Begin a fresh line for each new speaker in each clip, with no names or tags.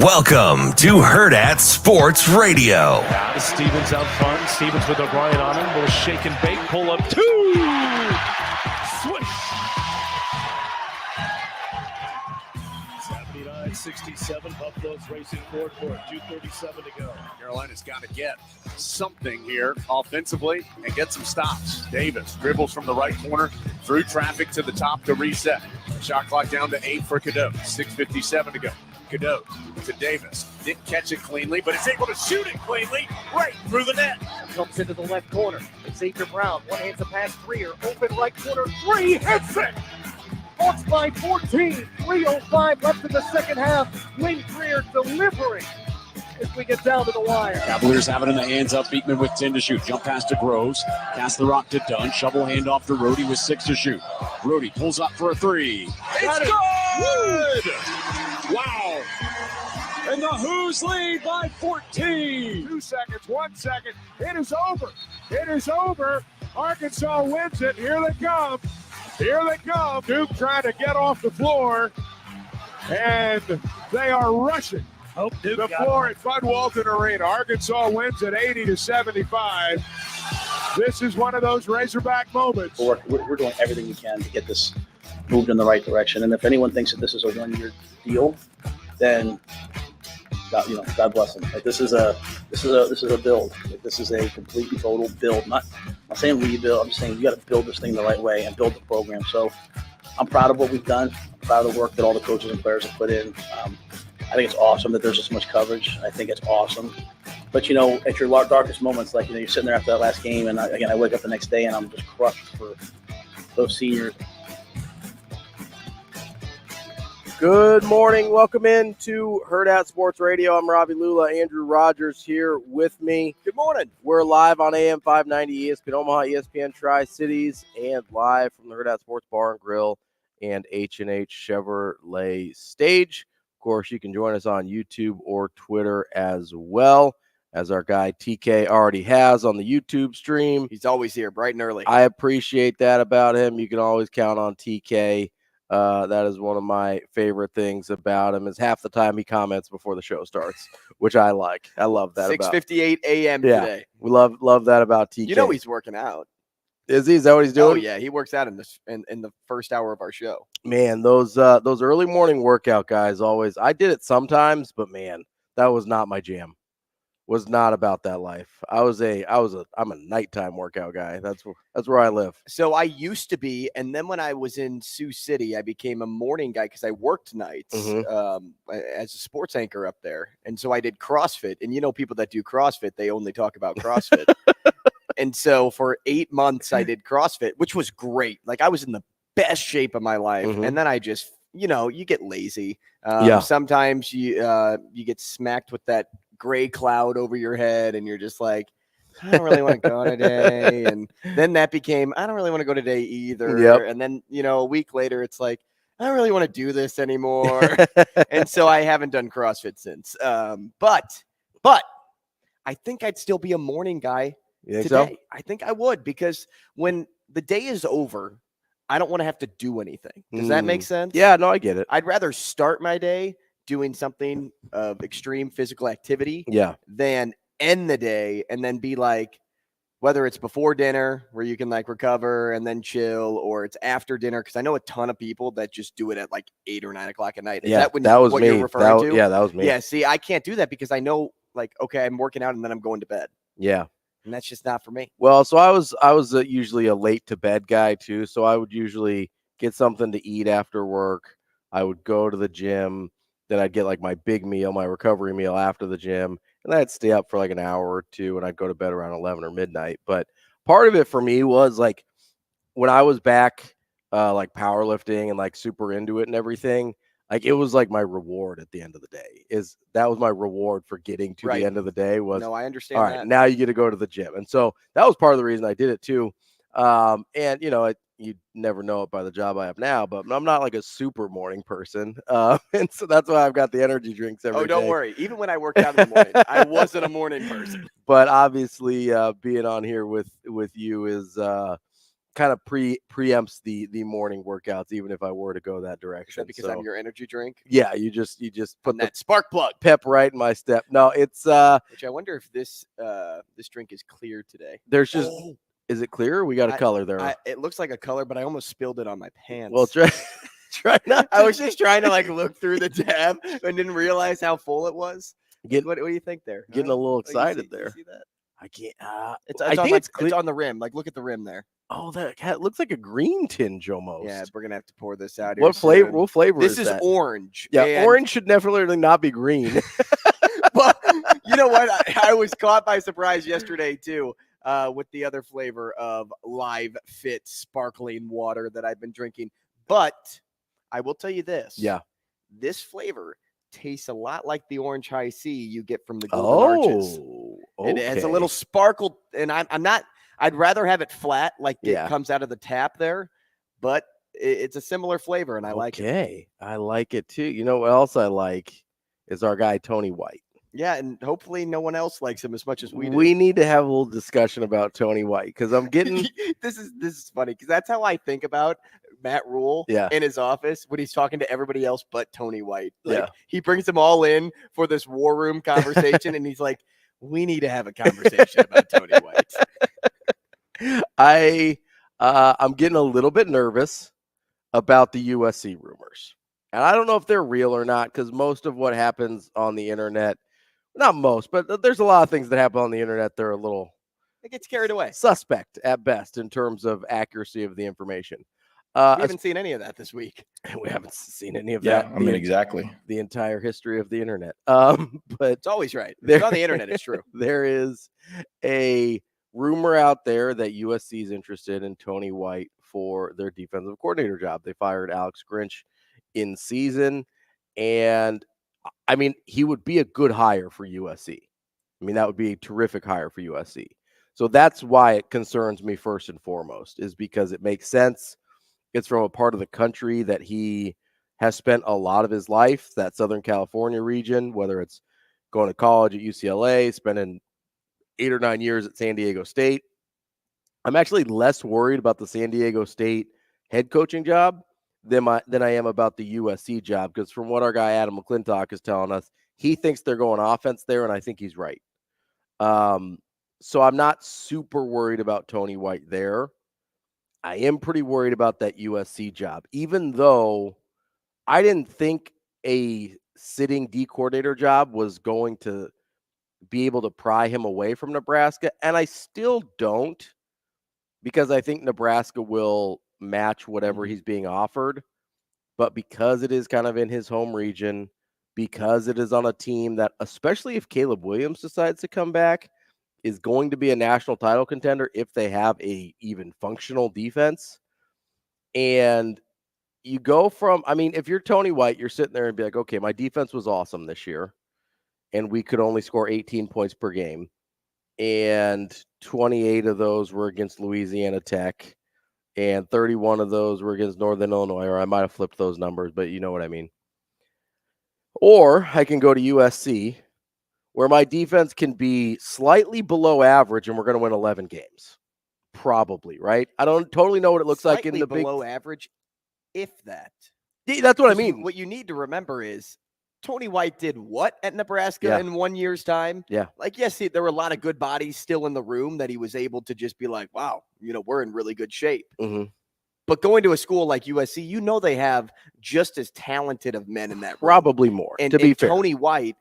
Welcome to Hurrdat Sports Radio.
Stevens out front. Stevens with O'Brien on him. Little shake and bake. Pull up two. Swish. 79-67. Buffalo's racing forward for it. 2:37 to go.
Carolina's got to get something here offensively and get some stops. Davis dribbles from the right corner through traffic to the top to reset. Shot clock down to 8 for Cadeau. 6:57 to go. Cadeau to Davis. Didn't catch it cleanly, but is able to shoot it cleanly right through the net.
Comes into the left corner. Xavier Brown. One hands a pass. Freer. Open right corner. Three. Hits it. Hawks by 14. 3:05 left in the second half. Wayne Freer delivering as we get down to the wire.
Cavaliers have it in the hands up. Beekman with 10 to shoot. Jump pass to Groves. Pass the rock to Dunn. Shovel handoff to Rhodey with 6 to shoot. Rhodey pulls up for a 3.
It's good!
Wow. And the Who's lead by 14.
2 seconds, 1 second. It is over. It is over. Arkansas wins it. Here they come. Here they come. Duke trying to get off the floor. And they are rushing the floor at Bud Walton Arena. Arkansas wins at 80-75. This is one of those Razorback moments.
We're doing everything we can to get this moved in the right direction. And if anyone thinks that this is a one-year deal, then God bless them. Like, this is a build. Like, this is a complete and total build. I'm not saying rebuild. I'm just saying you got to build this thing the right way and build the program. So I'm proud of what we've done. I'm proud of the work that all the coaches and players have put in. I think it's awesome that there's this much coverage. I think it's awesome. But, at your darkest moments, like, you're sitting there after that last game, and I wake up the next day and I'm just crushed for those seniors.
Good morning. Welcome in to Hurrdat Sports Radio. I'm Ravi Lulla. Andrew Rogers here with me. Good morning. We're live on AM 590 ESPN Omaha, ESPN Tri-Cities, and live from the Hurrdat Sports Bar and Grill and H&H Chevrolet stage. Of course, you can join us on YouTube or Twitter as well, as our guy TK already has on the YouTube stream.
He's always here, bright and early.
I appreciate that about him. You can always count on TK. That is one of my favorite things about him, is half the time he comments before the show starts, which I like. I love that.
6:58 a.m. today.
We love that about TK.
He's working out.
Is he? Is that what he's doing?
Oh yeah, he works out in the first hour of our show.
Man, those early morning workout guys always. I did it sometimes, but man, that was not my jam. Was not about that life. I'm a nighttime workout guy. That's where I live.
So I used to be, and then when I was in Sioux City, I became a morning guy because I worked nights as a sports anchor up there. And so I did CrossFit. And people that do CrossFit, they only talk about CrossFit. And so for 8 months I did CrossFit, which was great. Like, I was in the best shape of my life. And then I just, you get lazy. Sometimes you get smacked with that gray cloud over your head and you're just like, I don't really want to go today. And then that became, I don't really want to go today either.
Yep.
And then, a week later, it's like, I don't really want to do this anymore. And so I haven't done CrossFit since. But I think I'd still be a morning guy today.
So?
I think I would, because when the day is over, I don't want to have to do anything. Does that make sense?
Yeah, no, I get it.
I'd rather start my day doing something of extreme physical activity than end the day and then be like, whether it's before dinner where you can like recover and then chill, or it's after dinner. Cause I know a ton of people that just do it at like 8 or 9 o'clock at night. Is that what you're referring to?
Yeah, that was me.
Yeah. See, I can't do that because I know, like, okay, I'm working out and then I'm going to bed.
Yeah.
And that's just not for me.
Well, so I was usually a late to bed guy too. So I would usually get something to eat after work. I would go to the gym. Then I'd get like my big meal, my recovery meal after the gym. And then I'd stay up for like an hour or two and I'd go to bed around 11 or midnight. But part of it for me was like when I was back like powerlifting and like super into it and everything, like it was like my reward at the end of the day. That was my reward for getting to the end of the day was,
no, I understand
all
that.
right, now you get to go to the gym. And so that was part of the reason I did it too. And you never know it by the job I have now, but I'm not like a super morning person. And so that's why I've got the energy drinks every day.
Oh, don't worry. Even when I worked out in the morning, I wasn't a morning person.
But obviously being on here with you is kind of preempts the morning workouts, even if I were to go that direction.
Is that because I'm your energy drink?
Yeah, you just put
that spark plug
pep right in my step. No, it's
which I wonder if this drink is clear today.
There's just is it clear? We got a color there.
It looks like a color, but I almost spilled it on my pants.
Well, try not.
I was just trying to like look through the tab and didn't realize how full it was. What do you think there?
Getting a little excited there.
You see that?
I can't.
I think it's clear. It's on the rim. Like, look at the rim there.
Oh, that looks like a green tinge almost.
Yeah, we're gonna have to pour this out here.
What flavor? What flavor
this
is
that? Orange.
Yeah, orange should definitely not be green.
But you know what? I was caught by surprise yesterday too, with the other flavor of Live Fit sparkling water that I've been drinking. But I will tell you this.
Yeah, this
flavor tastes a lot like the orange high C you get from the Golden Arches.
Okay.
It has a little sparkle, and I'm not. I'd rather have it flat, like it comes out of the tap there, but it's a similar flavor, and I like it.
Okay, I like it too. You know what else I like is our guy Tony White.
Yeah, and hopefully no one else likes him as much as we do.
We need to have a little discussion about Tony White because I'm getting
this is funny because that's how I think about Matt Rhule in his office when he's talking to everybody else but Tony White. Like, he brings them all in for this war room conversation, and he's like, "We need to have a conversation about Tony White."
I'm getting a little bit nervous about the USC rumors, and I don't know if they're real or not because most of what happens on the internet. Not most, but there's a lot of things that happen on the internet. They're a little
it gets carried away,
suspect at best in terms of accuracy of the information.
We haven't seen any of that this week.
We haven't seen any of that.
I mean, exactly
the entire history of the internet. But
it's always right. It's on the internet. It's true.
There is a rumor out there that USC is interested in Tony White for their defensive coordinator job. They fired Alex Grinch in season, and I mean, he would be a good hire for USC. I mean, that would be a terrific hire for USC. So that's why it concerns me first and foremost, is because it makes sense. It's from a part of the country that he has spent a lot of his life, that Southern California region, whether it's going to college at UCLA, spending 8 or 9 years at San Diego State. I'm actually less worried about the San Diego State head coaching job than I am about the USC job, because from what our guy Adam McClintock is telling us, he thinks they're going offense there, and I think he's right. So I'm not super worried about Tony White there. I am pretty worried about that USC job, even though I didn't think a sitting D coordinator job was going to be able to pry him away from Nebraska, and I still don't, because I think Nebraska will match whatever he's being offered. But because it is kind of in his home region, because it is on a team that, especially if Caleb Williams decides to come back, is going to be a national title contender if they have a even functional defense. And you go from, I mean, if you're Tony White, you're sitting there and be like, okay, my defense was awesome this year, and we could only score 18 points per game, and 28 of those were against Louisiana Tech, and 31 of those were against Northern Illinois, or I might have flipped those numbers, but you know what I mean. Or I can go to USC, where my defense can be slightly below average, and we're going to win 11 games. Probably, right? I don't totally know what it looks like in the
below average, if that.
Yeah, that's what I mean.
What you need to remember is Tony White did what at Nebraska in 1 year's time?
Yeah.
Like, yes, there were a lot of good bodies still in the room that he was able to just be like, wow, we're in really good shape.
Mm-hmm.
But going to a school like USC, they have just as talented of men in that room.
Probably more,
and,
to be fair.
Tony White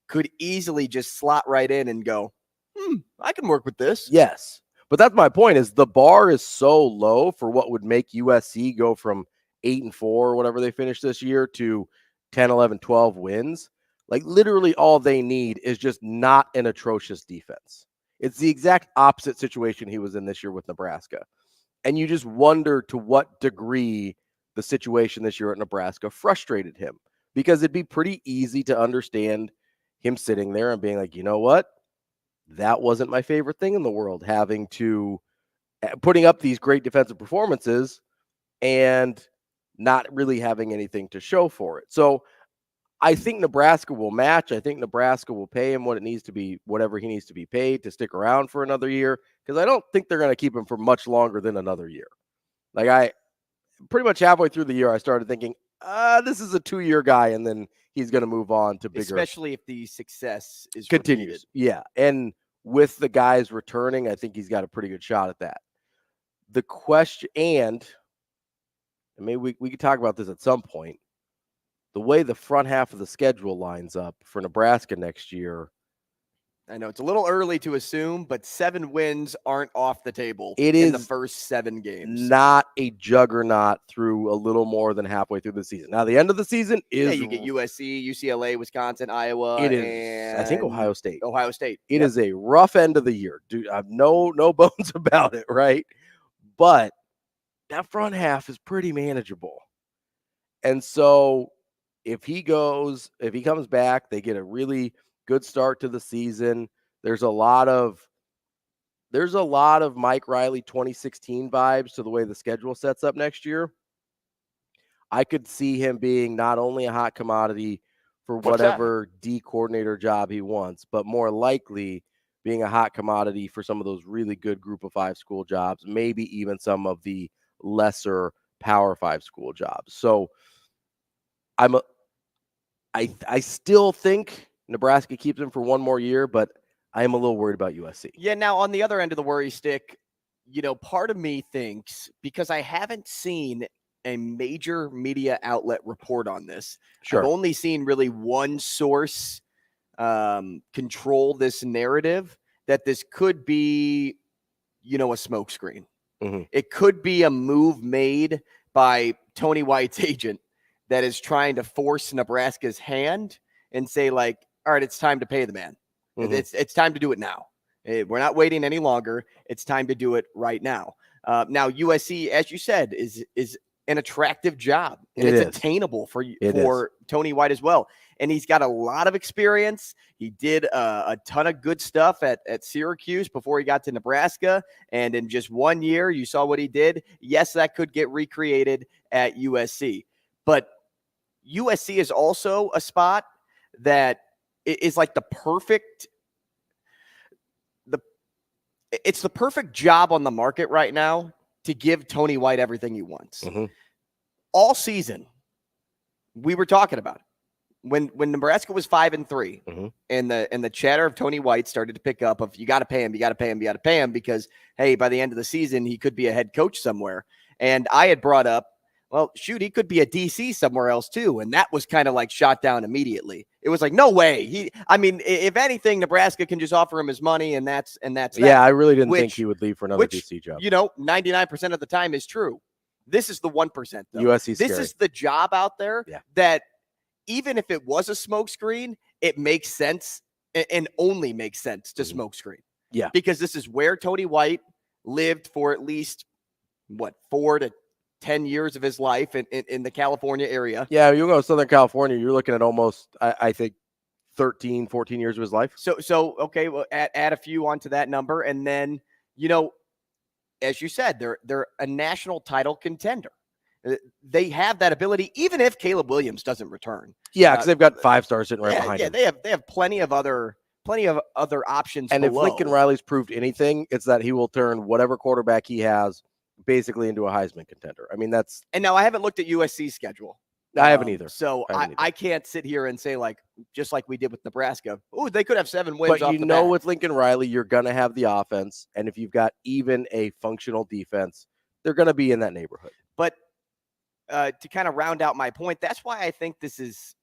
could easily just slot right in and go, I can work with this.
Yes. But that's my point, is the bar is so low for what would make USC go from 8-4 or whatever they finished this year to 10, 11, 12 wins. Like, literally all they need is just not an atrocious defense. It's the exact opposite situation he was in this year with Nebraska. And you just wonder to what degree the situation this year at Nebraska frustrated him, because it'd be pretty easy to understand him sitting there and being like, you know what? That wasn't my favorite thing in the world, having to putting up these great defensive performances and not really having anything to show for it. So I think Nebraska will match. I think Nebraska will pay him what it needs to be, whatever he needs to be paid to stick around for another year, because I don't think they're going to keep him for much longer than another year. Like, I pretty much halfway through the year, I started thinking, this is a 2-year guy, and then he's going to move on to bigger.
Especially if the success is
continues.
repeated.
Yeah, and with the guys returning, I think he's got a pretty good shot at that. The question, and maybe we could talk about this at some point, the way the front half of the schedule lines up for Nebraska next year.
I know it's a little early to assume, but 7 wins aren't off the table
in
the first 7 games.
Not a juggernaut through a little more than halfway through the season. Now, the end of the season is...
you get USC, UCLA, Wisconsin, Iowa,
it is,
and
I think Ohio State.
It
is a rough end of the year. Dude, I have no bones about it, right? But that front half is pretty manageable. And so if he comes back, they get a really good start to the season. There's a lot of Mike Riley 2016 vibes to the way the schedule sets up next year. I could see him being not only a hot commodity for whatever D coordinator job he wants, but more likely being a hot commodity for some of those really good Group of 5 school jobs, maybe even some of the lesser Power 5 school jobs. So I still think Nebraska keeps him for one more year, but I am a little worried about USC.
Yeah, now on the other end of the worry stick, part of me thinks, because I haven't seen a major media outlet report on this.
Sure.
I've only seen really one source control this narrative, that this could be, a smokescreen.
Mm-hmm.
It could be a move made by Tony White's agent that is trying to force Nebraska's hand and say, like, all right, it's time to pay the man.
Mm-hmm.
It's time to do it now. We're not waiting any longer. It's time to do it right now. Now, USC, as you said, is an attractive job, and it's attainable for Tony White as well. And he's got a lot of experience. He did a ton of good stuff at Syracuse before he got to Nebraska. And in just 1 year, you saw what he did. Yes, that could get recreated at USC. But USC is also a spot that is like the perfect job on the market right now to give Tony White everything he wants.
Mm-hmm.
All season, we were talking about it. When Nebraska was 5-3,
mm-hmm.
and the chatter of Tony White started to pick up of, you got to pay him, because, hey, by the end of the season, he could be a head coach somewhere. And I had brought up, well, shoot, he could be a DC somewhere else too. And that was kind of like shot down immediately. It was like, no way. If anything, Nebraska can just offer him his money, and that's that.
Yeah, I really didn't think he would leave for another DC job.
99% of the time is true. This is the 1%, though.
USC's
this
scary.
is the job out there that even if it was a smokescreen, it makes sense and only makes sense to smokescreen.
Yeah.
Because this is where Tony White lived for at least, 4 to 10 years of his life in the California area.
Yeah, you go to Southern California, you're looking at almost, I think, 13, 14 years of his life.
So okay, well, add a few onto that number. And then, as you said, they're a national title contender. They have that ability, even if Caleb Williams doesn't return.
Yeah, because they've got 5 stars sitting right behind him.
They have plenty of other options.
And
below.
if Lincoln Riley's proved anything, it's that he will turn whatever quarterback he has basically into a Heisman contender. I mean, that's...
And now I haven't looked at USC's schedule.
I haven't either.
So I can't sit here and say, like, just like we did with Nebraska, oh, they could have 7 wins.
But with Lincoln Riley, you're going to have the offense. And if you've got even a functional defense, they're going to be in that neighborhood.
But to kind of round out my point, that's why I think this is,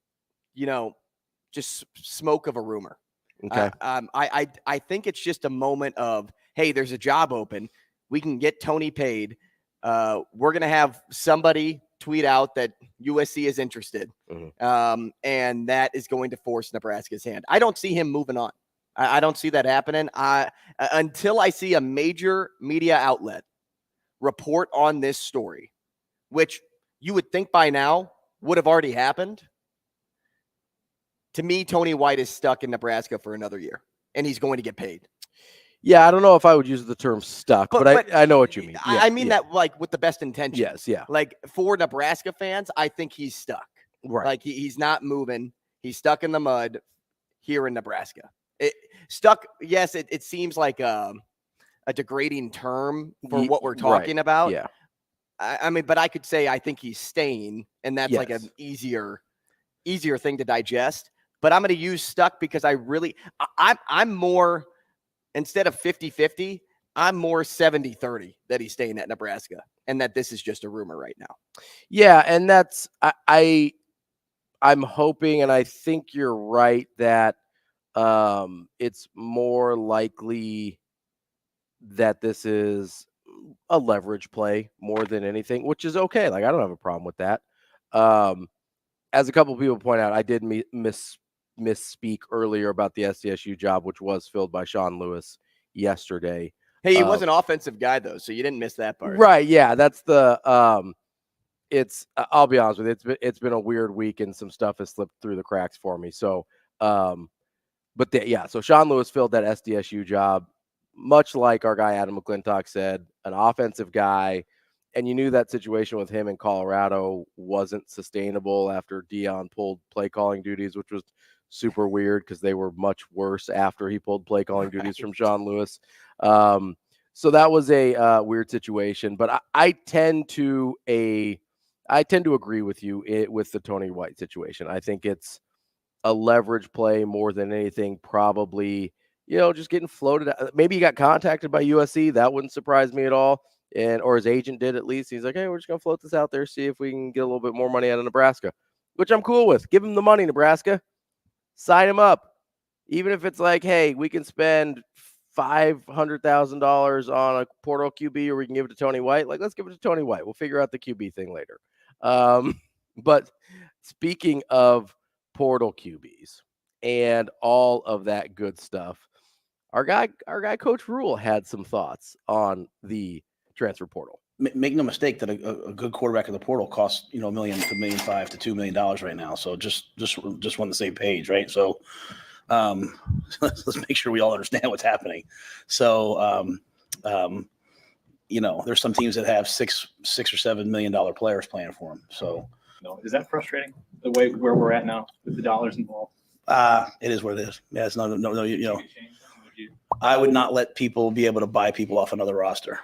just smoke of a rumor.
Okay.
I think it's just a moment of, hey, there's a job open. We can get Tony paid. We're going to have somebody tweet out that USC is interested.
Mm-hmm.
And that is going to force Nebraska's hand. I don't see him moving on. I don't see that happening. Until I see a major media outlet report on this story, which you would think by now would have already happened. To me, Tony White is stuck in Nebraska for another year, and he's going to get paid.
Yeah, I don't know if I would use the term stuck, but I know what you mean. Yeah,
I mean that like with the best intentions.
Yes, yeah.
Like for Nebraska fans, I think he's stuck.
Right.
Like he's not moving. He's stuck in the mud here in Nebraska. Stuck, yes, it seems like a degrading term for what we're talking about.
Yeah.
I mean, but I could say I think he's staying, and that's like an easier thing to digest. But I'm going to use stuck because I'm more, instead of 50-50, I'm more 70-30 that he's staying at Nebraska and that this is just a rumor right now.
Yeah, and that's I'm hoping, and I think you're right, that it's more likely that this is a leverage play more than anything, which is okay. Like, I don't have a problem with that. As a couple of people point out, I did misspeak earlier about the SDSU job, which was filled by Sean Lewis yesterday.
Hey, he was an offensive guy though, so you didn't miss that part.
Right. Yeah. That's the, I'll be honest with you. It's been a weird week and some stuff has slipped through the cracks for me. So, so Sean Lewis filled that SDSU job, much like our guy Adam McClintock said, an offensive guy. And you knew that situation with him in Colorado wasn't sustainable after Dion pulled play calling duties, which was super weird because they were much worse after he pulled play calling duties from Sean Lewis. So that was a weird situation. But I tend to agree with you with the Tony White situation. I think it's a leverage play more than anything. Probably, just getting floated out. Maybe he got contacted by USC. That wouldn't surprise me at all. Or his agent did at least. He's like, hey, we're just going to float this out there, see if we can get a little bit more money out of Nebraska, which I'm cool with. Give him the money, Nebraska. Sign him up. Even if it's like, hey, we can spend $500,000 on a portal QB or we can give it to Tony White. Like, let's give it to Tony White. We'll figure out the QB thing later. But speaking of portal QBs and all of that good stuff, our guy Coach Rhule had some thoughts on the transfer portal.
Make no mistake that a good quarterback in the portal costs $1 million to $1.5 million to $2 million right now. So just on the same page, right? So let's make sure we all understand what's happening. So there's some teams that have $6 or $7 million players playing for them. So
is that frustrating the way where we're at now with the dollars involved?
It is what it is. Yeah, it's no. I would not let people be able to buy people off another roster.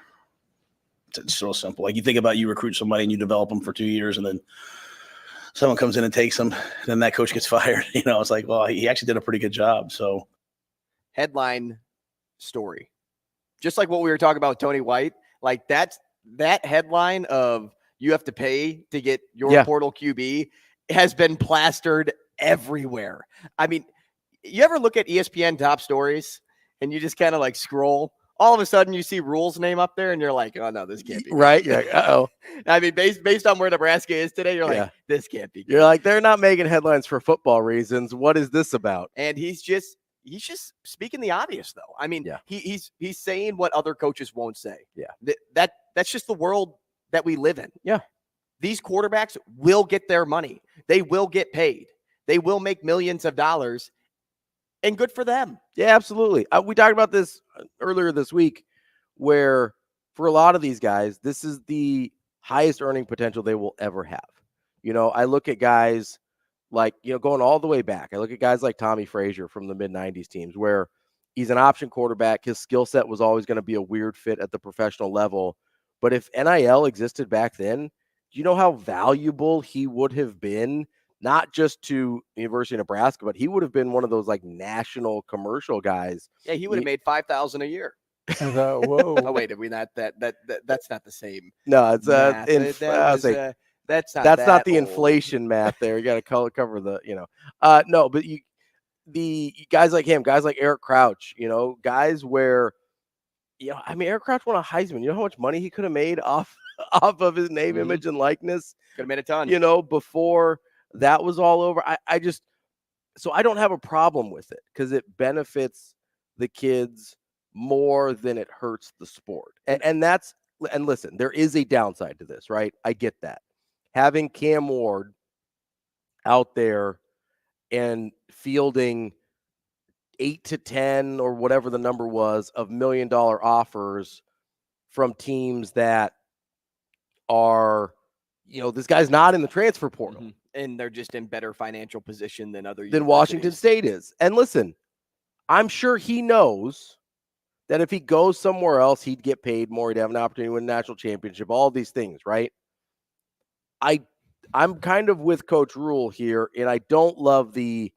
It's so simple. Like, you think about, you recruit somebody and you develop them for 2 years and then someone comes in and takes them, and then that coach gets fired. It's like, well, he actually did a pretty good job. So,
headline story, just like what we were talking about with Tony White, like that headline of you have to pay to get your portal QB has been plastered everywhere. I mean, you ever look at ESPN top stories and you just kind of like scroll? All of a sudden you see Rhule's name up there and you're like, oh no, this can't be
right. You're like, uh-oh.
I mean, based on where Nebraska is today, you're like, this can't be good.
You're like, they're not making headlines for football reasons. What is this about?
And he's just speaking the obvious though. I mean, he's saying what other coaches won't say.
Yeah.
That's just the world that we live in.
Yeah.
These quarterbacks will get their money. They will get paid. They will make millions of dollars. And good for them.
Yeah, absolutely. We talked about this earlier this week, where for a lot of these guys, this is the highest earning potential they will ever have. I look at guys like, going all the way back. I look at guys like Tommy Frazier from the mid-'90s teams, where he's an option quarterback. His skill set was always going to be a weird fit at the professional level. But if NIL existed back then, do you know how valuable he would have been? Not just to University of Nebraska, but he would have been one of those like national commercial guys.
Yeah, he would have made $5,000 a year.
Whoa!
Oh wait, did we not that's not the same?
No, it's
that's
not the inflation math. There, you got to cover the no, but the guys like him, guys like Eric Crouch, guys where Eric Crouch won a Heisman. You know how much money he could have made off of his name, image, and likeness.
Could have made a ton.
Before that was all over. So I don't have a problem with it because it benefits the kids more than it hurts the sport. And listen, there is a downside to this, right? I get that. Having Cam Ward out there and fielding 8 to 10 or whatever the number was of $1 million offers from teams that are this guy's not in the transfer portal.
Mm-hmm. And they're just in better financial position than other
than Washington State is. And listen, I'm sure he knows that if he goes somewhere else, he'd get paid more. He'd have an opportunity to win a national championship, all these things, right? I'm kind of with Coach Rhule here, and I don't love and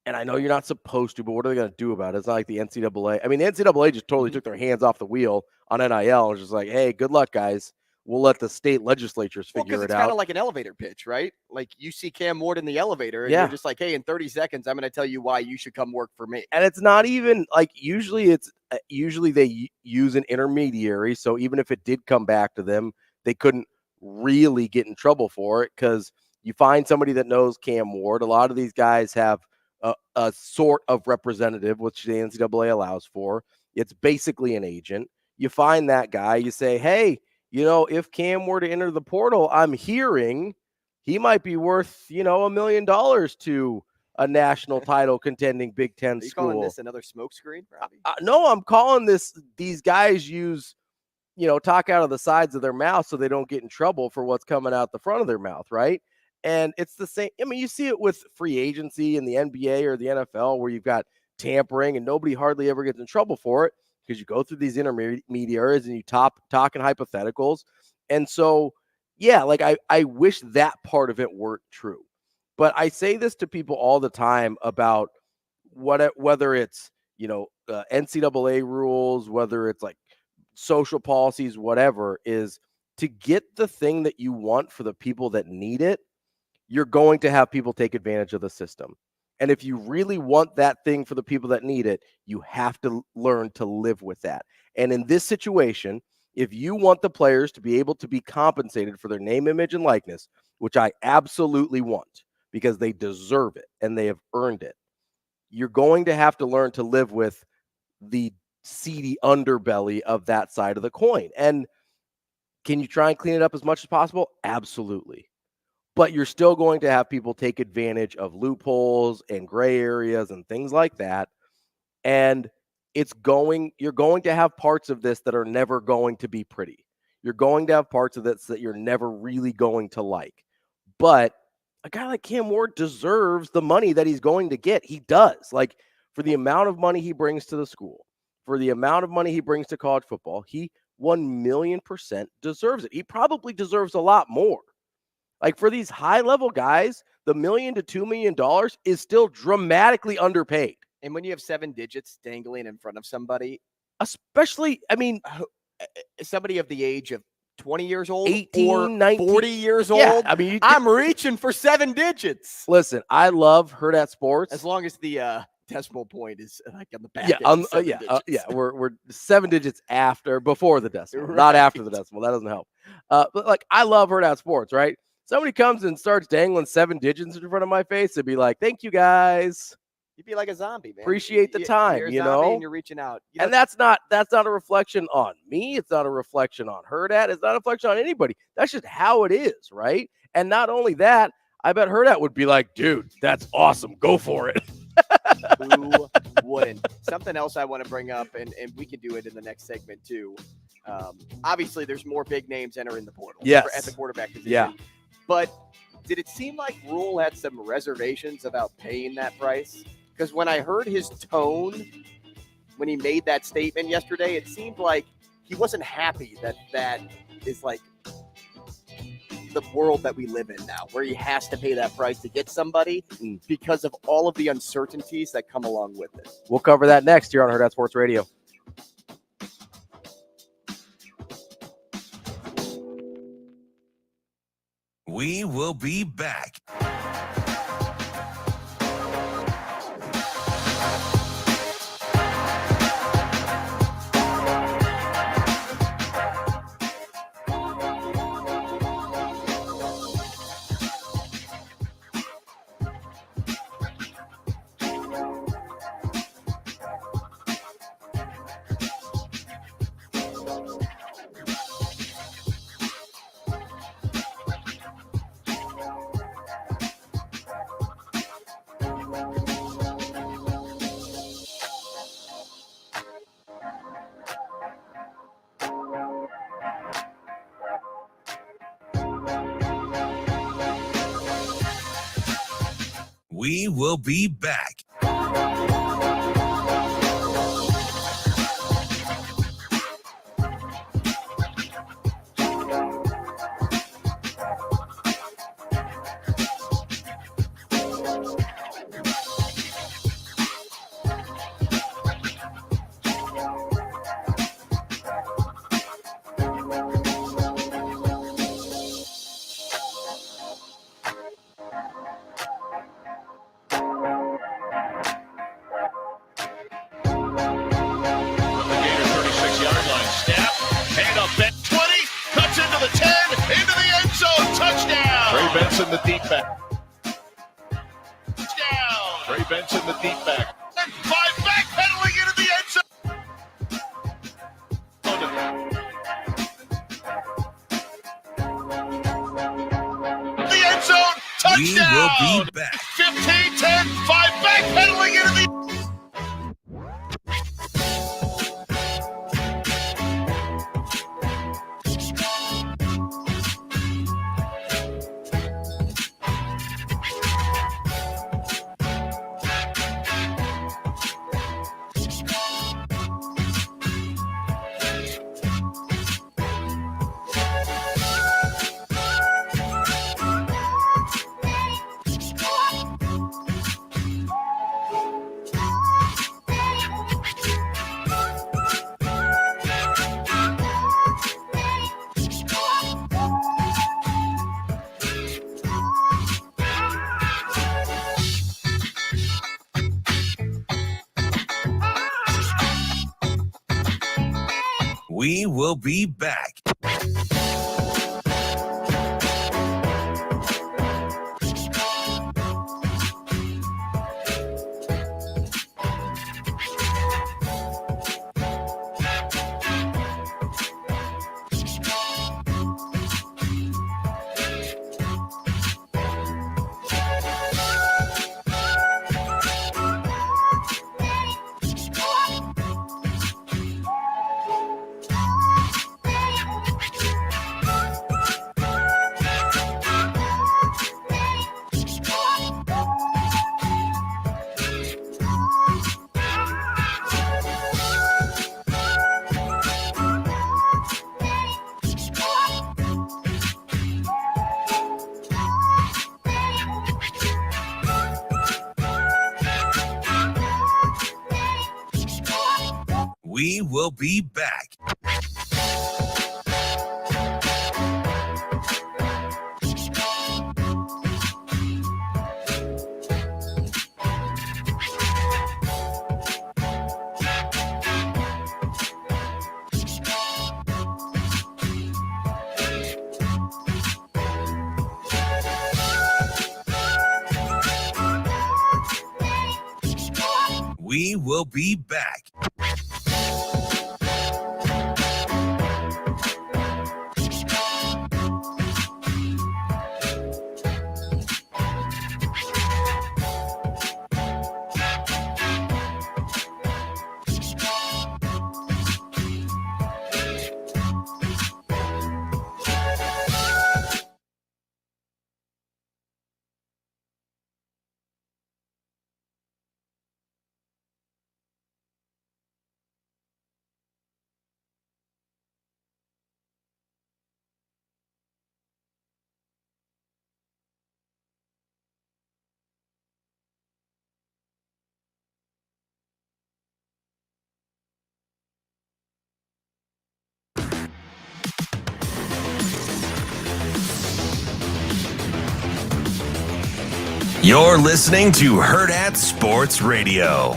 I know you're not supposed to, but what are they going to do about it? It's not like the NCAA. I mean, the NCAA just totally took their hands off the wheel on NIL and was just like, hey, good luck, guys. We'll let the state legislatures figure it out.
It's kind of like an elevator pitch, right? Like you see Cam Ward in the elevator and you're just like, hey, in 30 seconds, I'm going to tell you why you should come work for me.
And it's not even like usually they use an intermediary. So even if it did come back to them, they couldn't really get in trouble for it because you find somebody that knows Cam Ward. A lot of these guys have a sort of representative, which the NCAA allows for. It's basically an agent. You find that guy, you say, hey, if Cam were to enter the portal, I'm hearing he might be worth, $1 million to a national title contending Big Ten school.
Are you calling this another smokescreen, Robbie?
No, I'm calling these guys use, talk out of the sides of their mouth so they don't get in trouble for what's coming out the front of their mouth, right? And it's the same. I mean, you see it with free agency in the NBA or the NFL where you've got tampering and nobody hardly ever gets in trouble for it. Because you go through these intermediaries and you talk in hypotheticals. And so, like I wish that part of it weren't true. But I say this to people all the time about whether it's, NCAA rules, whether it's like social policies, whatever, is to get the thing that you want for the people that need it, you're going to have people take advantage of the system. And if you really want that thing for the people that need it, you have to learn to live with that. And in this situation, if you want the players to be able to be compensated for their name, image, and likeness, which I absolutely want because they deserve it and they have earned it, you're going to have to learn to live with the seedy underbelly of that side of the coin. And can you try and clean it up as much as possible? Absolutely. But you're still going to have people take advantage of loopholes and gray areas and things like that. And you're going to have parts of this that are never going to be pretty. You're going to have parts of this that you're never really going to like. But a guy like Cam Ward deserves the money that he's going to get. He does. Like, for the amount of money he brings to the school, for the amount of money he brings to college football, he 1,000,000% deserves it. He probably deserves a lot more. Like, for these high-level guys, the $1 million to $2 million is still dramatically underpaid.
And when you have 7 digits dangling in front of somebody,
especially,
somebody of the age of 20 years old,
18,
or
19,
40 years old, I'm reaching for 7 digits.
Listen, I love Hurrdat Sports.
As long as the decimal point is like on the back.
We're 7 digits before the decimal,
right.
Not after the decimal. That doesn't help. But like, I love Hurrdat Sports, right? Somebody comes and starts dangling 7 digits in front of my face, it'd be like, thank you guys.
You'd be like a zombie, man.
Appreciate the time,
you're a zombie and you're reaching out.
And that's not a reflection on me. It's not a reflection on Hurrdat. It's not a reflection on anybody. That's just how it is, right? And not only that, I bet Hurrdat would be like, dude, that's awesome. Go for it.
Who wouldn't? Something else I want to bring up, and we can do it in the next segment too. Obviously, there's more big names entering the portal at the quarterback position.
Yeah.
But did it seem like Rhule had some reservations about paying that price? Because when I heard his tone when he made that statement yesterday, it seemed like he wasn't happy that is like the world that we live in now, where he has to pay that price to get somebody because of all of the uncertainties that come along with it.
We'll cover that next here on Hurrdat Sports Radio.
We will be back. We will be back.
In the deep back. Down. Trey Benson, the deep back. And 5 backpedaling into the end zone. The end zone. Touchdown.
We will be back.
15-10. 5 backpedaling into the.
We will be back. We will be back. We will be back. You're listening to Hurrdat Sports Radio.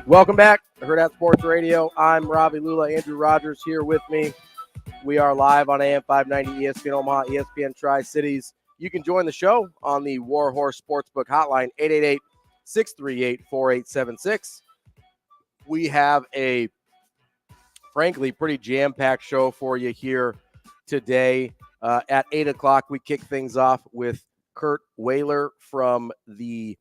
Welcome back to Hurrdat Sports Radio. I'm Ravi Lulla. Andrew Rogers here with me. We are live on AM 590 ESPN Omaha, ESPN Tri-Cities. You can join the show on the Warhorse Sportsbook hotline, 888-638-4876. We have a, frankly, pretty jam-packed show for you here today. At 8 o'clock, we kick things off with Curt Weiler from the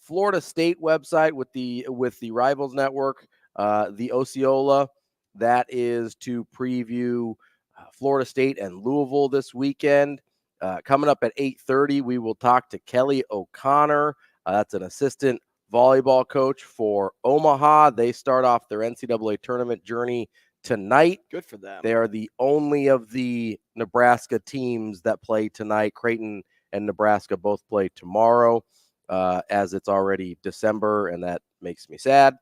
Florida State website with the Rivals Network, the Osceola. That is to preview Florida State and Louisville this weekend. Coming up at 8:30, we will talk to Kelly O'Connor. That's an assistant volleyball coach for Omaha. They start off their NCAA tournament journey tonight.
Good for them.
They are the only of the Nebraska teams that play tonight. Creighton and Nebraska both play tomorrow, as it's already December, and that makes me sad.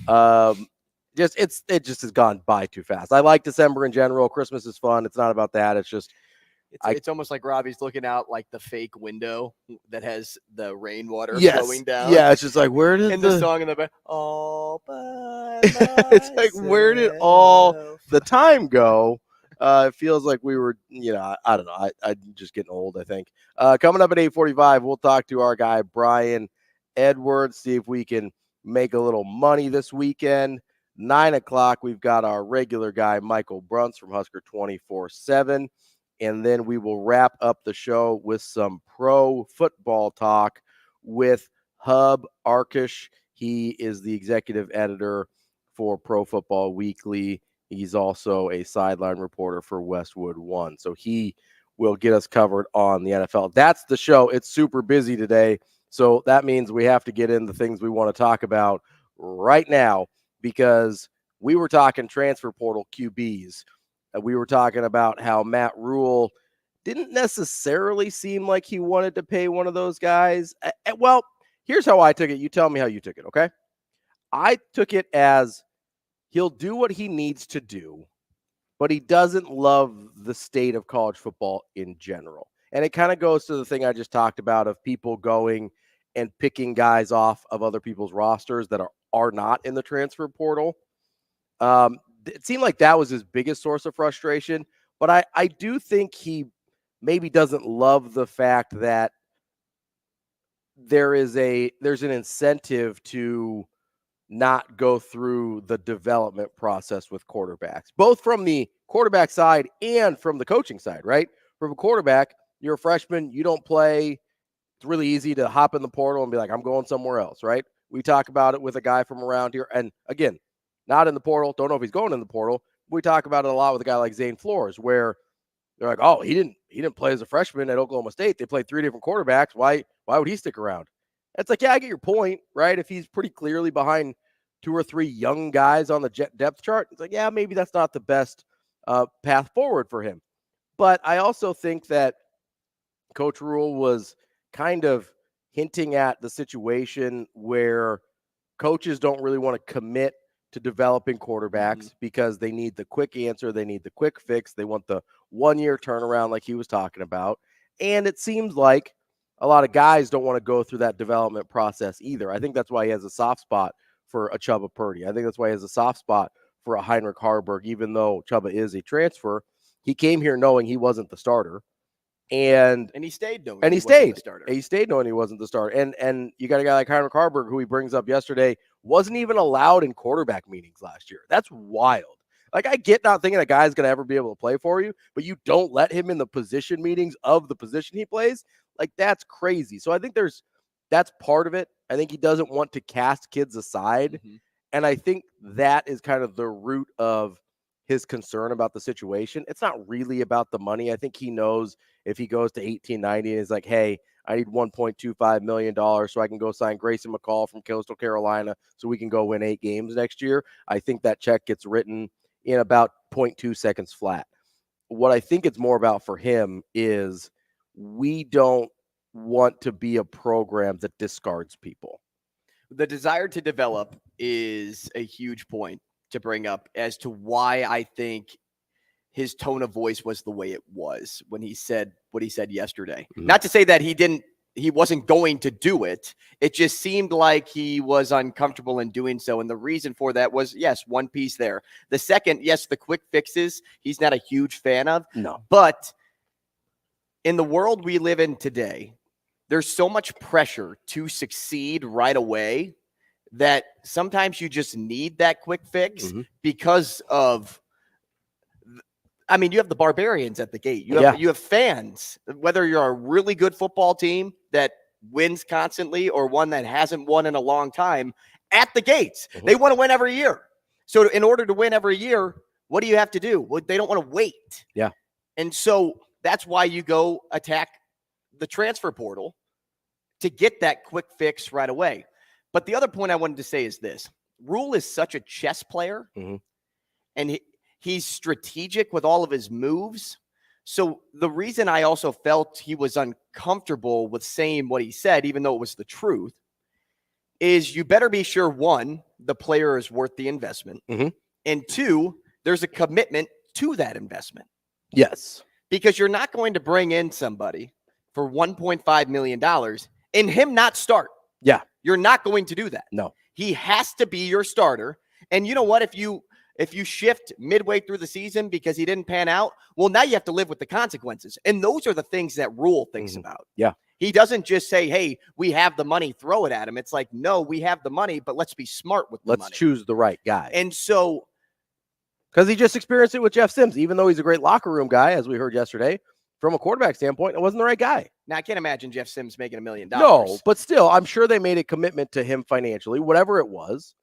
It just has gone by too fast. I like December in general. Christmas is fun. It's not about that. It's just
it's almost like Robbie's looking out like the fake window that has the rainwater flowing down.
Yeah, it's just like, where did
the song in the back? All by
it's like, where did all the time go? It feels like we were, I don't know. I'm just getting old, I think. Coming up at 8:45, we'll talk to our guy, Brian Edwards, see if we can make a little money this weekend. 9 o'clock, we've got our regular guy, Michael Bruntz from Husker 24/7. And then we will wrap up the show with some pro football talk with Hub Arkush. He is the executive editor for Pro Football Weekly. He's also a sideline reporter for Westwood One. So he will get us covered on the NFL. That's the show. It's super busy today. So that means we have to get into things we want to talk about right now, because we were talking transfer portal QBs. We were talking about how Matt Rhule didn't necessarily seem like he wanted to pay one of those guys. Well, here's how I took it. You tell me how you took it, okay? I took it as he'll do what he needs to do, but he doesn't love the state of college football in general. And it kind of goes to the thing I just talked about of people going and picking guys off of other people's rosters that are not in the transfer portal. It seemed like that was his biggest source of frustration, but I do think he maybe doesn't love the fact that there's an incentive to not go through the development process with quarterbacks, both from the quarterback side and from the coaching side, right? From a quarterback, you're a freshman, you don't play. It's really easy to hop in the portal and be like, I'm going somewhere else, right? We talk about it with a guy from around here. And again, not in the portal. Don't know if he's going in the portal. We talk about it a lot with a guy like Zane Flores, where they're like, oh, he didn't play as a freshman at Oklahoma State. They played 3 different quarterbacks. Why would he stick around? It's like, yeah, I get your point, right? If he's pretty clearly behind 2 or 3 young guys on the depth chart, it's like, yeah, maybe that's not the best path forward for him. But I also think that Coach Rhule was kind of hinting at the situation where coaches don't really want to commit to developing quarterbacks because they need the quick answer. They need the quick fix. They want the 1-year turnaround like he was talking about. And it seems like a lot of guys don't want to go through that development process either. I think that's why he has a soft spot for a Chubba Purdy. I think that's why he has a soft spot for a Heinrich Harburg, even though Chubba is a transfer. He came here knowing he wasn't the starter. And
he stayed knowing
he stayed the starter. He stayed knowing he wasn't the starter. And you got a guy like Heinrich Harburg, who he brings up yesterday, wasn't even allowed in quarterback meetings last year. That's wild. Like, I get not thinking a guy's going to ever be able to play for you, but you don't let him in the position meetings of the position he plays. Like, that's crazy. So I think that's part of it. I think he doesn't want to cast kids aside. And I think that is kind of the root of his concern about the situation. It's not really about the money. I think he knows if he goes to 1890 and is like, hey, I need $1.25 million so I can go sign Grayson McCall from Coastal Carolina so we can go win 8 games next year. I think that check gets written in about 0.2 seconds flat. What I think it's more about for him is we don't want to be a program that discards people.
The desire to develop is a huge point to bring up as to why I think his tone of voice was the way it was when he said what he said yesterday. Not to say that he wasn't going to do it. It just seemed like he was uncomfortable in doing so. And the reason for that was, yes, one piece there. The second, yes, the quick fixes, he's not a huge fan of.
No.
But in the world we live in today, there's so much pressure to succeed right away that sometimes you just need that quick fix because of, I mean, you have the barbarians at the gate. You have fans, whether you're a really good football team that wins constantly or one that hasn't won in a long time, at the gates. They want to win every year. So in order to win every year, What do you have to do? Well, they don't want to wait.
Yeah.
And so that's why you go attack the transfer portal to get that quick fix right away. But the other point I wanted to say is this. Rhule is such a chess player, and he's strategic with all of his moves. So the reason I also felt he was uncomfortable with saying what he said, even though it was the truth, is you better be sure, one, the player is worth the investment, and two, there's a commitment to that investment.
Yes.
Because you're not going to bring in somebody for $1.5 million and him not start.
Yeah.
You're not going to do that.
No.
He has to be your starter. And you know what? If you shift midway through the season because he didn't pan out, well, now you have to live with the consequences. And those are the things that Rhule thinks about.
Yeah.
He doesn't just say, hey, we have the money, throw it at him. It's like, no, we have the money, but let's be smart with the money.
Let's choose the right guy.
And so,
because he just experienced it with Jeff Sims, even though he's a great locker room guy, as we heard yesterday, from a quarterback standpoint, it wasn't the right guy.
now I can't imagine Jeff Sims making $1 million.
No, but still, I'm sure they made a commitment to him financially, whatever it was,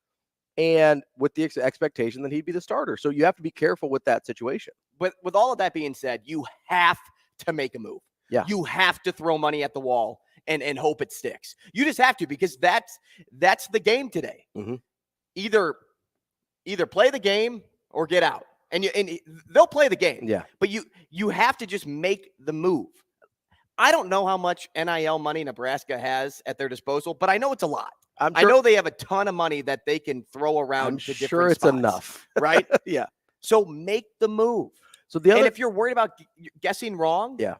and with the expectation that he'd be the starter. So you have to be careful with that situation.
But with all of that being said, you have to make a move.
Yeah.
You have to throw money at the wall and hope it sticks. You just have to, because that's the game today. Either play the game or get out. And they'll play the game.
Yeah.
But you have to just make the move. I don't know how much NIL money Nebraska has at their disposal, but I know it's a lot. I know they have a ton of money that they can throw around.
I'm
to
sure
different
it's
spots,
enough.
right?
Yeah.
So make the move.
So the other,
and if you're worried about guessing wrong,
yeah,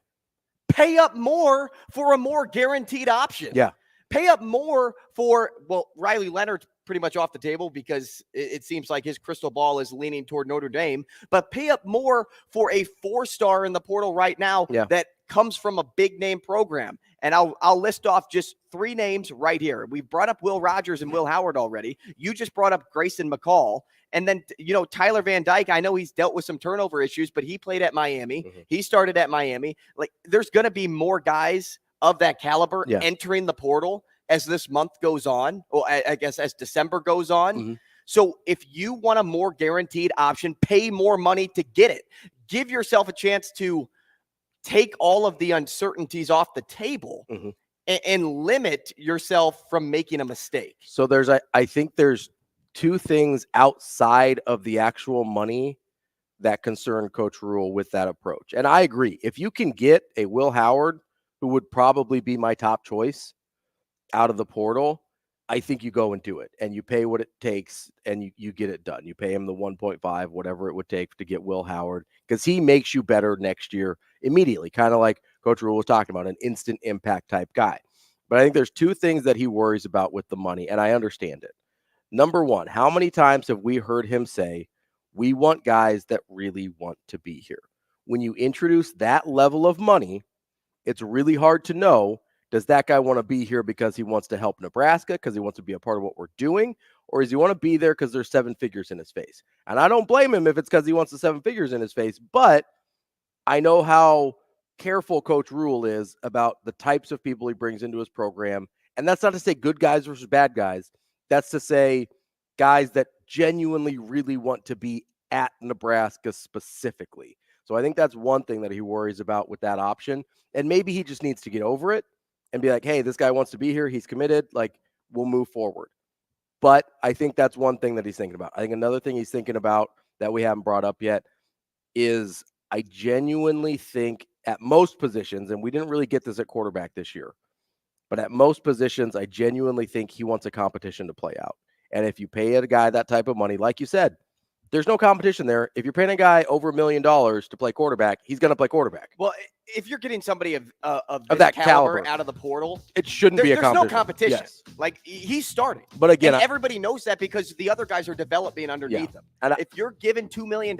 pay up more for a more guaranteed option.
Yeah.
Pay up more for, well, Riley Leonard's pretty much off the table because it seems like his crystal ball is leaning toward Notre Dame, but pay up more for a 4-star in the portal right now that comes from a big name program. And I'll list off just 3 names right here. We've brought up Will Rogers and Will Howard already. You just brought up Grayson McCall. And then, Tyler Van Dyke, I know he's dealt with some turnover issues, but he played at Miami. He started at Miami. Like, there's going to be more guys of that caliber entering the portal as this month goes on, or I guess as December goes on. So if you want a more guaranteed option, pay more money to get it. Give yourself a chance to take all of the uncertainties off the table and limit yourself from making a mistake.
So I think there's 2 things outside of the actual money that concern Coach Rhule with that approach. And I agree. If you can get a Will Howard, who would probably be my top choice, out of the portal, I think you go and do it, and you pay what it takes, and you get it done. You pay him the 1.5, whatever it would take to get Will Howard, because he makes you better next year immediately, kind of like Coach Rhule was talking about, an instant impact type guy. But I think there's 2 things that he worries about with the money, and I understand it. Number one, how many times have we heard him say, we want guys that really want to be here? When you introduce that level of money, it's really hard to know, does that guy want to be here because he wants to help Nebraska, because he wants to be a part of what we're doing, or does he want to be there because there's 7 figures in his face? And I don't blame him if it's because he wants the 7 figures in his face, but I know how careful Coach Rhule is about the types of people he brings into his program. And that's not to say good guys versus bad guys. That's to say guys that genuinely really want to be at Nebraska specifically. So I think that's one thing that he worries about with that option. And maybe he just needs to get over it and be like, hey, this guy wants to be here. He's committed. Like, we'll move forward. But I think that's one thing that he's thinking about. I think another thing he's thinking about that we haven't brought up yet is I genuinely think at most positions, and we didn't really get this at quarterback this year, but at most positions, I genuinely think he wants a competition to play out. And if you pay a guy that type of money, like you said, there's no competition there. If you're paying a guy over $1 million to play quarterback, he's going to play quarterback.
Well, if you're getting somebody of
that caliber
out of the portal,
it shouldn't be a competition.
There's no competition.
Yes.
Like, he's starting.
But again,
and everybody knows that because the other guys are developing underneath him. And if you're given $2 million,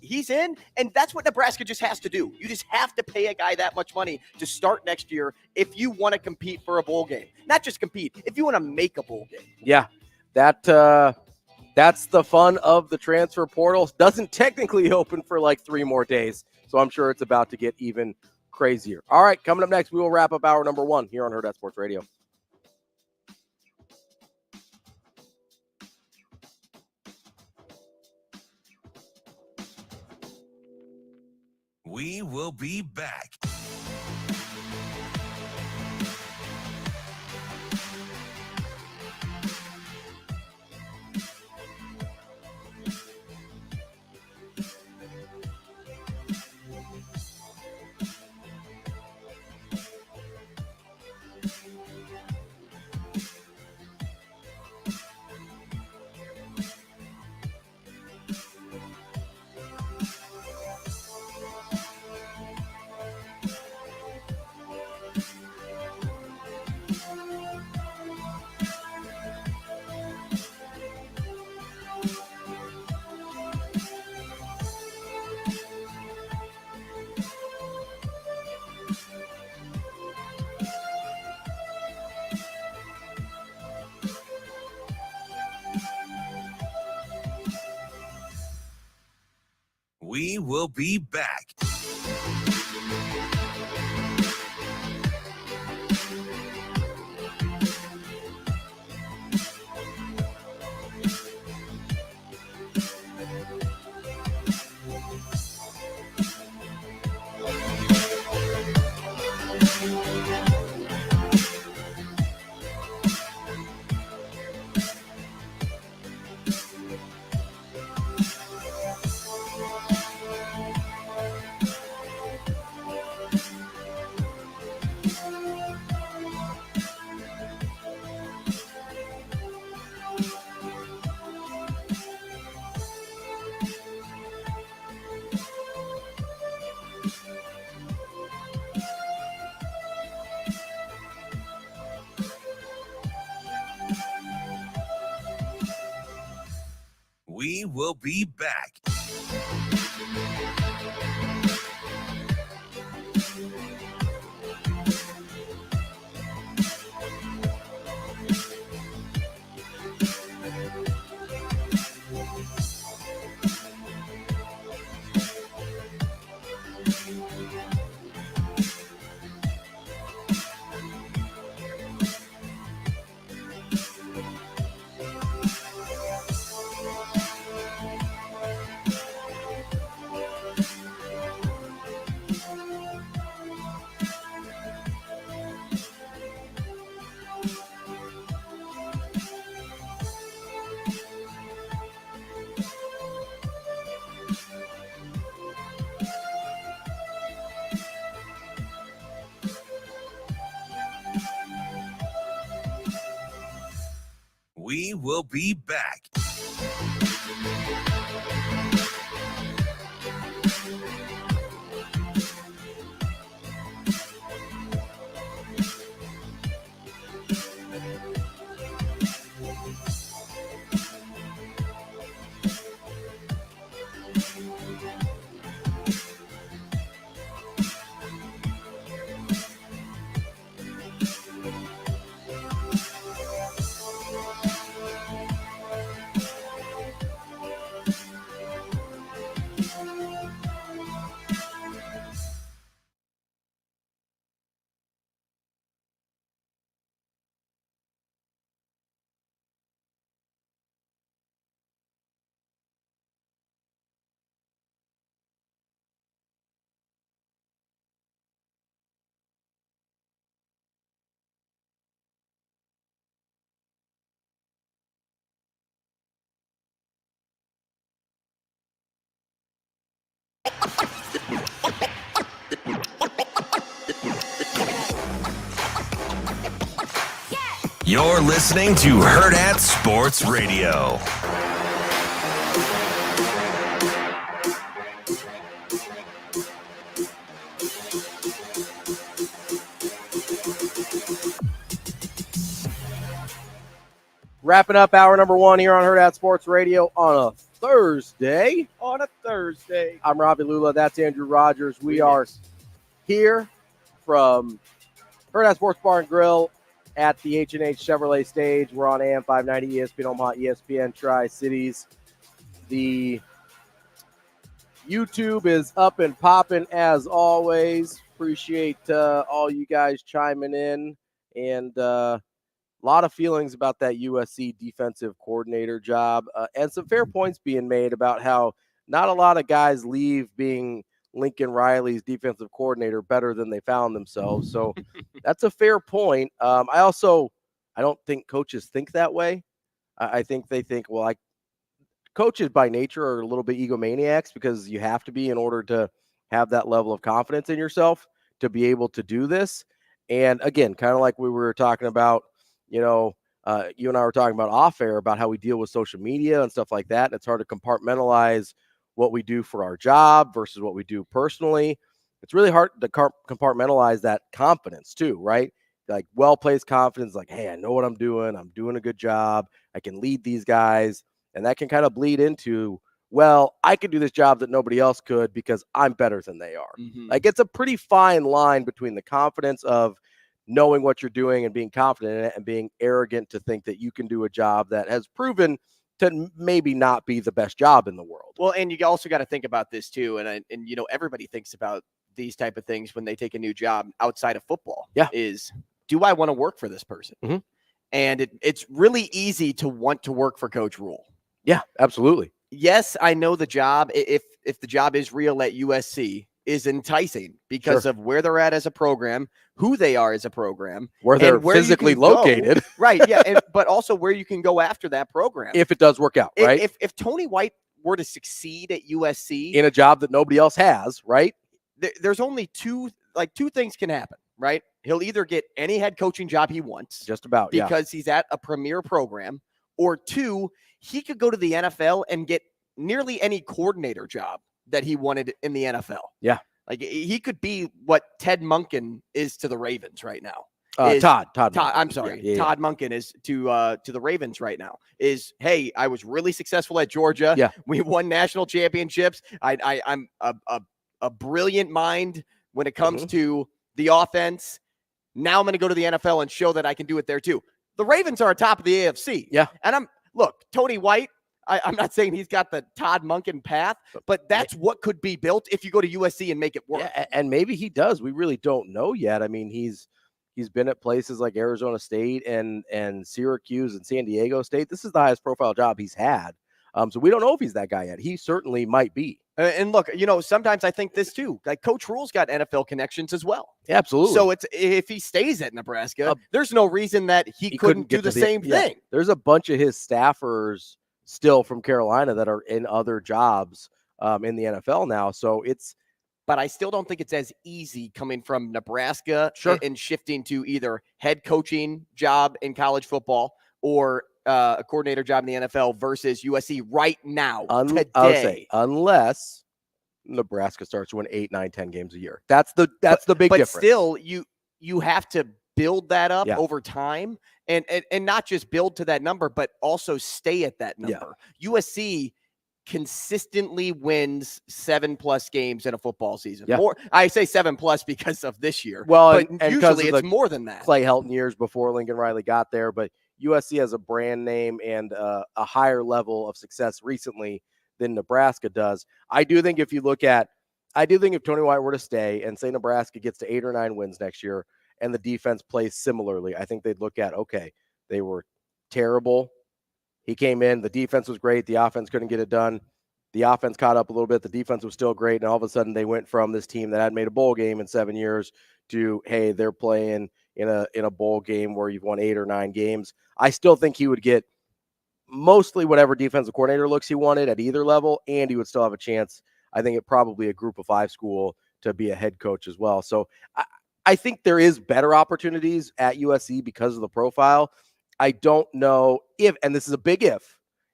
he's in, and that's what Nebraska just has to do. You just have to pay a guy that much money to start next year if you want to compete for a bowl game. Not just compete, if you want to make a bowl game.
Yeah, that's the fun of the transfer portal. Doesn't technically open for like 3 more days, so I'm sure it's about to get even crazier. All right, coming up next, we will wrap up hour number 1 here on Hurrdat Sports Radio.
We will be back. We will be back. We will be back. We will be back. You're listening to Hurrdat Sports Radio.
Wrapping up hour number one here on Hurrdat Sports Radio on a Thursday. I'm Ravi Lulla. That's Andrew Rogers. We are here from Hurrdat Sports Bar and Grill at the H&H Chevrolet stage. We're on AM 590, ESPN Omaha, ESPN Tri-Cities. The YouTube is up and popping as always. Appreciate all you guys chiming in. And a lot of feelings about that USC defensive coordinator job. And some fair points being made about how not a lot of guys leave being Lincoln Riley's defensive coordinator better than they found themselves. So that's a fair point. I don't think coaches think that way. I think they think, well, coaches by nature are a little bit egomaniacs because you have to be in order to have that level of confidence in yourself to be able to do this. And again, kind of like we were talking about, you and I were talking about off air about how we deal with social media and stuff like that. And it's hard to compartmentalize what we do for our job versus what we do personally. It's really hard to compartmentalize that confidence too, right? Like well-placed confidence, like, hey, I know what I'm doing. I'm doing a good job. I can lead these guys. And that can kind of bleed into, well, I could do this job that nobody else could because I'm better than they are. Like it's a pretty fine line between the confidence of knowing what you're doing and being confident in it and being arrogant to think that you can do a job that has proven to maybe not be the best job in the world.
Well, and you also got to think about this too. And everybody thinks about these type of things when they take a new job outside of football.
Yeah.
Is, do I want to work for this person? And it's really easy to want to work for Coach Rhule.
Yeah, absolutely.
Yes, I know the job, if the job is real at USC, is enticing because of where they're at as a program, who they are as a program,
where they're physically located.
Right, yeah, but also where you can go after that program.
If it does work out, right?
If Tony White were to succeed at USC
in a job that nobody else has, right?
There's only two things can happen, right? He'll either get any head coaching job he wants,
just about,
because he's at a premier program, or two, he could go to the NFL and get nearly any coordinator job that he wanted in the NFL.
Yeah.
Like he could be what Ted Monken is to the Ravens right now.
Todd.
I'm sorry. Todd Monken is to the Ravens right now. Is, hey, I was really successful at Georgia.
Yeah.
We won national championships. I'm a brilliant mind when it comes to the offense. Now I'm going to go to the NFL and show that I can do it there too. The Ravens are atop of the AFC.
Yeah.
And Tony White, I'm not saying he's got the Todd Monken path, but that's what could be built if you go to USC and make it work.
Yeah, and maybe he does. We really don't know yet. I mean, he's been at places like Arizona State and Syracuse and San Diego State. This is the highest profile job he's had. So we don't know if he's that guy yet. He certainly might be.
And look, sometimes I think this too. Like Coach Rhule's got NFL connections as well.
Yeah, absolutely.
So if he stays at Nebraska, there's no reason that he couldn't do the same thing.
There's a bunch of his staffers still from Carolina that are in other jobs in the NFL now. So
but I still don't think it's as easy coming from Nebraska and shifting to either head coaching job in college football or a coordinator job in the NFL versus USC right now, today.
I would say, unless Nebraska starts to win 8, 9, 10 games a year. That's the big difference.
But still, you have to build that up over time and not just build to that number, but also stay at that number. Yeah. USC consistently wins 7+ games in a football season.
Yeah.
More, I say 7+ because of this year.
Well,
but
and
usually it's more than that.
Clay Helton years before Lincoln Riley got there, but USC has a brand name and a higher level of success recently than Nebraska does. I do think if Tony White were to stay and say Nebraska gets to 8 or 9 wins next year and the defense plays similarly, I think they'd look at, okay, they were terrible. He came in, the defense was great. The offense couldn't get it done. The offense caught up a little bit. The defense was still great. And all of a sudden they went from this team that hadn't made a bowl game in 7 years to, hey, they're playing in a bowl game where you've won 8 or 9 games. I still think he would get mostly whatever defensive coordinator looks he wanted at either level, and he would still have a chance, I think, at probably a group of 5 school to be a head coach as well. So I think there is better opportunities at USC because of the profile. I don't know if, and this is a big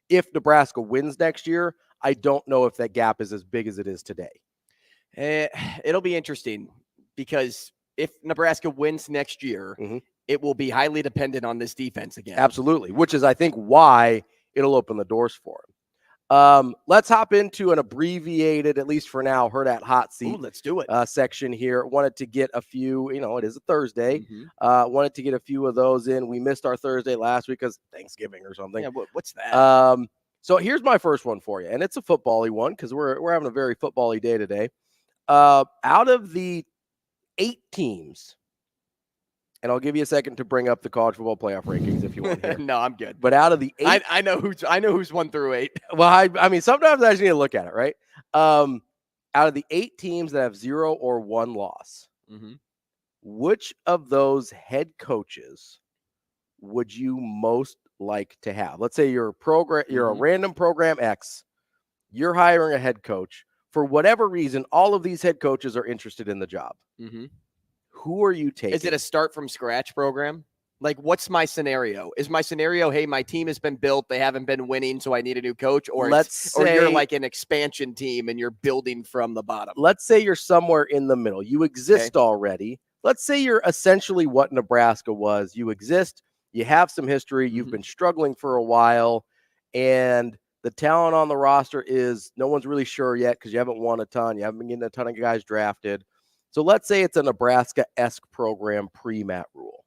if Nebraska wins next year, I don't know if that gap is as big as it is today.
It'll be interesting because if Nebraska wins next year, it will be highly dependent on this defense again.
Absolutely, which is, I think, why it'll open the doors for him. Let's hop into an abbreviated, at least for now, Hurrdat Hot Seat.
Ooh, let's do it.
Section here. Wanted to get a few, it is a Thursday. Wanted to get a few of those in. We missed our Thursday last week because Thanksgiving or something.
Yeah, what's that?
So here's my first one for you, and it's a football-y one because we're having a very football-y day today. Out of the 8 teams, and I'll give you a second to bring up the college football playoff rankings if you want here.
No, I'm good.
But out of the 8,
I know who's 1 through 8.
Well, I mean, sometimes I just need to look at it, right? Out out of the 8 teams that have 0 or 1 loss, which of those head coaches would you most like to have? Let's say you're a random program X, you're hiring a head coach. For whatever reason, all of these head coaches are interested in the job. Who are you taking?
Is it a start from scratch program? Like, what's my scenario? Is my scenario, hey, my team has been built, they haven't been winning, so I need a new coach? Or you're like an expansion team and you're building from the bottom?
Let's say you're somewhere in the middle. You exist already. Let's say you're essentially what Nebraska was. You exist, you have some history, you've been struggling for a while, and the talent on the roster is no one's really sure yet because you haven't won a ton. You haven't been getting a ton of guys drafted. So let's say it's a Nebraska-esque program pre-Matt Rhule.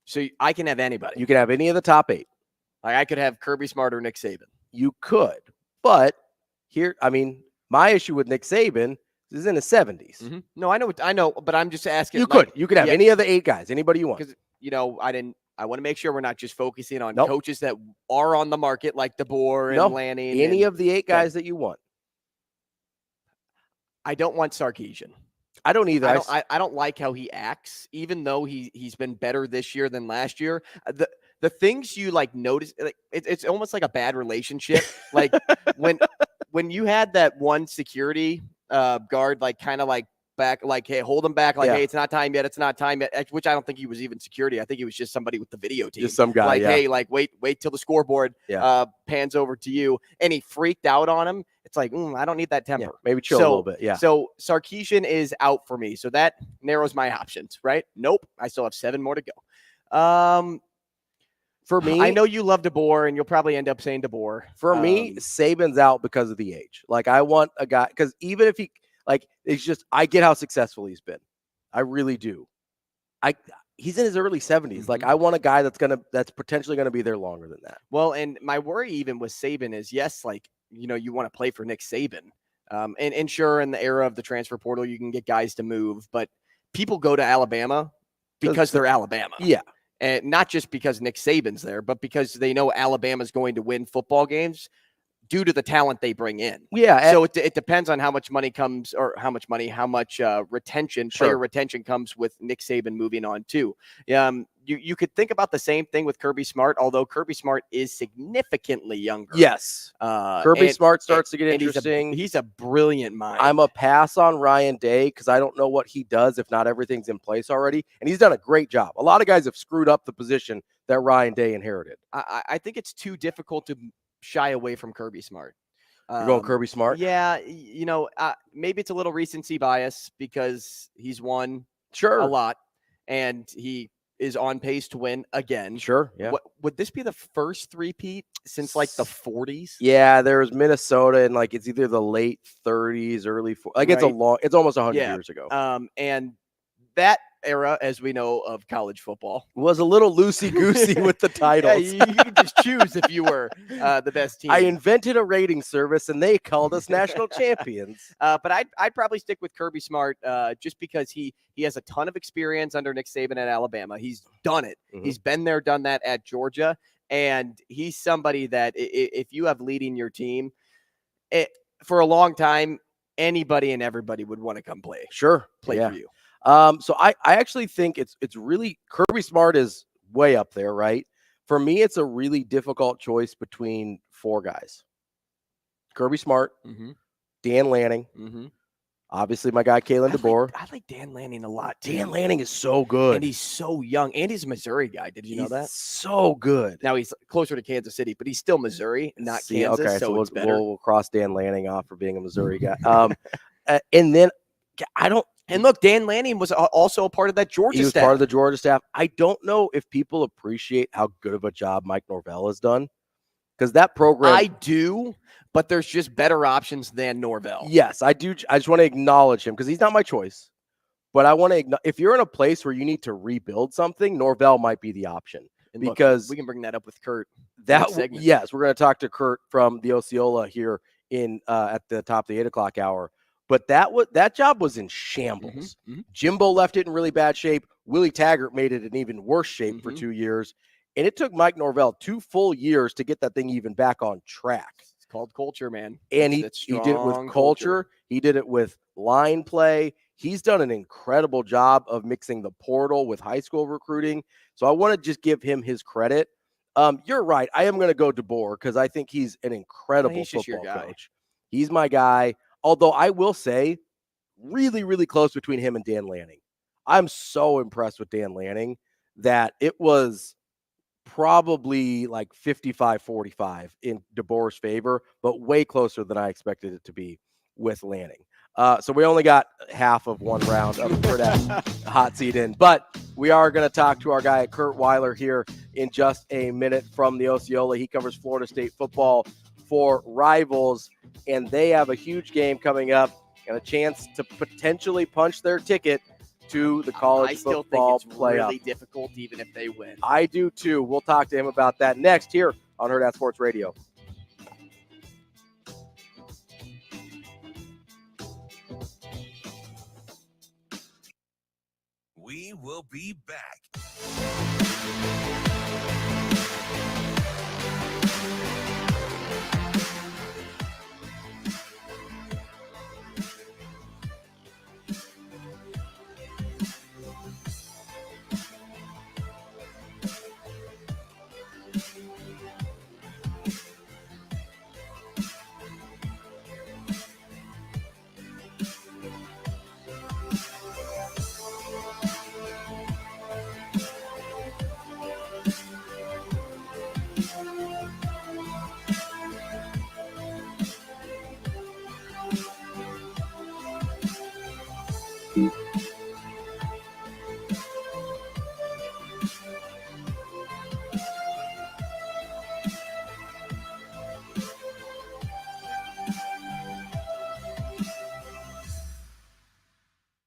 So I can have anybody.
You can have any of the top 8.
Like I could have Kirby Smart or Nick Saban.
You could. But here, I mean, my issue with Nick Saban is in his 70s.
No, I know, but I'm just asking.
You could have any of the 8 guys, anybody you want.
Because, I want to make sure we're not just focusing on coaches that are on the market like DeBoer and Lanning.
Any of the 8 guys that you want.
I don't want Sarkisian.
I don't either.
I don't like how he acts, even though he's been better this year than last year. The things you like notice, like it's almost like a bad relationship. Like when you had that one security guard, like kind of like back, like, hey, hold him back, like, hey, it's not time yet, which I don't think he was even security. I think he was just somebody with the video team.
Just some guy,
like, hey, like wait till the scoreboard pans over to you, and he freaked out on him. It's like, I don't need that temper.
Yeah, maybe chill a little bit. Yeah.
So Sarkisian is out for me. So that narrows my options, right? Nope. I still have 7 more to go.
For me,
I know you love DeBoer, and you'll probably end up saying DeBoer.
For me, Saban's out because of the age. Like, I want a guy, because even if he, like, it's just, I get how successful he's been. I really do. He's in his early 70s. Like, I want a guy that's potentially going to be there longer than that.
Well, and my worry even with Saban is, yes, like, you want to play for Nick Saban. And sure, in the era of the transfer portal, you can get guys to move, but people go to Alabama because they're Alabama.
Yeah.
And not just because Nick Saban's there, but because they know Alabama's going to win football games due to the talent they bring in.
Yeah.
So it depends on how much retention, player retention comes with Nick Saban moving on too. You could think about the same thing with Kirby Smart, although Kirby Smart is significantly younger.
Yes. Kirby Smart starts to get interesting.
He's a brilliant mind.
I'm a pass on Ryan Day because I don't know what he does if not everything's in place already. And he's done a great job. A lot of guys have screwed up the position that Ryan Day inherited.
I think it's too difficult to shy away from Kirby Smart.
You're going Kirby Smart?
Yeah. Maybe it's a little recency bias because he's won a lot and he is on pace to win again.
Sure. Yeah.
Would this be the first three-peat since like the 40s?
Yeah, there was Minnesota and like it's either the late 30s, early 40s. Like it's almost 100 years ago.
And that era, as we know of college football,
was a little loosey-goosey with the titles.
Yeah, you could just choose if you were the best team.
I invented a rating service, and they called us national champions.
But I'd probably stick with Kirby Smart just because he has a ton of experience under Nick Saban at Alabama. He's done it. Mm-hmm. He's been there, done that at Georgia, and he's somebody that if you have leading your team, for a long time, anybody and everybody would want to come play for you.
So I actually think it's really Kirby Smart is way up there, right? For me, it's a really difficult choice between 4 guys. Kirby Smart, Dan Lanning, obviously my guy Kalen DeBoer.
I like Dan Lanning a lot too.
Dan Lanning is so good.
And he's so young. And he's a Missouri guy. Did you know that?
So good.
Now he's closer to Kansas City, but he's still Missouri, not Kansas.
Okay,
so it's better.
We'll cross Dan Lanning off for being a Missouri guy. And then
And look, Dan Lanning was also a part of that Georgia staff.
He was part of the Georgia staff. I don't know if people appreciate how good of a job Mike Norvell has done. Because that program.
I do, but there's just better options than Norvell.
Yes, I do. I just want to acknowledge him because he's not my choice. But I want to, if you're in a place where you need to rebuild something, Norvell might be the option.
And
because
look, we can bring that up with Curt.
Yes, we're going to talk to Curt from the Osceola here at the top of the 8 o'clock hour. But that job was in shambles. Jimbo left it in really bad shape. Willie Taggart made it in even worse shape for 2 years. And it took Mike Norvell 2 full years to get that thing even back on track.
called culture, man.
And he
That's
did it with
strong
culture. He did it with line play. He's done an incredible job of mixing the portal with high school recruiting. So I want to just give him his credit. You're right. I am going to go DeBoer because I think he's an incredible football coach. He's my guy. Although I will say, really, really close between him and Dan Lanning. I'm so impressed with Dan Lanning that it was probably like 55-45 in DeBoer's favor, but way closer than I expected it to be with Lanning. So we only got half of one round of Hurrdat hot seat in, but we are going to talk to our guy Curt Weiler here in just a minute from the Osceola. He covers Florida State football for Rivals, and they have a huge game coming up and a chance to potentially punch their ticket to the college football
playoff. I still think it's really difficult even if they win.
I do too. We'll talk to him about that next here on Hurrdat Sports Radio.
We will be back.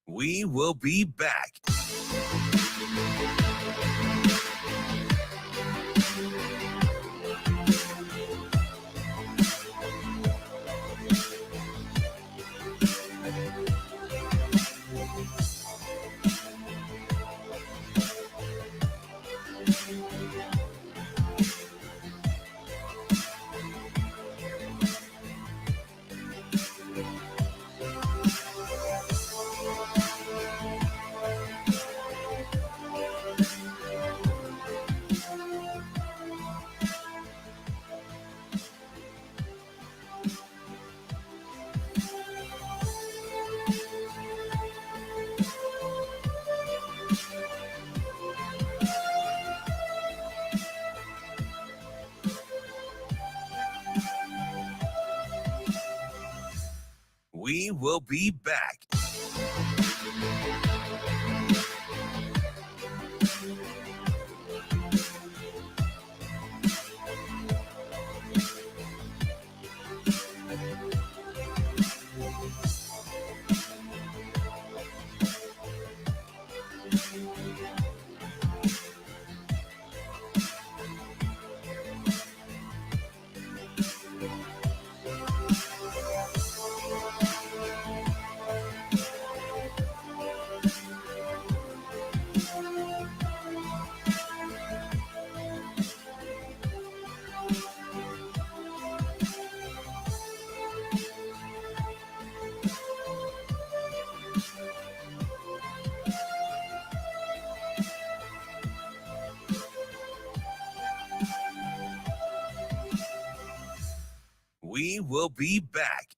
We will be back. We will be back. We will be back.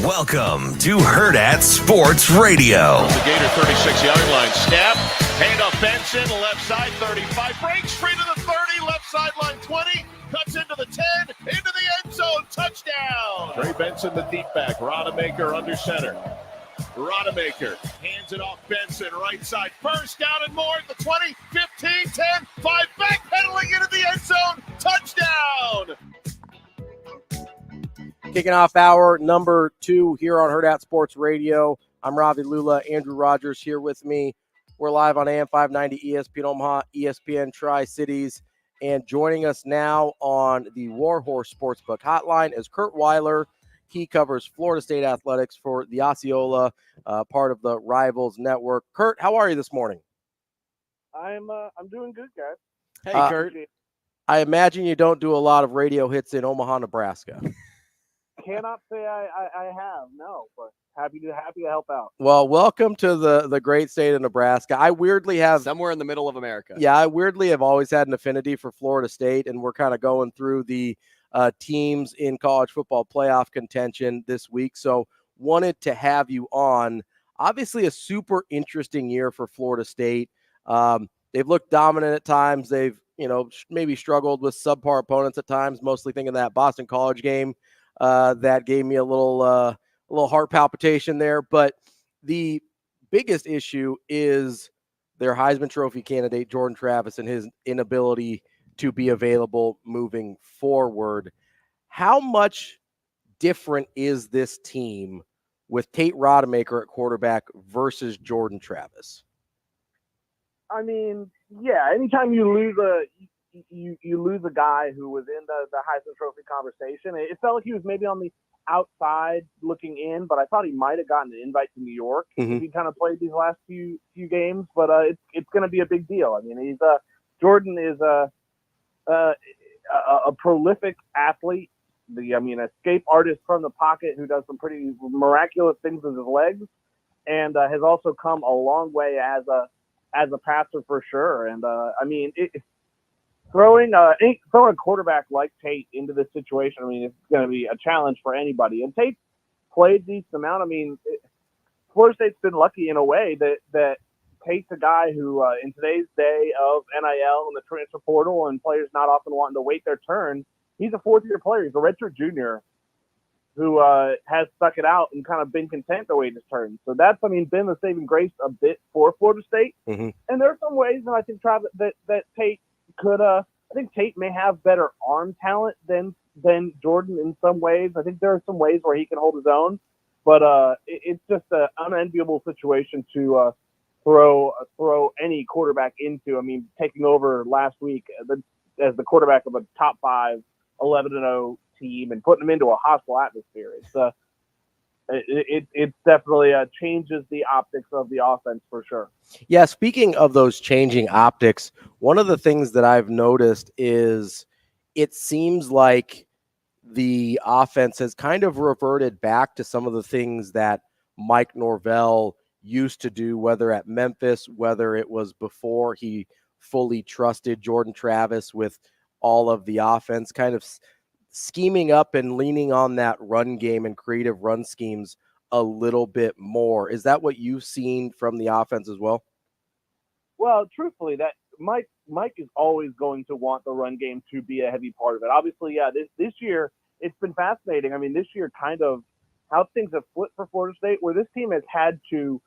Welcome to Hurrdat Sports Radio.
The Gator 36-yard line. Snap. Handoff Benson. Left side 35. Breaks free to the 30. Left sideline 20. Cuts into the 10. Into the end zone. Touchdown. Trey Benson, the deep back. Rodemaker under center. Rodemaker hands it off Benson. Right side. First down and more at the 20. 15. 10. 5. Backpedaling into the end zone. Touchdown.
Kicking off hour number 2 here on Hurrdat Sports Radio. I'm Ravi Lulla. Andrew Rogers here with me. We're live on AM 590 ESPN Omaha, ESPN Tri-Cities. And joining us now on the Warhorse Sportsbook Hotline is Curt Weiler. He covers Florida State athletics for the Osceola, part of the Rivals Network. Curt, how are you this morning?
I'm doing good, guys.
Hey, Curt.
I imagine you don't do a lot of radio hits in Omaha, Nebraska.
Cannot say I have, no, but happy to help out.
Well, welcome to the great state of Nebraska. I weirdly have
somewhere in the middle of America.
Yeah, I weirdly have always had an affinity for Florida State, and we're kind of going through the teams in college football playoff contention this week. So wanted to have you on. Obviously, a super interesting year for Florida State. They've looked dominant at times. They've maybe struggled with subpar opponents at times. Mostly thinking that Boston College game. That gave me a little heart palpitation there. But the biggest issue is their Heisman Trophy candidate, Jordan Travis, and his inability to be available moving forward. How much different is this team with Tate Rodemaker at quarterback versus Jordan Travis?
I mean, yeah, anytime you lose a guy who was in the Heisman Trophy conversation. It felt like he was maybe on the outside looking in, but I thought he might have gotten an invite to New York if he kind of played these last few games. But it's going to be a big deal. I mean, Jordan is a prolific athlete. Escape artist from the pocket who does some pretty miraculous things with his legs, and has also come a long way as a passer for sure. And throwing a quarterback like Tate into this situation, it's going to be a challenge for anybody. And Tate played decent amount. Florida State's been lucky in a way that Tate's a guy who, in today's day of NIL and the transfer portal and players not often wanting to wait their turn, he's a fourth-year player. He's a redshirt junior who has stuck it out and kind of been content to wait his turn. So that's, been the saving grace a bit for Florida State. Mm-hmm. And there are some ways, and I think Travis that Tate could I think Tate may have better arm talent than Jordan in some ways. I think there are some ways where he can hold his own, but it's just an unenviable situation to throw any quarterback into. Taking over last week as the quarterback of a top 5, 11-0 team and putting him into a hostile atmosphere. It definitely changes the optics of the offense for sure.
Yeah, speaking of those changing optics, one of the things that I've noticed is it seems like the offense has kind of reverted back to some of the things that Mike Norvell used to do, whether at Memphis, whether it was before he fully trusted Jordan Travis with all of the offense, kind of scheming up and leaning on that run game and creative run schemes a little bit more. Is that what you've seen from the offense as well?
Well, truthfully, that Mike is always going to want the run game to be a heavy part of it. Obviously, yeah, this year it's been fascinating. This year kind of how things have flipped for Florida State, where this team has had to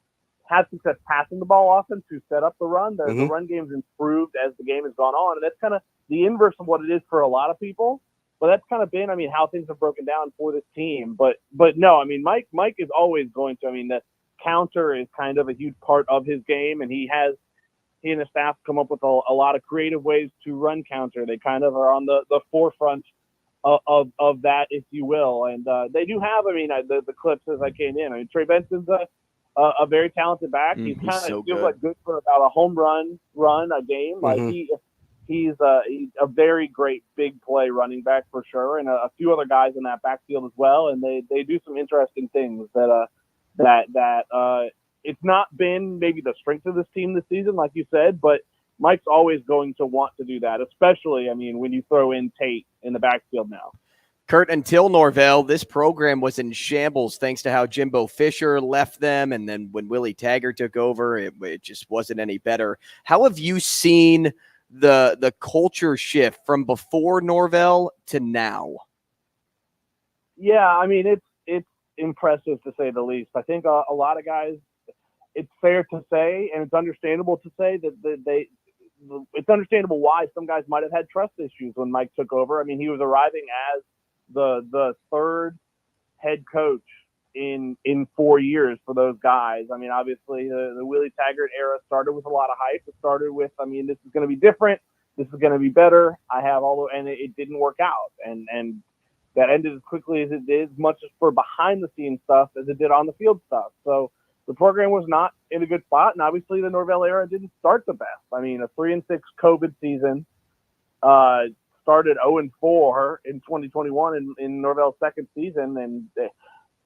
have success passing the ball often to set up the run. The run game's improved as the game has gone on, and that's kind of the inverse of what it is for a lot of people. But that's kind of been, how things have broken down for this team. But no, Mike is always going to. The counter is kind of a huge part of his game, and he and his staff come up with a lot of creative ways to run counter. They kind of are on the forefront of that, if you will. And they do have, the clips as I came in. Trey Benson's a very talented back. He's kind of
so
feels like good for about a home run a game. He's a very great big play running back for sure, and a few other guys in that backfield as well. And they do some interesting things that it's not been maybe the strength of this team this season, like you said, but Mike's always going to want to do that, especially, when you throw in Tate in the backfield now.
Curt, until Norvell, this program was in shambles thanks to how Jimbo Fisher left them. And then when Willie Taggart took over, it just wasn't any better. How have you seen the culture shift from before Norvell to now?
Yeah, I mean, it's impressive to say the least. I think a lot of guys, it's fair to say, and it's understandable to say that it's understandable why some guys might have had trust issues when Mike took over. I mean, he was arriving as the third head coach in 4 years for those guys. I mean, obviously the Willie Taggart era started with a lot of hype. It started with, I mean, this is going to be different. This is going to be better. And it didn't work out. And that ended as quickly as it did, as much as for behind the scenes stuff as it did on the field stuff. So the program was not in a good spot. And obviously the Norvell era didn't start the best. I mean, a 3-6 COVID season, started 0-4 in 2021 in Norvell's second season, and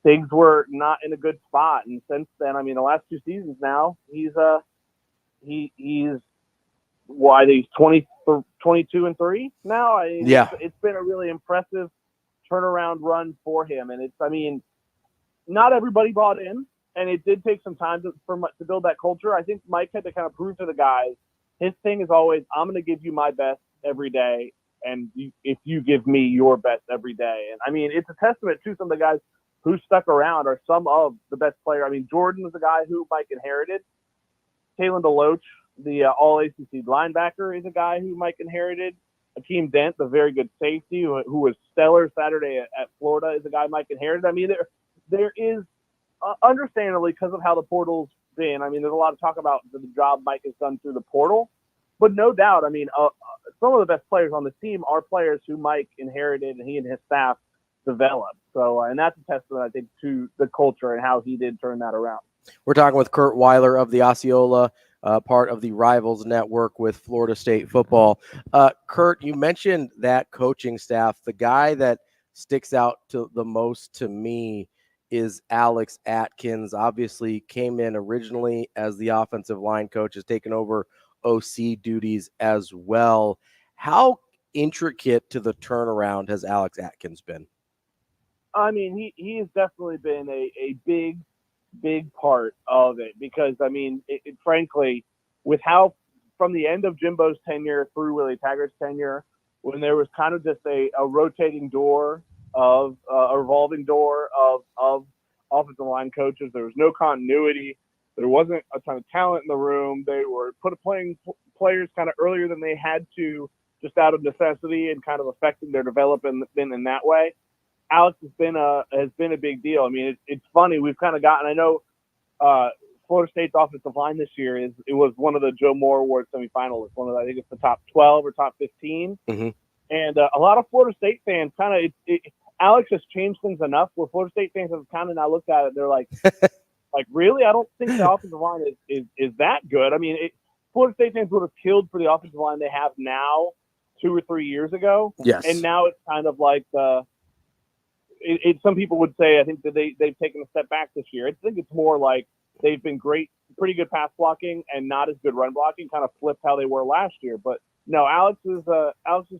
things were not in a good spot. And since then, I mean, the last 2 seasons now, he's 22-3 now. It's been a really impressive turnaround run for him, and not everybody bought in, and it did take some time to build that culture. I think Mike had to kind of prove to the guys, his thing is always, I'm going to give you my best every day, and if you give me your best every day. And I mean, it's a testament to some of the guys who stuck around are some of the best players. I mean, Jordan was the guy who Mike inherited. Kalen DeLoach, the all-ACC linebacker, is a guy who Mike inherited. Akeem Dent, the very good safety who was stellar Saturday at Florida, is a guy Mike inherited. I mean, there is, understandably, because of how the portal's been, I mean, there's a lot of talk about the job Mike has done through the portal. But no doubt, I mean, some of the best players on the team are players who Mike inherited and he and his staff developed. So, and that's a testament, I think, to the culture and how he did turn that around.
We're talking with Curt Weiler of the Osceola, part of the Rivals Network with Florida State football. Curt, you mentioned that coaching staff. The guy that sticks out to the most to me is Alex Atkins. Obviously came in originally as the offensive line coach, has taken over OC duties as well. How intricate to the turnaround has Alex Atkins been?
I mean, he has definitely been a big part of it, because I mean, frankly, with how from the end of Jimbo's tenure through Willie Taggart's tenure, when there was kind of just a rotating door of a revolving door of offensive line coaches, there was no continuity. There wasn't a ton of talent in the room. They were playing players kind of earlier than they had to, just out of necessity, and kind of affecting their development in that way. Alex has been a big deal. I mean, it's funny. We've kind of gotten, I know Florida State's offensive line this year it was one of the Joe Moore Award semifinalists. I think it's the top 12 or top 15.
Mm-hmm.
And a lot of Florida State fans kind of, Alex has changed things enough where Florida State fans have kind of now looked at it. They're like, really? I don't think the offensive line is that good. I mean, Florida State fans would have killed for the offensive line they have now 2 or 3 years ago.
Yes.
And now it's kind of like some people would say, I think that they've taken a step back this year. I think it's more like they've been pretty good pass blocking and not as good run blocking, kind of flipped how they were last year. But no, Alex has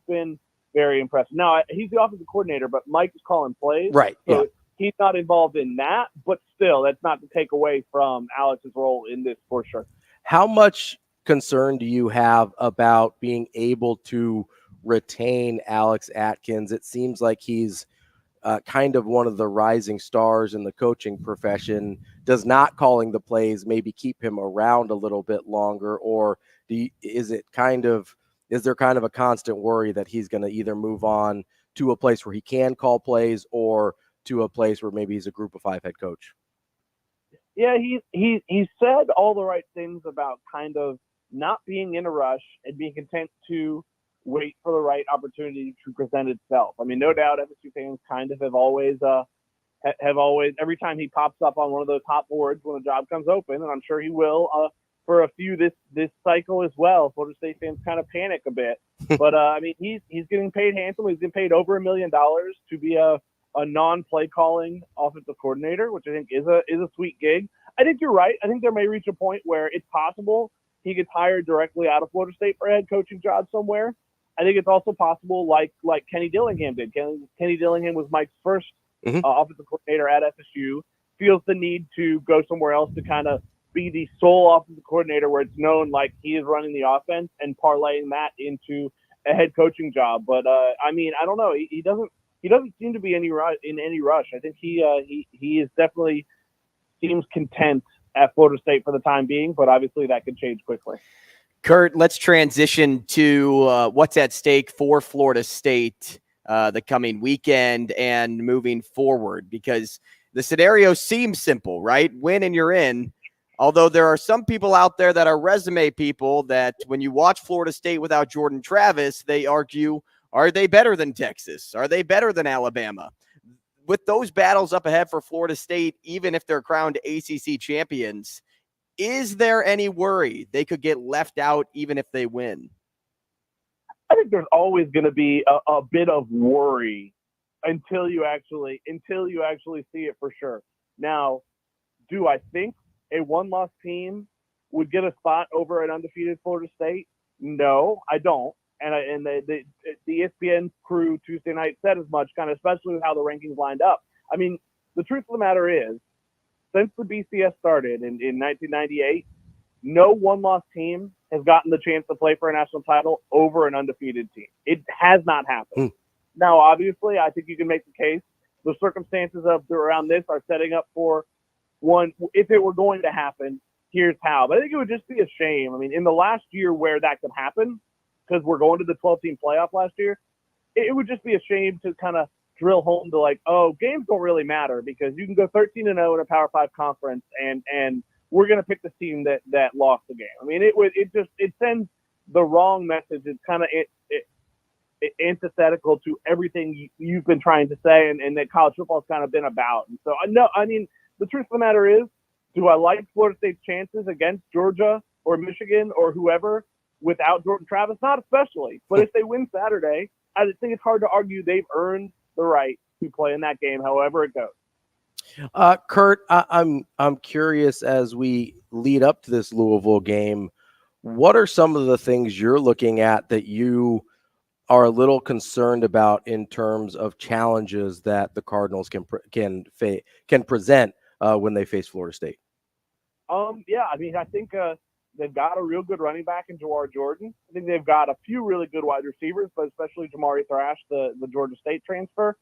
been very impressive. Now, he's the offensive coordinator, but Mike is calling plays.
Right.
So he's not involved in that, but still, that's not to take away from Alex's role in this for sure.
How much concern do you have about being able to retain Alex Atkins? It seems like he's kind of one of the rising stars in the coaching profession. Does not calling the plays maybe keep him around a little bit longer, or is there kind of a constant worry that he's going to either move on to a place where he can call plays or to a place where maybe he's a group of 5 head coach?
Yeah, he said all the right things about kind of not being in a rush and being content to wait for the right opportunity to present itself. I mean, no doubt FSU fans kind of have always every time he pops up on one of those hot boards when a job comes open, and I'm sure he will for a few this cycle as well. Florida State fans kind of panic a bit, but I mean, he's getting paid handsomely. He's getting paid over $1 million to be a non-play calling offensive coordinator, which I think is a sweet gig. I think you're right. I think there may reach a point where it's possible he gets hired directly out of Florida State for a head coaching job somewhere. I think it's also possible, like Kenny Dillingham did. Kenny Dillingham was Mike's first offensive coordinator at FSU. Feels the need to go somewhere else to kind of be the sole offensive coordinator, where it's known like he is running the offense, and parlaying that into a head coaching job. But I mean, I don't know. He doesn't seem to be in any rush. I think he is definitely seems content at Florida State for the time being, but obviously that could change quickly.
Curt, let's transition to what's at stake for Florida State the coming weekend and moving forward, because the scenario seems simple, right? Win and you're in. Although there are some people out there that are resume people that when you watch Florida State without Jordan Travis, they argue, are they better than Texas? Are they better than Alabama? With those battles up ahead for Florida State, even if they're crowned ACC champions, is there any worry they could get left out even if they win?
I think there's always going to be a bit of worry until you actually see it for sure. Now, do I think a one-loss team would get a spot over an undefeated Florida State? No, I don't. And the ESPN crew Tuesday night said as much, kind of especially with how the rankings lined up. I mean, the truth of the matter is, since the BCS started in 1998, no one-loss team has gotten the chance to play for a national title over an undefeated team. It has not happened. Now, obviously, I think you can make the case. The circumstances around this are setting up for one. If it were going to happen, here's how. But I think it would just be a shame. I mean, in the last year where that could happen, because we're going to the 12-team playoff last year, it would just be a shame to kind of drill home to like, oh, games don't really matter because you can go 13-0 in a Power 5 conference, and we're going to pick the team that lost the game. I mean, it sends the wrong message. It's kind of antithetical to everything you've been trying to say, and that college football has kind of been about. And so, I mean, the truth of the matter is, do I like Florida State's chances against Georgia or Michigan or whoever without Jordan Travis? Not especially. But if they win Saturday, I think it's hard to argue they've earned the right to play in that game, however it goes.
Curt, I'm curious, as we lead up to this Louisville game, what are some of the things you're looking at that you are a little concerned about in terms of challenges that the Cardinals can present when they face Florida State?
Yeah, I mean, I think they've got a real good running back in Jawar Jordan. I think they've got a few really good wide receivers, but especially Jamari Thrash, the Georgia State transfer.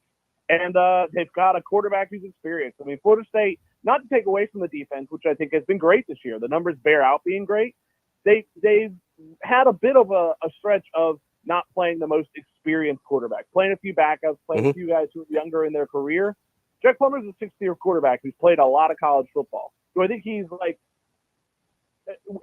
And they've got a quarterback who's experienced. I mean, Florida State, not to take away from the defense, which I think has been great this year. The numbers bear out being great. They've had a bit of a stretch of not playing the most experienced quarterback, playing a few backups, playing a few guys who are younger in their career. Jack Plummer's a sixth-year quarterback who's played a lot of college football. So I think he's like,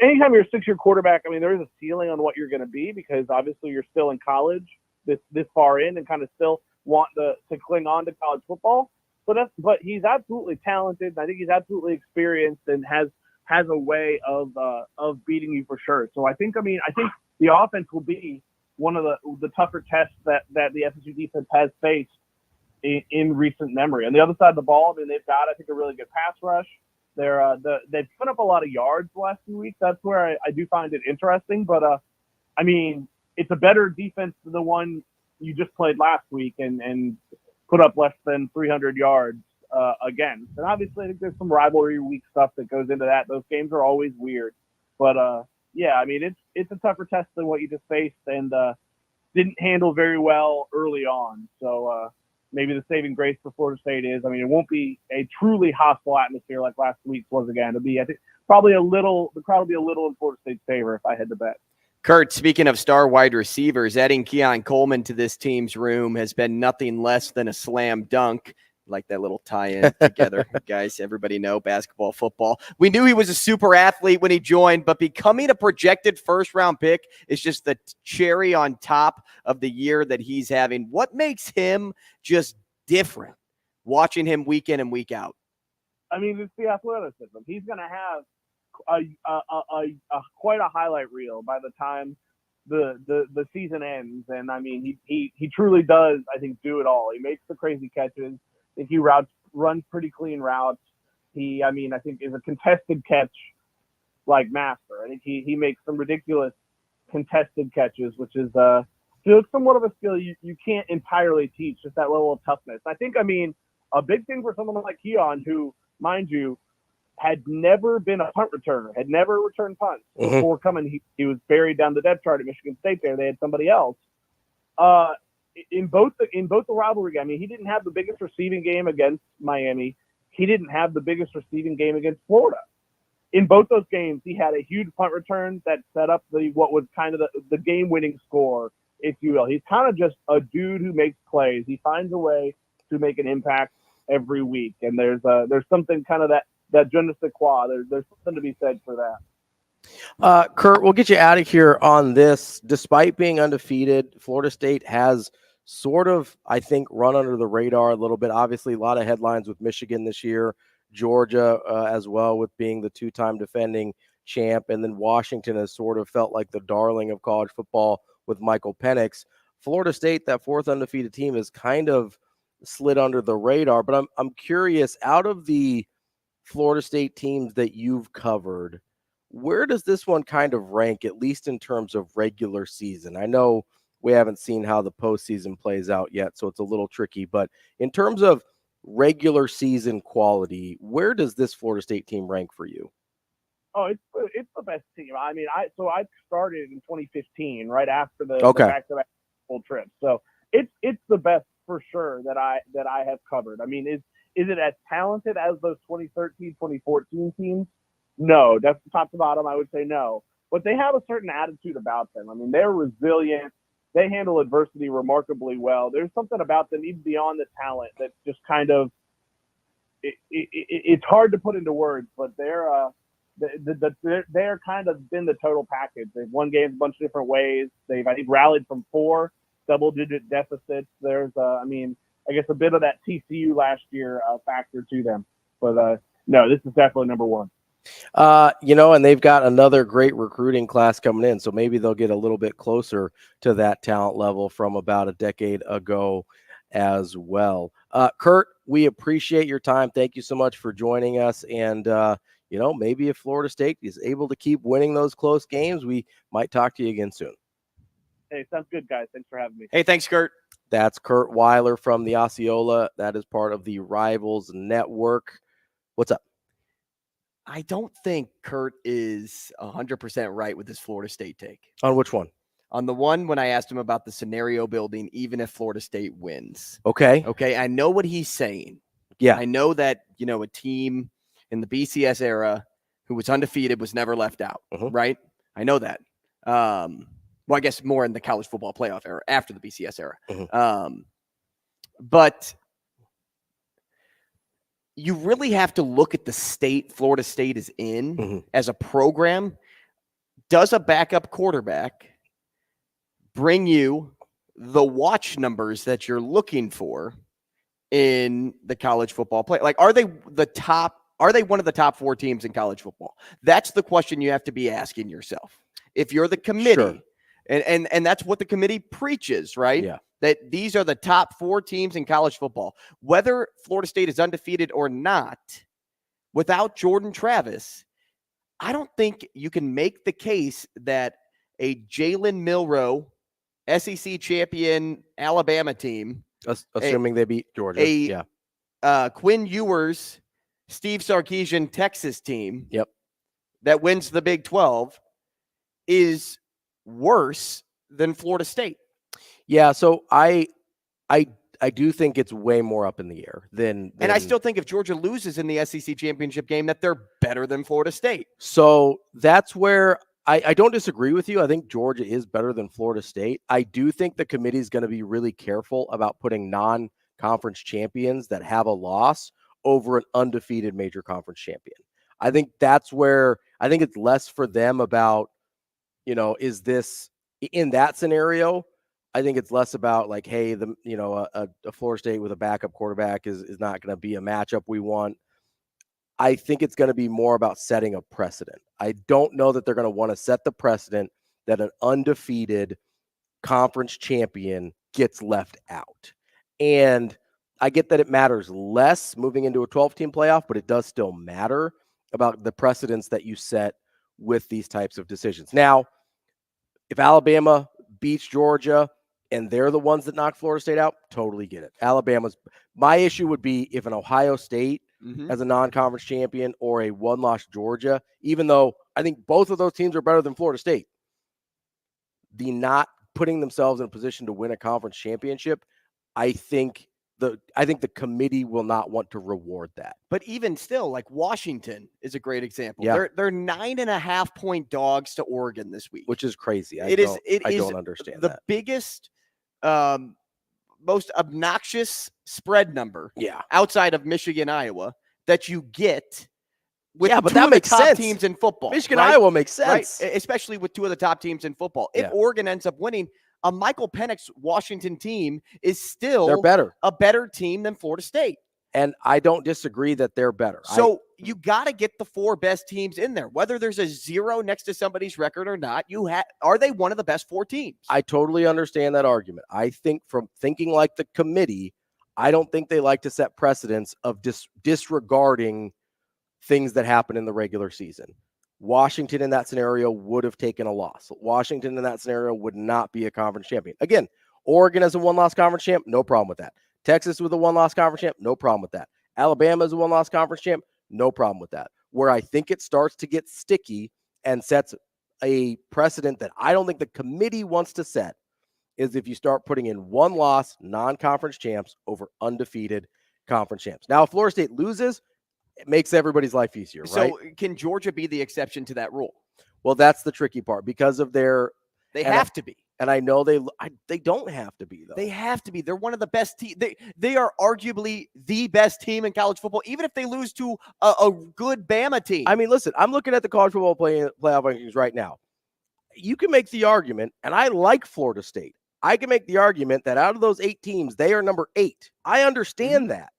anytime you're a six-year quarterback, I mean, there is a ceiling on what you're going to be because obviously you're still in college this far in and kind of still want to cling on to college football. But he's absolutely talented. And I think he's absolutely experienced and has a way of beating you for sure. So I think the offense will be one of the tougher tests that the FSU defense has faced in recent memory. On the other side of the ball, I mean, they've got, I think, a really good pass rush. They've put up a lot of yards the last few weeks. That's where I do find it interesting. But, I mean, it's a better defense than the one you just played last week and put up less than 300 yards again. And obviously, I think there's some rivalry week stuff that goes into that. Those games are always weird. But, yeah, I mean, it's a tougher test than what you just faced and didn't handle very well early on. So maybe the saving grace for Florida State is, I mean, it won't be a truly hostile atmosphere like last week's was again. It'll be, I think, the crowd will be a little in Florida State's favor if I had to bet.
Curt, speaking of star wide receivers, adding Keon Coleman to this team's room has been nothing less than a slam dunk. Like that little tie-in together, guys. Everybody know basketball, football. We knew he was a super athlete when he joined, but becoming a projected first-round pick is just the cherry on top of the year that he's having. What makes him just different, watching him week in and week out?
I mean, it's the athleticism. He's going to have quite a highlight reel by the time the season ends. And, I mean, he truly does, I think, do it all. He makes the crazy catches. I think he runs pretty clean routes. I think is a contested catch like master. I think he makes some ridiculous contested catches, which is So it's somewhat of a skill you can't entirely teach, just that level of toughness. I think, a big thing for someone like Keon, who, mind you, had never been a punt returner, had never returned punts before coming. He was buried down the depth chart at Michigan State there. They had somebody else. In both the rivalry game, he didn't have the biggest receiving game against Miami. He didn't have the biggest receiving game against Florida. In both those games, he had a huge punt return that set up what was kind of the game-winning score, if you will. He's kind of just a dude who makes plays. He finds a way to make an impact every week, and there's something kind of that je ne sais quoi. There's something to be said for that.
Curt, we'll get you out of here on this. Despite being undefeated, Florida State has sort of, I think, run under the radar a little bit. Obviously, a lot of headlines with Michigan this year, Georgia as well, with being the two-time defending champ, and then Washington has sort of felt like the darling of college football with Michael Penix. Florida State, that fourth undefeated team, has kind of slid under the radar. But I'm curious, out of the Florida State teams that you've covered, where does this one kind of rank, at least in terms of regular season? I know we haven't seen how the postseason plays out yet, so it's a little tricky. But in terms of regular season quality, where does this Florida State team rank for you?
Oh, it's the best team. I started in 2015, right after the back-to-back full trip. So it's the best for sure that I have covered. Is it as talented as those 2013, 2014 teams? No, that's top to bottom. I would say no, but they have a certain attitude about them. They're resilient. They handle adversity remarkably well. There's something about them, even beyond the talent, that just kind of it's hard to put into words. But they're kind of been the total package. They've won games a bunch of different ways. They've, I think, rallied from 4 double-digit deficits. There's, I guess a bit of that TCU last year factor to them. But no, this is definitely number one.
And they've got another great recruiting class coming in, so maybe they'll get a little bit closer to that talent level from about a decade ago as well. Curt, we appreciate your time. Thank you so much for joining us. And, maybe if Florida State is able to keep winning those close games, we might talk to you again soon.
Hey, sounds good, guys. Thanks for having me.
Hey, thanks, Curt.
That's Curt Weiler from the Osceola. That is part of the Rivals Network. What's up?
I don't think Curt is 100% right with his Florida State take.
On which one?
On the one when I asked him about the scenario building, even if Florida State wins.
Okay.
I know what he's saying.
Yeah.
I know that, a team in the BCS era who was undefeated was never left out, right? I know that. Well, I guess more in the college football playoff era after the BCS era. But you really have to look at the state Florida State is in as a program. Does a backup quarterback bring you the watch numbers that you're looking for in the college football play? Like, are they one of the top 4 teams in college football? That's the question you have to be asking yourself. If you're the committee,
sure.
And that's what the committee preaches, right?
Yeah.
That these are the top 4 teams in college football. Whether Florida State is undefeated or not, without Jordan Travis, I don't think you can make the case that a Jalen Milroe, SEC champion Alabama team,
assuming they beat Georgia,
Quinn Ewers, Steve Sarkisian Texas team, that wins the Big 12, is worse than Florida State.
Yeah, so I do think it's way more up in the air than
and I still think if Georgia loses in the SEC championship game that they're better than Florida State.
So that's where I don't disagree with you. I think Georgia is better than Florida State. I do think the committee is going to be really careful about putting non-conference champions that have a loss over an undefeated major conference champion. I think that's where I think it's less for them about, is this in that scenario? I think it's less about like, hey, a Florida State with a backup quarterback is not going to be a matchup we want. I think it's going to be more about setting a precedent. I don't know that they're going to want to set the precedent that an undefeated conference champion gets left out. And I get that it matters less moving into a 12-team playoff, but it does still matter about the precedents that you set with these types of decisions. Now, if Alabama beats Georgia, and they're the ones that knock Florida State out, totally get it. My issue would be if an Ohio State as a non-conference champion or a one-loss Georgia, even though I think both of those teams are better than Florida State, the not putting themselves in a position to win a conference championship, I think the committee will not want to reward that.
But even still, like Washington is a great example.
Yeah.
They're 9.5-point dogs to Oregon this week,
Which is crazy. I don't understand
the
that.
biggest, most obnoxious spread number
Yeah.
outside of Michigan, Iowa that you get with
but
two
that
of the
makes
top
sense.
teams in football.
Michigan,
right?
Iowa makes
Right?
sense.
Especially with two of the top teams in football. If
Yeah.
Oregon ends up winning, a Michael Penix Washington team is still
They're better.
a better team than Florida State.
And I don't disagree that they're better.
So you got to get the 4 best teams in there, whether there's a 0 next to somebody's record or not. Are they one of the best 4 teams?
I totally understand that argument. I think from thinking like the committee, I don't think they like to set precedents of disregarding things that happen in the regular season. Washington in that scenario would have taken a loss. Washington in that scenario would not be a conference champion. Again, Oregon as a one-loss conference champ, no problem with that. Texas with a one-loss conference champ, no problem with that. Alabama as a one-loss conference champ, no problem with that. Where I think it starts to get sticky and sets a precedent that I don't think the committee wants to set is if you start putting in one-loss non-conference champs over undefeated conference champs. Now, if Florida State loses, it makes everybody's life easier, right?
So can Georgia be the exception to that rule?
Well, that's the tricky part because of their –
They have to be.
And I know they don't have to be, though.
They have to be. They're one of the best teams. They are arguably the best team in college football, even if they lose to a good Bama team.
I mean, listen, I'm looking at the college football playoff rankings right now. You can make the argument, and I like Florida State. I can make the argument that out of those 8 teams, they are number 8. I understand that.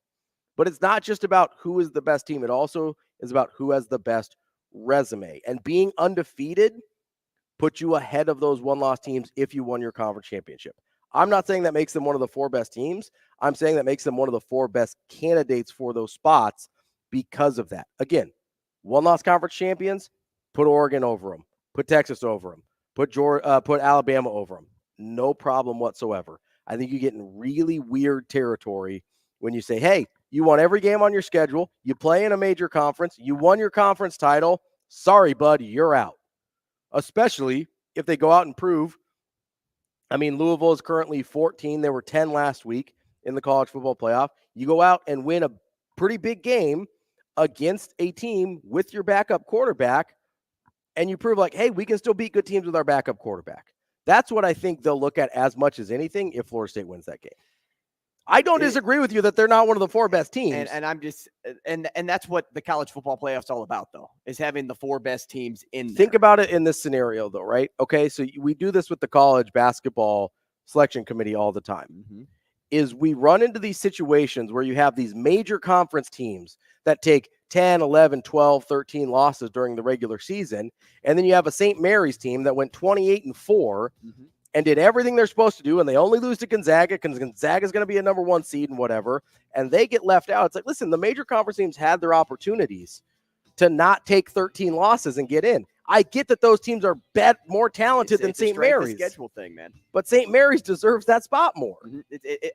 But it's not just about who is the best team. It also is about who has the best resume. And being undefeated puts you ahead of those one-loss teams if you won your conference championship. I'm not saying that makes them one of the 4 best teams. I'm saying that makes them one of the 4 best candidates for those spots because of that. Again, one-loss conference champions, put Oregon over them. Put Texas over them. Put Alabama over them. No problem whatsoever. I think you get in really weird territory when you say, hey, you won every game on your schedule. You play in a major conference. You won your conference title. Sorry, bud, you're out. Especially if they go out and prove. I mean, Louisville is currently 14. They were 10 last week in the college football playoff. You go out and win a pretty big game against a team with your backup quarterback, and you prove like, hey, we can still beat good teams with our backup quarterback. That's what I think they'll look at as much as anything if Florida State wins that game. I don't disagree with you that they're not one of the 4 best teams.
And I'm just and that's what the college football playoff's all about, though, is having the 4 best teams in there.
Think about it in this scenario, though, right? Okay, so we do this with the college basketball selection committee all the time. Is we run into these situations where you have these major conference teams that take 10, 11, 12, 13 losses during the regular season, and then you have a St. Mary's team that went 28-4 and did everything they're supposed to do, and they only lose to Gonzaga because Gonzaga is going to be a number 1 seed and whatever, and they get left out. It's like, listen, the major conference teams had their opportunities to not take 13 losses and get in. I get that those teams are more talented than St. Mary's.
It's a schedule thing, man.
But St. Mary's deserves that spot more.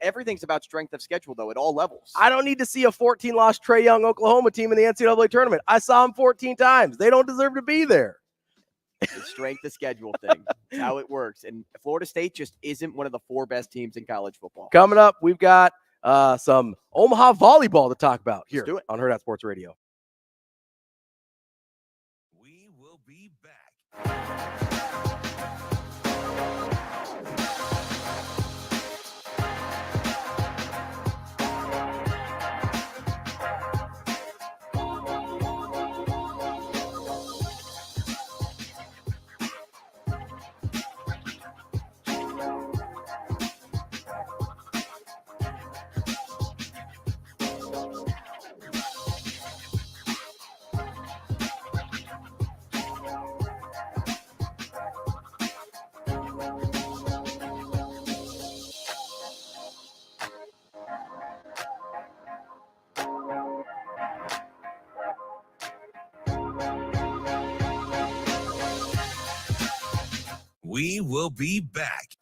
Everything's about strength of schedule, though, at all levels.
I don't need to see a 14-loss Trae Young Oklahoma team in the NCAA tournament. I saw them 14 times. They don't deserve to be there.
It's a strength of schedule thing. That's how it works. And Florida State just isn't one of the 4 best teams in college football.
Coming up, we've got some Omaha volleyball to talk about here on Hurrdat Sports Radio.
We will be back. We will be back.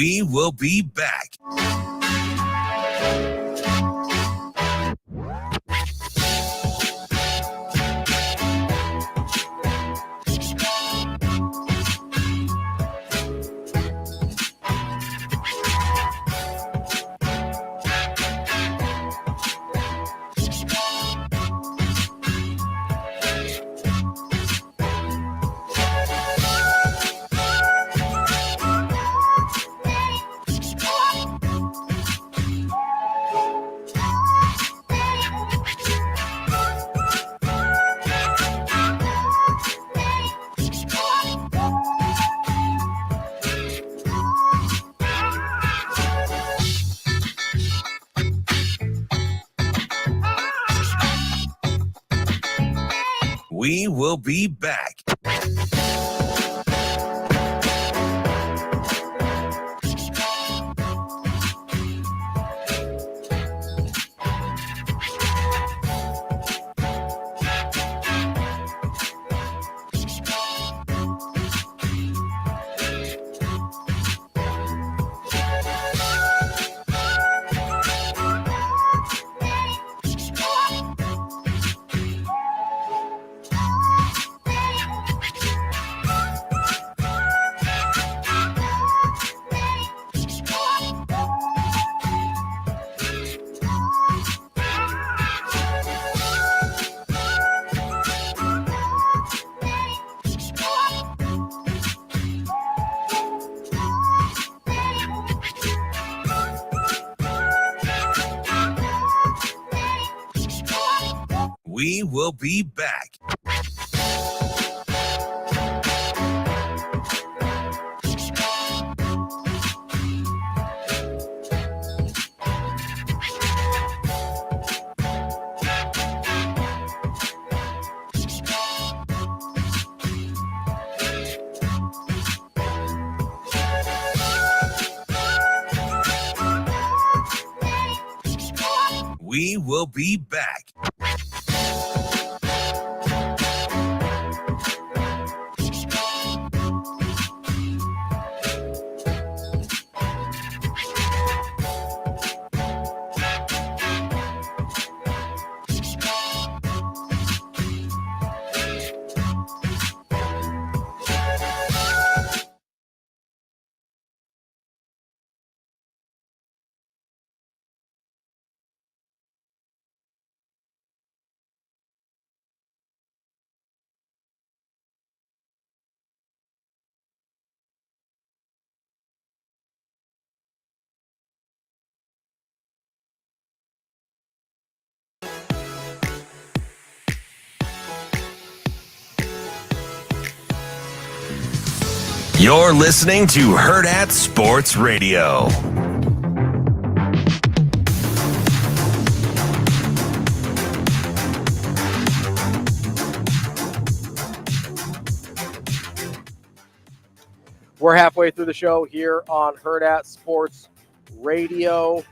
We will be back. We will be back. We will be back. We will be back. You're listening to Hurrdat Sports Radio.
We're halfway through the show here on Hurrdat Sports Radio.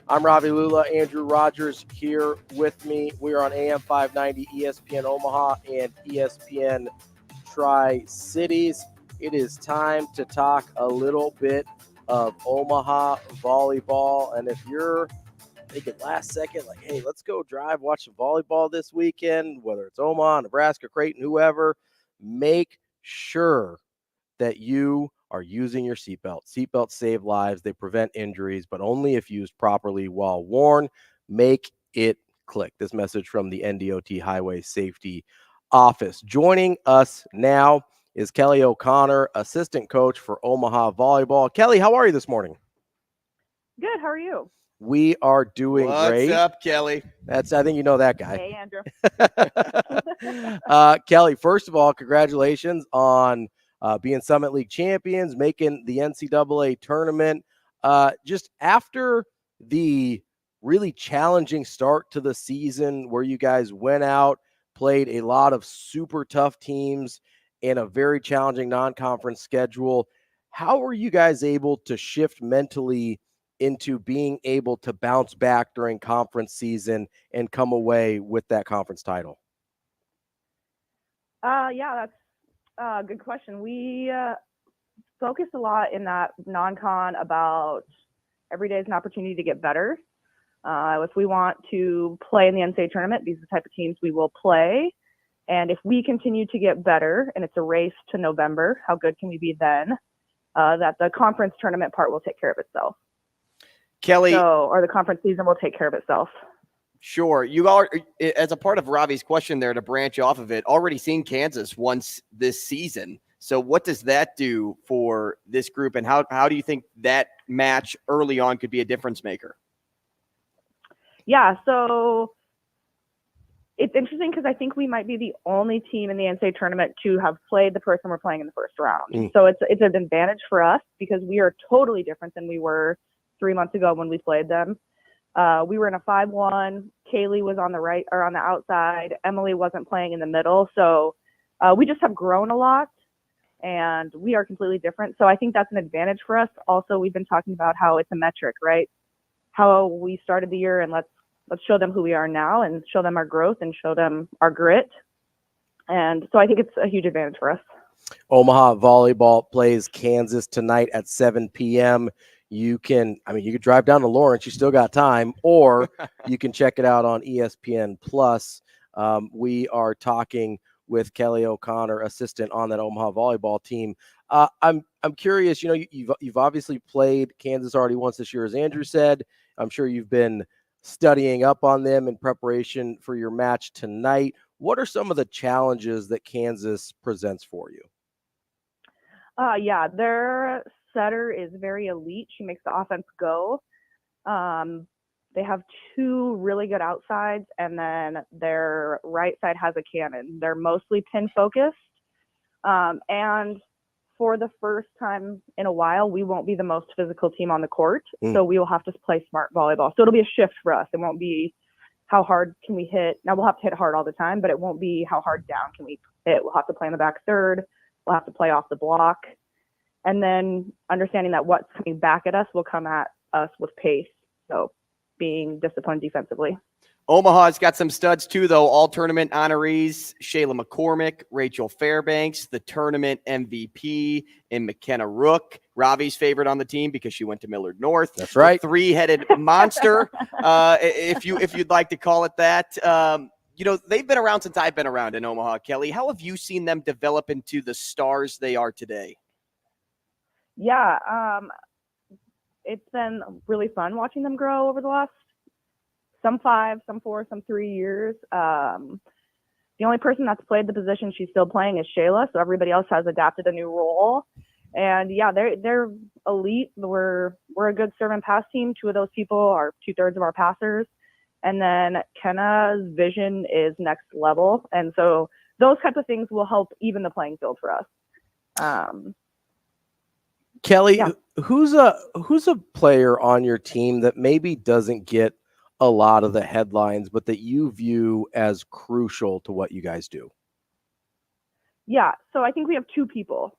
I'm Ravi Lulla, Andrew Rogers here with me. We are on AM 590, ESPN Omaha and ESPN Tri-Cities. It is time to talk a little bit of Omaha volleyball. And if you're thinking last second, like, hey, let's go watch some volleyball this weekend, whether it's Omaha, Nebraska, Creighton, whoever, make sure that you are using your seatbelt. Seatbelts save lives. They prevent injuries, but only if used properly while worn. Make it click. This message from the NDOT Highway Safety Office. Joining us now is Kelly O'Connor, assistant coach for Omaha Volleyball. Kelly, how are you this morning?
Good. How are you?
We are doing great.
What's up, Kelly?
I think you know that guy.
Hey, Andrew.
Kelly, first of all, congratulations on being Summit League champions, making the NCAA tournament. Just after the really challenging start to the season where you guys went out, played a lot of super tough teams in a very challenging non-conference schedule, how were you guys able to shift mentally into being able to bounce back during conference season and come away with that conference title?
Yeah, that's a good question. We focused a lot in that non-con about every day is an opportunity to get better. If we want to play in the NCAA tournament, these are the type of teams we will play. And if we continue to get better, and it's a race to November, how good can we be then? That the conference tournament part will take care of itself.
Kelly,
or the conference season will take care of itself.
Sure. You are, as a part of Ravi's question there, to branch off of it, already seen Kansas once this season. So what does that do for this group, and how do you think that match early on could be a difference maker?
Yeah, so it's interesting because I think we might be the only team in the NCAA tournament to have played the person we're playing in the first round. So it's an advantage for us because we are totally different than we were 3 months ago when we played them. We were in a 5-1. Kaylee was on the right or on the outside. Emily wasn't playing in the middle. So we just have grown a lot, and we are completely different. So I think that's an advantage for us. Also, we've been talking about how it's a metric, right? How we started the year, and let's show them who we are now and show them our growth and show them our grit. And so I think it's a huge advantage for us.
Omaha volleyball plays Kansas tonight at 7 p.m. You can drive down to Lawrence. You still got time, or you can check it out on ESPN Plus. We are talking with Kelly O'Connor, assistant on that Omaha volleyball team. I'm curious. You've obviously played Kansas already once this year, as Andrew said. I'm sure you've been studying up on them in preparation for your match tonight. What are some of the challenges that Kansas presents for you?
Yeah, their setter is very elite. She makes the offense go. They have two really good outsides, and then their right side has a cannon. They're mostly pin focused. And for the first time in a while, we won't be the most physical team on the court. So we will have to play smart volleyball. So it'll be a shift for us. It won't be how hard can we hit. Now we'll have to hit hard all the time, but it won't be how hard down can we hit. We'll have to play in the back third. We'll have to play off the block. And then understanding that what's coming back at us will come at us with pace. So being disciplined defensively.
Omaha's got some studs too, though. All tournament honorees, Shayla McCormick, Rachel Fairbanks, the tournament MVP, and McKenna Rook, Ravi's favorite on the team because she went to Millard North.
That's right.
The three-headed monster, if you'd like to call it that. They've been around since I've been around in Omaha. Kelly, how have you seen them develop into the stars they are today?
Yeah, it's been really fun watching them grow over the last some 5, some 4, some 3 years. The only person that's played the position she's still playing is Shayla, so everybody else has adapted a new role. And yeah, they're elite. We're a good serve and pass team. 2 of those people are 2/3 of our passers. And then Kenna's vision is next level. And so those types of things will help even the playing field for us.
Kelly, who's a player on your team that maybe doesn't get a lot of the headlines, but that you view as crucial to what you guys do?
Yeah, so I think we have 2 people.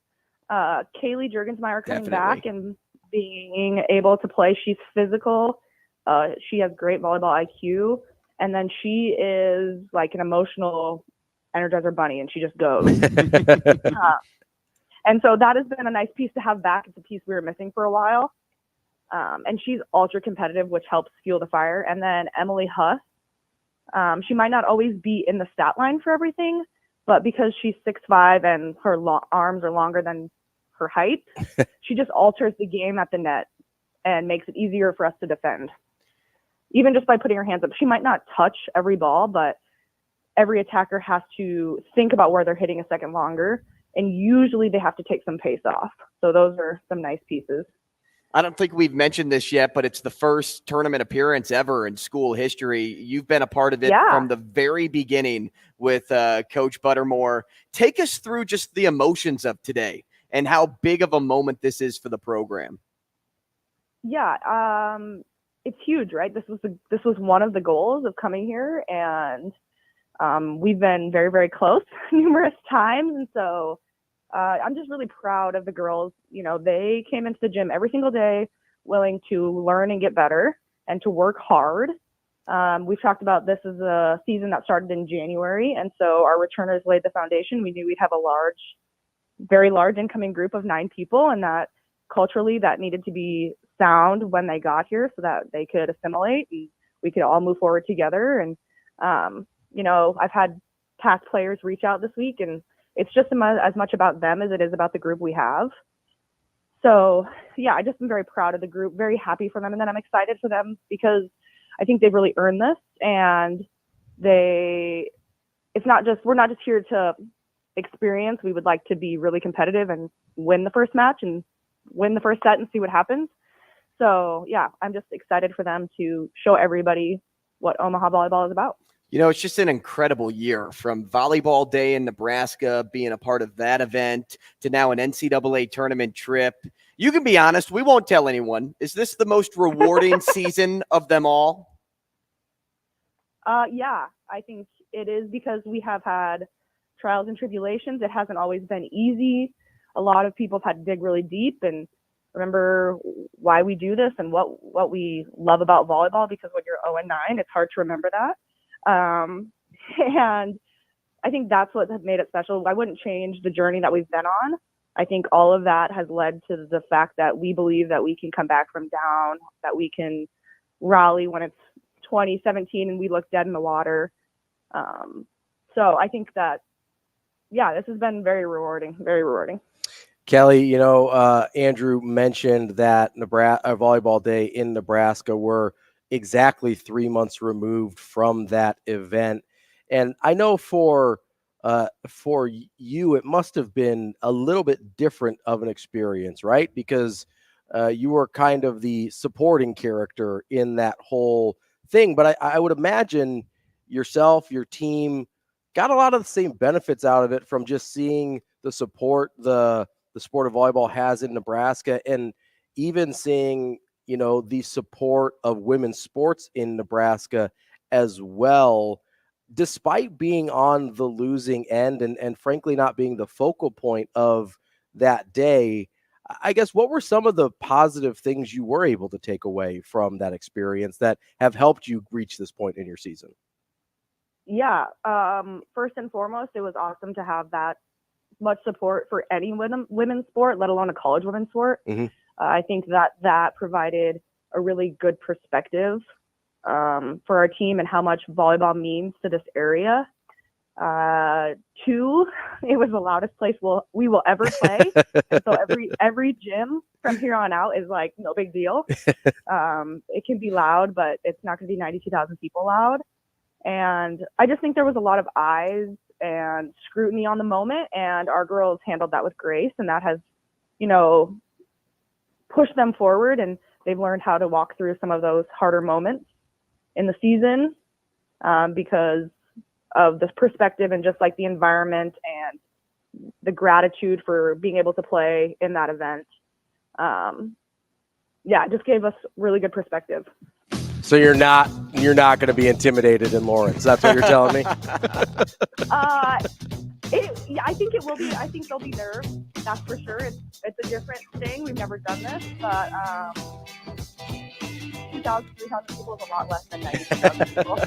Kaylee Juergensmeyer coming back and being able to play. She's physical. She has great volleyball IQ. And then she is like an emotional Energizer bunny, and she just goes. And so that has been a nice piece to have back. It's a piece we were missing for a while. And she's ultra competitive, which helps fuel the fire. And then Emily Huss, she might not always be in the stat line for everything, but because she's 6'5" and her arms are longer than her height, she just alters the game at the net and makes it easier for us to defend. Even just by putting her hands up. She might not touch every ball, but every attacker has to think about where they're hitting a second longer. And usually they have to take some pace off. So those are some nice pieces.
I don't think we've mentioned this yet, but it's the first tournament appearance ever in school history. You've been a part of it from the very beginning with Coach Buttermore. Take us through just the emotions of today and how big of a moment this is for the program.
Yeah, it's huge, right? This was one of the goals of coming here, and we've been very, very close numerous times. And so I'm just really proud of the girls. They came into the gym every single day, willing to learn and get better and to work hard. We've talked about this as a season that started in January. And so our returners laid the foundation. We knew we'd have a large very large incoming group of 9 people, and that culturally that needed to be sound when they got here so that they could assimilate and we could all move forward together. And, I've had past players reach out this week, and it's just as much about them as it is about the group we have. So, yeah, I just am very proud of the group, very happy for them. And then I'm excited for them because I think they've really earned this. And we're not just here to experience. We would like to be really competitive and win the first match and win the first set and see what happens. So, yeah, I'm just excited for them to show everybody what Omaha volleyball is about.
It's just an incredible year, from volleyball day in Nebraska, being a part of that event, to now an NCAA tournament trip. You can be honest. We won't tell anyone. Is this the most rewarding season of them all?
Yeah, I think it is, because we have had trials and tribulations. It hasn't always been easy. A lot of people have had to dig really deep and remember why we do this and what we love about volleyball, because when you're 0-9, it's hard to remember that. And I think that's what has made it special. I wouldn't change the journey that we've been on. I think all of that has led to the fact that we believe that we can come back from down, that we can rally when it's 2017 and we look dead in the water. So I think that, yeah, this has been very rewarding, very rewarding.
Kelly, Andrew mentioned that Nebraska volleyball day in Nebraska were exactly 3 months removed from that event. And I know for you, it must have been a little bit different of an experience, right? Because you were kind of the supporting character in that whole thing. But I would imagine yourself, your team got a lot of the same benefits out of it from just seeing the support the sport of volleyball has in Nebraska, and even seeing the support of women's sports in Nebraska as well, despite being on the losing end and frankly not being the focal point of that day. I guess, what were some of the positive things you were able to take away from that experience that have helped you reach this point in your season?
Yeah. First and foremost, it was awesome to have that much support for any women's sport, let alone a college women's sport.
Mm-hmm.
I think that provided a really good perspective for our team and how much volleyball means to this area. 2, it was the loudest place we will ever play. And so every gym from here on out is like no big deal. It can be loud, but it's not going to be 92,000 people loud. And I just think there was a lot of eyes and scrutiny on the moment, and our girls handled that with grace, and that has, pushed them forward, and they've learned how to walk through some of those harder moments in the season because of this perspective and just like the environment and the gratitude for being able to play in that event. It just gave us really good perspective.
So you're not going to be intimidated in Lawrence. That's what you're telling me.
I think it will be. I think there'll be nerves. That's for sure. It's a different thing. We've never done this, but 2,000, 3,000 people is a lot less than 90,000 people.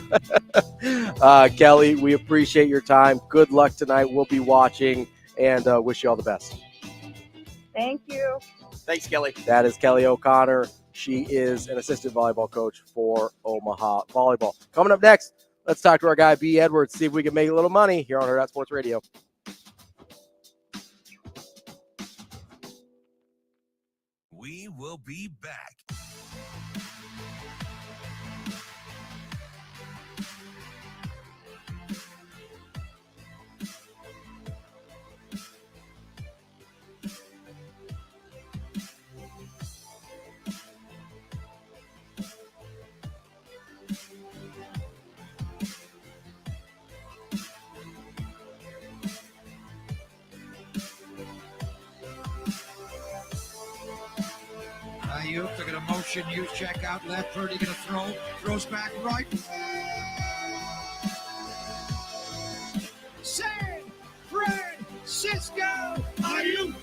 Kelly, we appreciate your time. Good luck tonight. We'll be watching, and wish you all the best.
Thank you.
Thanks, Kelly.
That is Kelly O'Connor. She is an assistant volleyball coach for Omaha Volleyball. Coming up next, let's talk to our guy, B. Edwards, see if we can make a little money here on Hurrdat Sports Radio.
We will be back.
Ayuk, they're going to motion you, check out left, Purdy going to throw, throws back right. San Francisco! Ayuk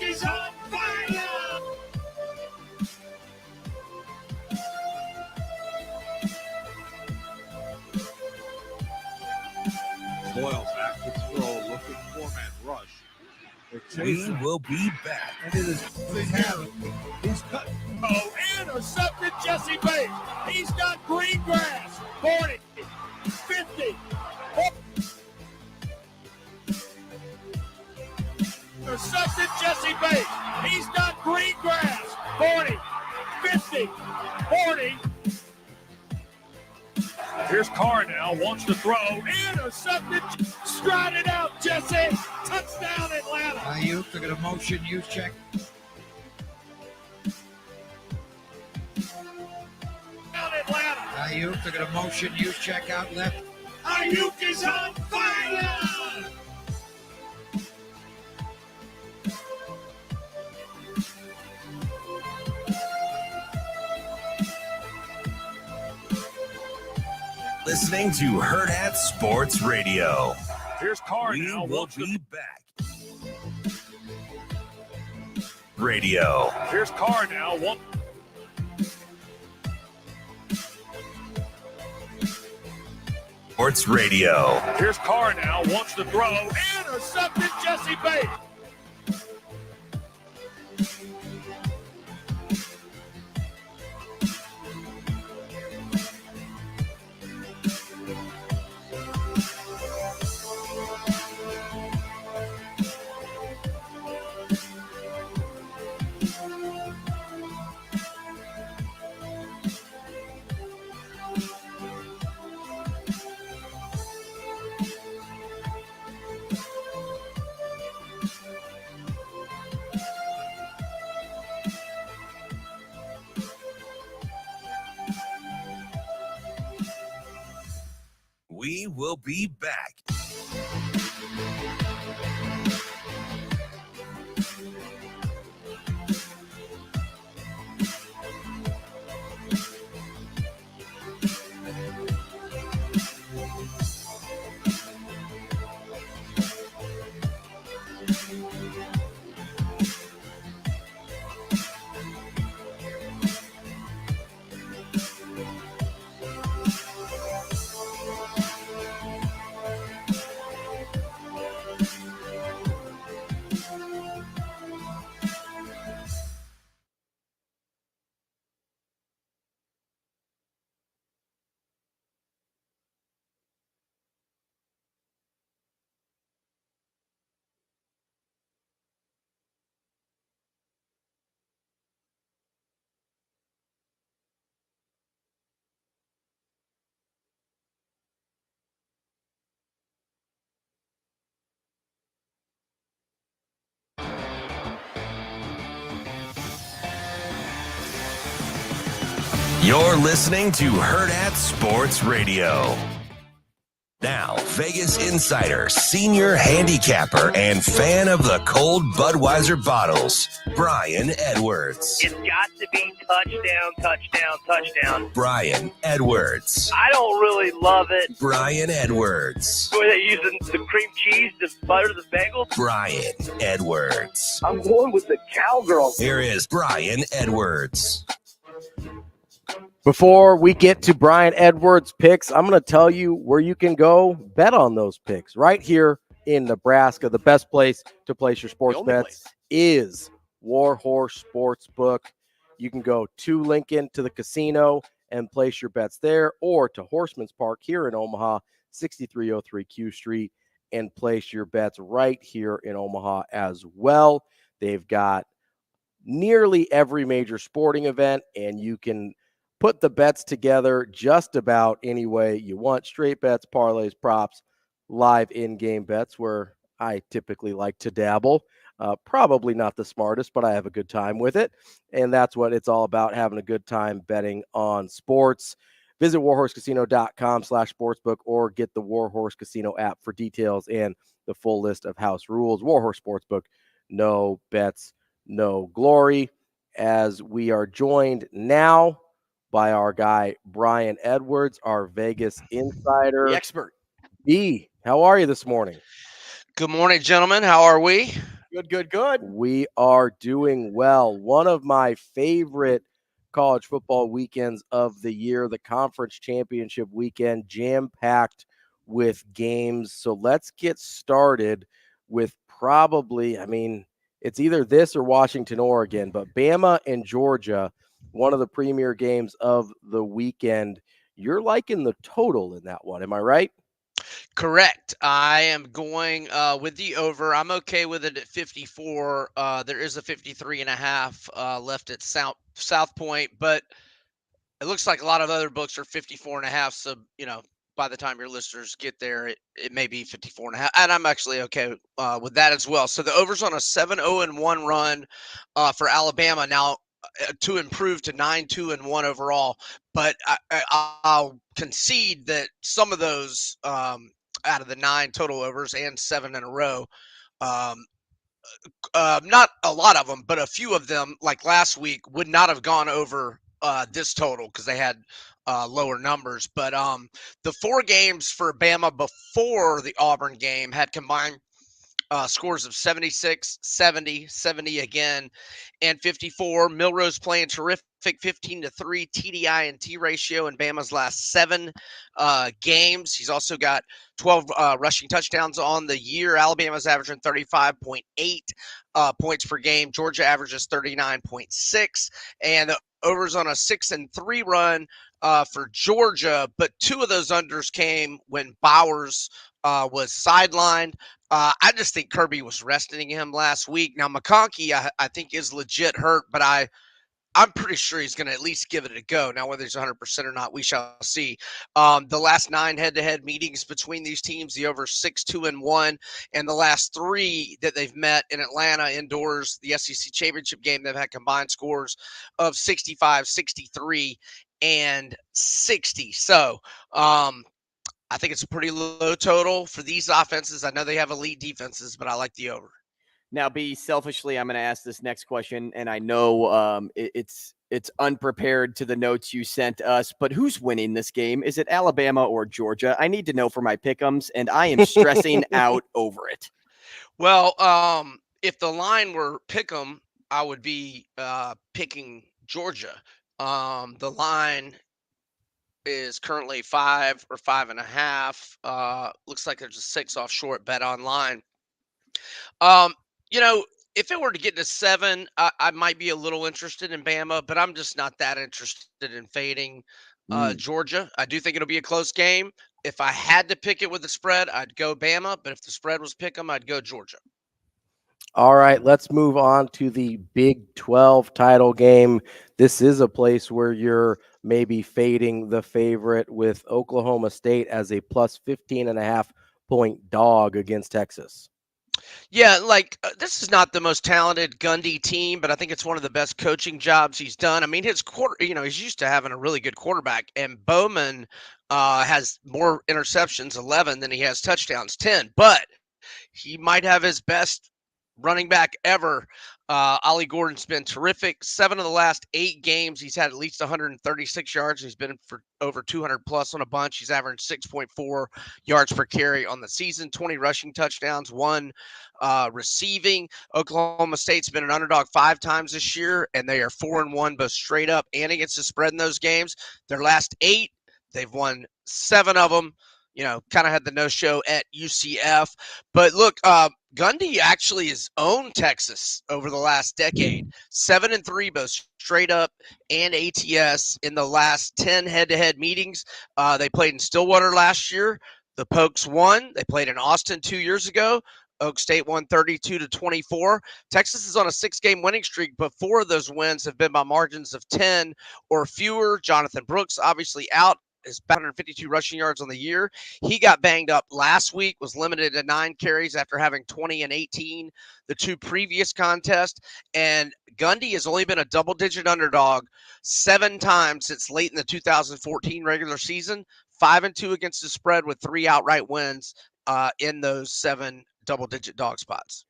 is on fire!
Boyle back to throw, looking 4-man rush.
We will be back.
And it is he's cut.
Oh, intercepted Jesse Bates. He's got green grass. 40, 50. Intercepted Jesse Bates. He's got green grass. 40, 50, 40. Here's Carr now, wants to throw. Intercepted. Strided out, Jesse. Touchdown, Atlanta.
Ayuk took a motion use check.
Down Atlanta.
Ayuk took a motion use check out left.
Ayuk is on fire.
Listening to Hurrdat Sports Radio.
Here's Carr
We
now.
will be back. Radio.
Here's Carr now.
Sports Radio.
Here's Carr now. Wants to throw. Intercepted Jesse Bates.
We will be back. You're listening to Hurrdat Sports Radio. Now, Vegas insider, senior handicapper, and fan of the cold Budweiser bottles, Brian Edwards.
It's got to be touchdown, touchdown, touchdown.
Brian Edwards.
I don't really love it.
Brian Edwards.
Were they using the cream cheese to butter the bagel?
Brian Edwards.
I'm going with the cowgirl.
Here is Brian Edwards.
Before we get to Brian Edwards' picks, I'm going to tell you where you can go bet on those picks. Right here in Nebraska, the best place to place your sports bets is Warhorse Sportsbook. You can go to Lincoln to the casino and place your bets there, or to Horseman's Park here in Omaha, 6303 Q Street, and place your bets right here in Omaha as well. They've got nearly every major sporting event, and you can put the bets together just about any way you want. Straight bets, parlays, props, live in-game bets, where I typically like to dabble. Probably not the smartest, but I have a good time with it. And that's what it's all about, having a good time betting on sports. Visit warhorsecasino.com/sportsbook or get the Warhorse Casino app for details and the full list of house rules. Warhorse Sportsbook, no bets, no glory. As we are joined now by our guy, Brian Edwards, our Vegas insider.
The expert.
B, how are you this morning?
Good morning, gentlemen. How are we?
Good. We are doing well. One of my favorite college football weekends of the year, the conference championship weekend, jam-packed with games. So let's get started with probably, I mean, it's either this or Washington, Oregon, but Bama and Georgia, one of the premier games of the weekend. You're liking the total in that one. Am I right?
Correct. I am going with the over. I'm okay with it at 54. There is a 53.5 left at South Point, but it looks like a lot of other books are 54.5. So, by the time your listeners get there, it may be 54.5. And I'm actually okay with that as well. So the over's on a 7-0-1 run for Alabama now to improve to 9-2-1 overall. But I'll concede that some of those out of the 9 total overs and 7 in a row, not a lot of them, but a few of them, like last week, would not have gone over this total because they had lower numbers. But the 4 games for Bama before the Auburn game had combined scores of 76, 70, 70 again, and 54. Milrose playing terrific, 15-3 TDI and T ratio in Bama's last 7 games. He's also got 12 rushing touchdowns on the year. Alabama's averaging 35.8 points per game. Georgia averages 39.6, and the overs on a 6-3 run for Georgia, but 2 of those unders came when Bowers was sidelined. I just think Kirby was resting him last week. Now, McConkey, I think, is legit hurt, but I'm pretty sure he's going to at least give it a go. Now, whether he's 100% or not, we shall see. The last 9 head-to-head meetings between these teams, the over 6-2-1, and the last 3 that they've met in Atlanta indoors, the SEC championship game, they've had combined scores of 65, 63, and 60. So, I think it's a pretty low total for these offenses. I know they have elite defenses, but I like the over.
Now, selfishly, I'm going to ask this next question, and I know it's unprepared to the notes you sent us, but who's winning this game? Is it Alabama or Georgia? I need to know for my pick'ems, and I am stressing out over it.
Well, if the line were pick'em, I would be picking Georgia. The line is currently 5 or 5.5. Looks like there's a 6 off short bet online. If it were to get to 7, I might be a little interested in Bama, but I'm just not that interested in fading Georgia. I do think it'll be a close game. If I had to pick it with the spread, I'd go Bama, but if the spread was pick 'em, I'd go Georgia.
All right, let's move on to the Big 12 title game. This is a place where you're maybe fading the favorite with Oklahoma State as a plus 15.5 point dog against Texas.
Yeah, this is not the most talented Gundy team, but I think it's one of the best coaching jobs he's done. I mean, his he's used to having a really good quarterback, and Bowman has more interceptions, 11, than he has touchdowns, 10. But he might have his best running back ever. Ollie Gordon's been terrific. 7 of the last 8 games, he's had at least 136 yards. He's been for over 200 plus on a bunch. He's averaged 6.4 yards per carry on the season, 20 rushing touchdowns, 1 receiving. Oklahoma State's been an underdog 5 times this year, and they are 4-1 both straight up and against the spread in those games. Their last 8, they've won 7 of them. Kind of had the no-show at UCF. But look, Gundy actually has owned Texas over the last decade. 7-3 both straight up and ATS in the last 10 head-to-head meetings. They played in Stillwater last year. The Pokes won. They played in Austin 2 years ago. Oak State won 32-24. Texas is on a 6-game winning streak, but 4 of those wins have been by margins of 10 or fewer. Jonathan Brooks obviously out. His 152 rushing yards on the year. He got banged up last week, was limited to 9 carries after having 20 and 18 the 2 previous contests. And Gundy has only been a double-digit underdog 7 times since late in the 2014 regular season, 5-2 against the spread with 3 outright wins in those 7 double-digit dog spots.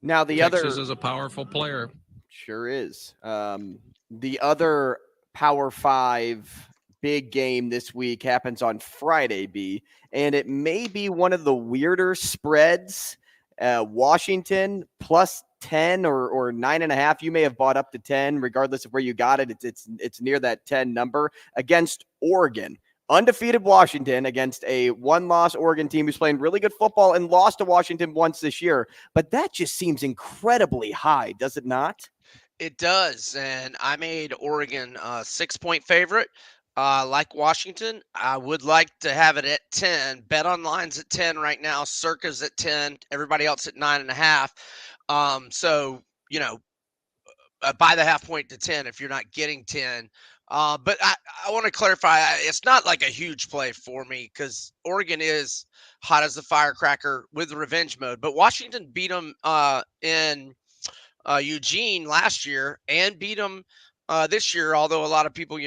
Now,
Texas is a powerful player.
Sure is. The other Power 5 big game this week happens on Friday, and it may be one of the weirder spreads. Washington plus 10 or 9.5. You may have bought up to 10, regardless of where you got it. It's near that 10 number against Oregon. undefeated Washington against a one-loss Oregon team who's playing really good football and lost to Washington once this year. But that just seems incredibly high, does it not?
It does, and I made Oregon a 6-point favorite. Like Washington, I would like to have it at 10. Bet Online's at 10 right now. Circa's at 10. Everybody else at 9.5. So buy the half point to 10 if you're not getting 10. But I want to clarify, it's not like a huge play for me because Oregon is hot as a firecracker with revenge mode. But Washington beat them in Eugene last year and beat them this year, although a lot of people,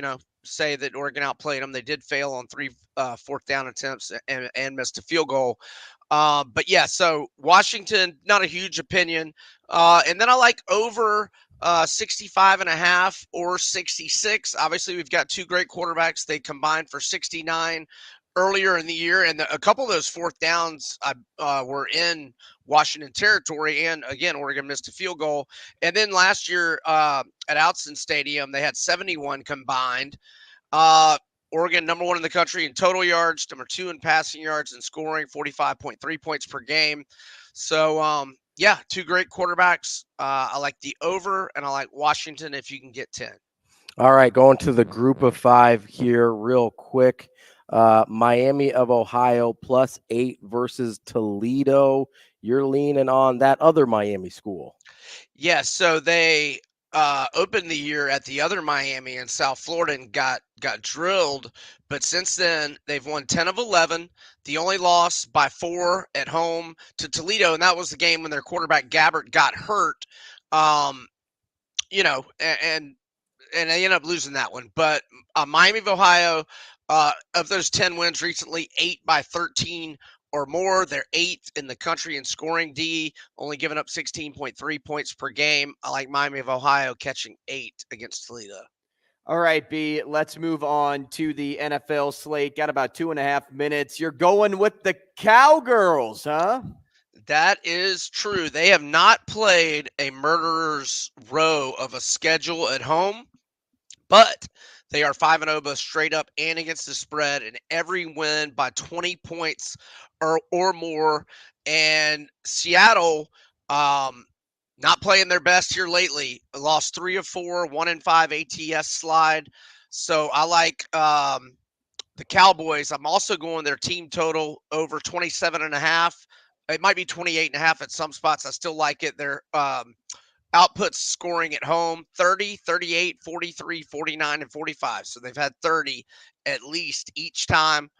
say that Oregon outplayed them. They did fail on 3 fourth down attempts and missed a field goal. But yeah, so Washington, not a huge opinion. And then I like over 65.5 or 66. Obviously, we've got 2 great quarterbacks. They combined for 69 earlier in the year, and a couple of those fourth downs were in Washington territory, and again, Oregon missed a field goal. And then last year at Outson Stadium, they had 71 combined. Oregon, number 1 in the country in total yards, number 2 in passing yards and scoring, 45.3 points per game. So, yeah, 2 great quarterbacks. I like the over, and I like Washington if you can get 10.
All right, going to the group of 5 here real quick. Miami of Ohio +8 versus Toledo. You're leaning on that other Miami school.
Yes, so they opened the year at the other Miami in South Florida and got drilled. But since then, they've won 10 of 11. The only loss by 4 at home to Toledo, and that was the game when their quarterback Gabbert got hurt. And they ended up losing that one. But Miami of Ohio, of those 10 wins recently, 8 by 13 or more. They're 8th in the country in scoring D, only giving up 16.3 points per game. I like Miami of Ohio catching 8 against Toledo.
All right, B, let's move on to the NFL slate. Got about 2.5 minutes. You're going with the Cowgirls, huh?
That is true. They have not played a murderer's row of a schedule at home, but they are 5-0 both straight up and against the spread, and every win by 20 points or more. And Seattle, not playing their best here lately. Lost 3 of 4, 1-5 ATS slide. So I like the Cowboys. I'm also going their team total over 27.5. It might be 28.5 at some spots. I still like it. Their outputs scoring at home 30, 38, 43, 49, and 45. So they've had 30 at least each time.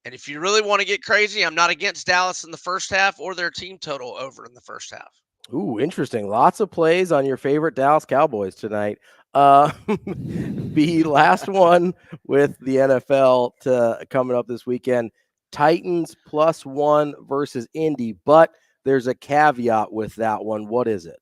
And if you really want to get crazy, I'm not against Dallas in the first half or their team total over in the first half.
Ooh, interesting. Lots of plays on your favorite Dallas Cowboys tonight. The last one with the NFL coming up this weekend. Titans +1 versus Indy, but there's a caveat with that one. What is it?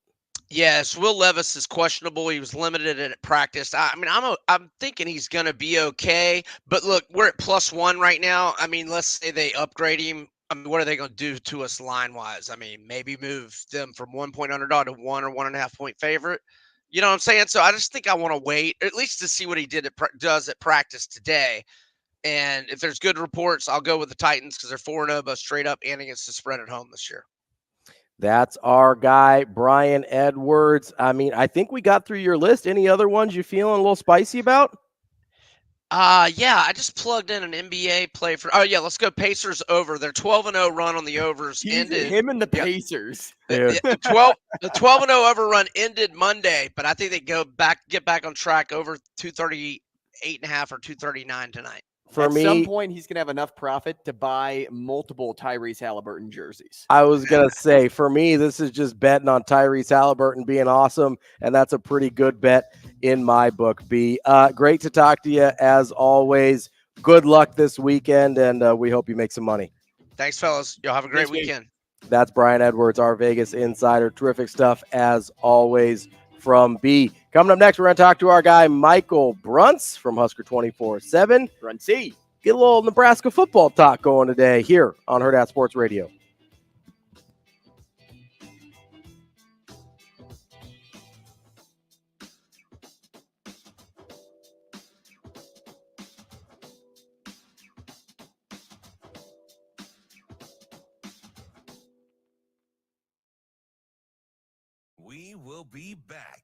Yes, Will Levis is questionable. He was limited at practice. I'm thinking he's going to be okay. But look, we're at +1 right now. I mean, let's say they upgrade him. I mean, what are they going to do to us line-wise? I mean, maybe move them from 1-point underdog to 1 or 1.5 point favorite. You know what I'm saying? So I just think I want to wait, at least to see what he does at practice today. And if there's good reports, I'll go with the Titans because they're 4-0 both straight up and against the spread at home this year.
That's our guy, Brian Edwards. I mean, I think we got through your list. Any other ones you feeling a little spicy about?
Yeah, I just plugged in an NBA play for. Oh yeah, let's go Pacers over. Their 12-0 run on the overs ended.
Him and the Pacers.
The 12-0 over run ended Monday, but I think they get back on track over 238.5 or 239 tonight.
At some point, he's going to have enough profit to buy multiple Tyrese Halliburton jerseys.
I was going to say, for me, this is just betting on Tyrese Halliburton being awesome, and that's a pretty good bet in my book, B. Great to talk to you, as always. Good luck this weekend, and we hope you make some money.
Thanks, fellas. Y'all have a great weekend.
That's Brian Edwards, our Vegas insider. Terrific stuff, as always, from B. Coming up next, we're going to talk to our guy, Michael Bruntz from Husker 24/7.
Bruntsy.
Get a little Nebraska football talk going today here on Hurrdat Sports Radio.
We will be back.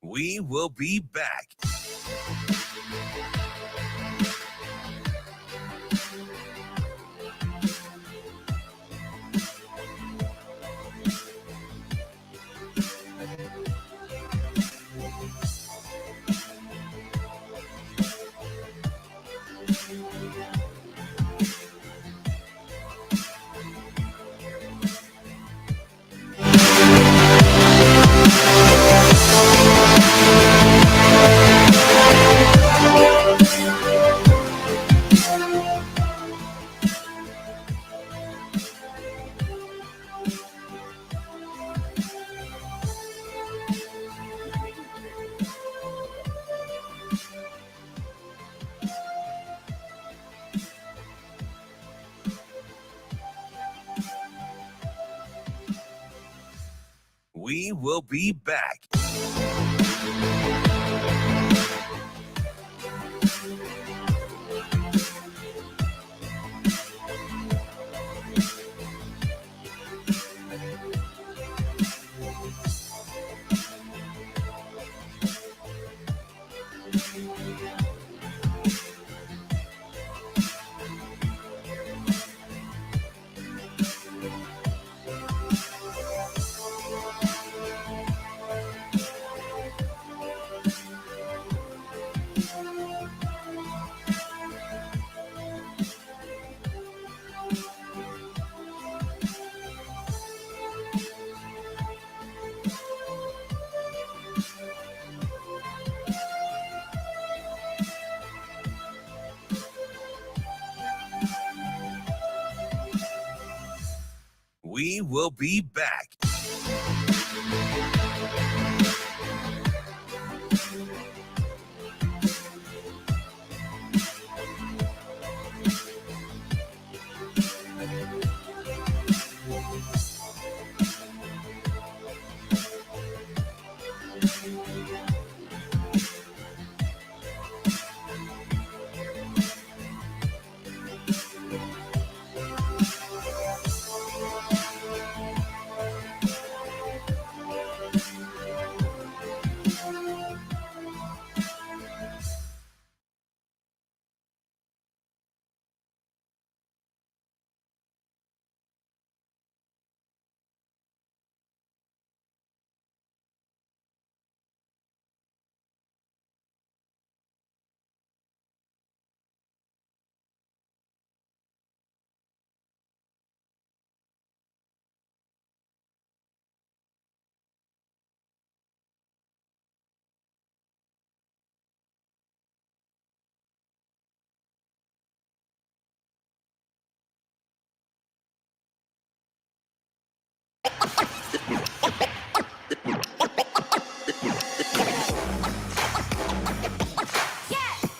We will be back. We will be back. We will be back.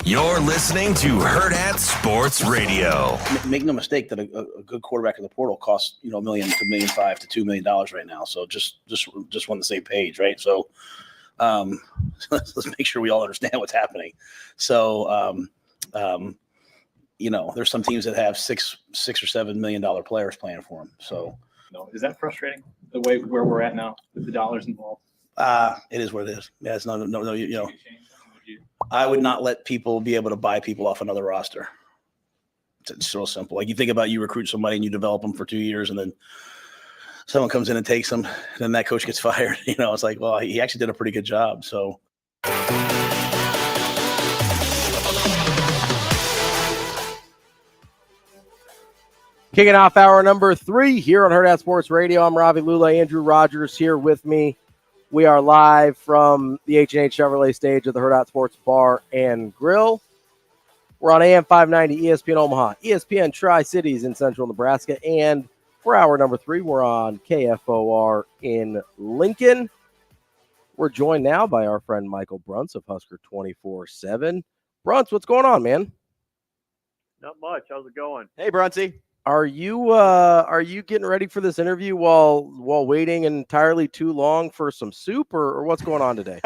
You're listening to Hurrdat Sports Radio.
Make no mistake that a good quarterback in the portal costs $1 million to $1.5 million to $2 million right now. So just on the same page, right? So let's make sure we all understand what's happening. So there's some teams that have $6 or $7 million players playing for them. So
is that frustrating? The way where we're at now with the dollars involved.
It is what it is. Yeah, it's no. I would not let people be able to buy people off another roster. It's so simple. Like you think about you recruit somebody and you develop them for 2 years and then someone comes in and takes them and then that coach gets fired. It's like, well, he actually did a pretty good job. So
Kicking off hour number 3 here on Hurrdat Sports Radio. I'm Ravi Lulla. Andrew Rogers here with me. We are live from the H&H Chevrolet stage of the Hurrdat Sports Bar and Grill. We're on AM 590, ESPN Omaha, ESPN Tri-Cities in central Nebraska. And for hour number 3, we're on KFOR in Lincoln. We're joined now by our friend Michael Bruntz of Husker 24/7. Bruntz, what's going on, man?
Not much. How's it going?
Hey, Bruntsy.
Are you getting ready for this interview while waiting entirely too long for some soup, or what's going on today?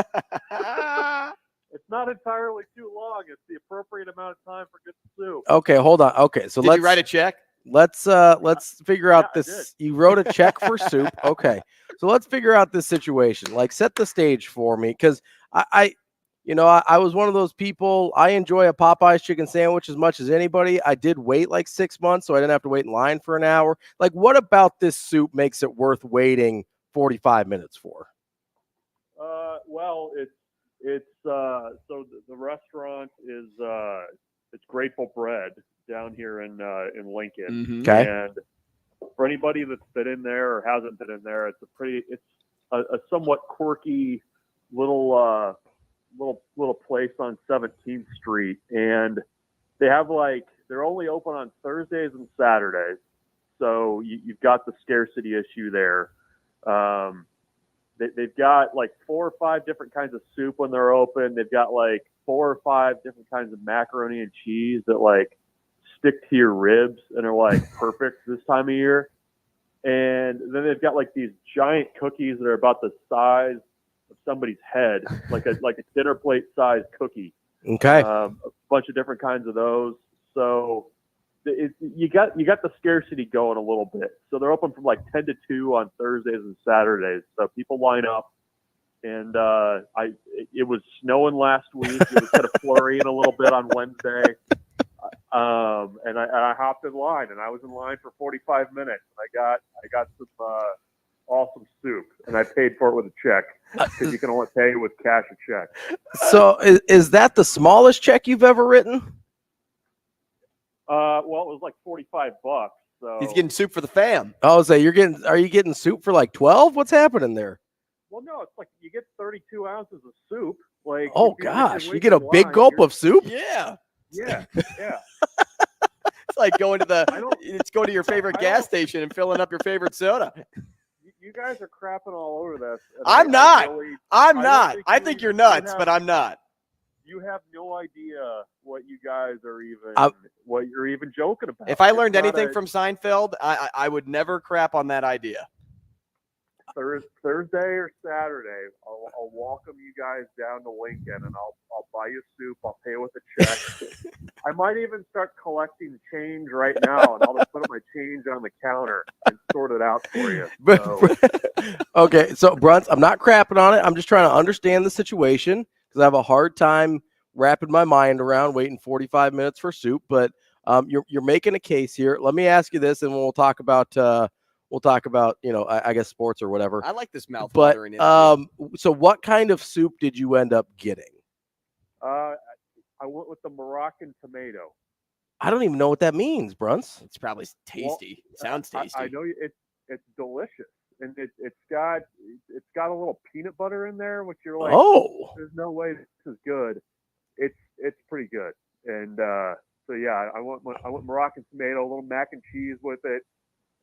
It's not entirely too long. It's the appropriate amount of time for good soup.
Okay, hold on. Okay, so
Did you write a check?
Let's figure out this. You wrote a check for soup. Okay, so let's figure out this situation. Like, set the stage for me, because I was one of those people. I enjoy a Popeye's chicken sandwich as much as anybody. I did wait like 6 months, so I didn't have to wait in line for an hour. Like, what about this soup makes it worth waiting 45 minutes for?
Well, it's so the restaurant is it's Grateful Bread down here in Lincoln.
Mm-hmm.
Okay.
And for anybody that's been in there or hasn't been in there, it's a somewhat quirky little place on 17th Street, and they have they're only open on Thursdays and Saturdays, so you've got the scarcity issue there. They've got 4 or 5 different kinds of soup when they're open. They've got 4 or 5 different kinds of macaroni and cheese that stick to your ribs and are perfect this time of year. And then they've got these giant cookies that are about the size of somebody's head, like a dinner plate size cookie.
Okay.
A bunch of different kinds of those. So you got the scarcity going a little bit. So they're open from 10 to 2 on Thursdays and Saturdays. So people line up. And it was snowing last week. It was kind of flurrying a little bit on Wednesday. And I hopped in line, and I was in line for 45 minutes. And I got some awesome soup, and I paid for it with a check, because you can only pay with cash or check.
So is that the smallest check you've ever written?
Well, it was $45. So
He's getting soup for the fam.
Oh, so are you getting soup for 12? What's happening there?
Well, no, it's you get 32 ounces of soup.
Oh gosh, you get a big gulp of soup?
Yeah.
Yeah.
It's like going to your favorite gas station and filling up your favorite soda.
You guys are crapping all over this.
I'm not. I think you're nuts, but I'm not.
You have no idea what you guys are what you're even joking about.
If I learned anything from Seinfeld, I would never crap on that idea.
Thursday or Saturday, I'll welcome you guys down to Lincoln, and I'll buy you soup. I'll pay with a check. I might even start collecting change right now, and I'll just put my change on the counter and sort it out for you. So.
Okay, so Bruntz, I'm not crapping on it. I'm just trying to understand the situation, because I have a hard time wrapping my mind around waiting 45 minutes for soup. But you're making a case here. Let me ask you this, and we'll talk about I guess sports or whatever.
I like this mouth
But
watering.
so what kind of soup did you end up getting?
I went with the Moroccan tomato.
I don't even know what that means, Bruntz.
It's probably tasty. Sounds tasty.
I know it's delicious, and it's got a little peanut butter in there, which you're like,
oh,
there's no way this is good. It's pretty good, and so yeah, I went Moroccan tomato, a little mac and cheese with it.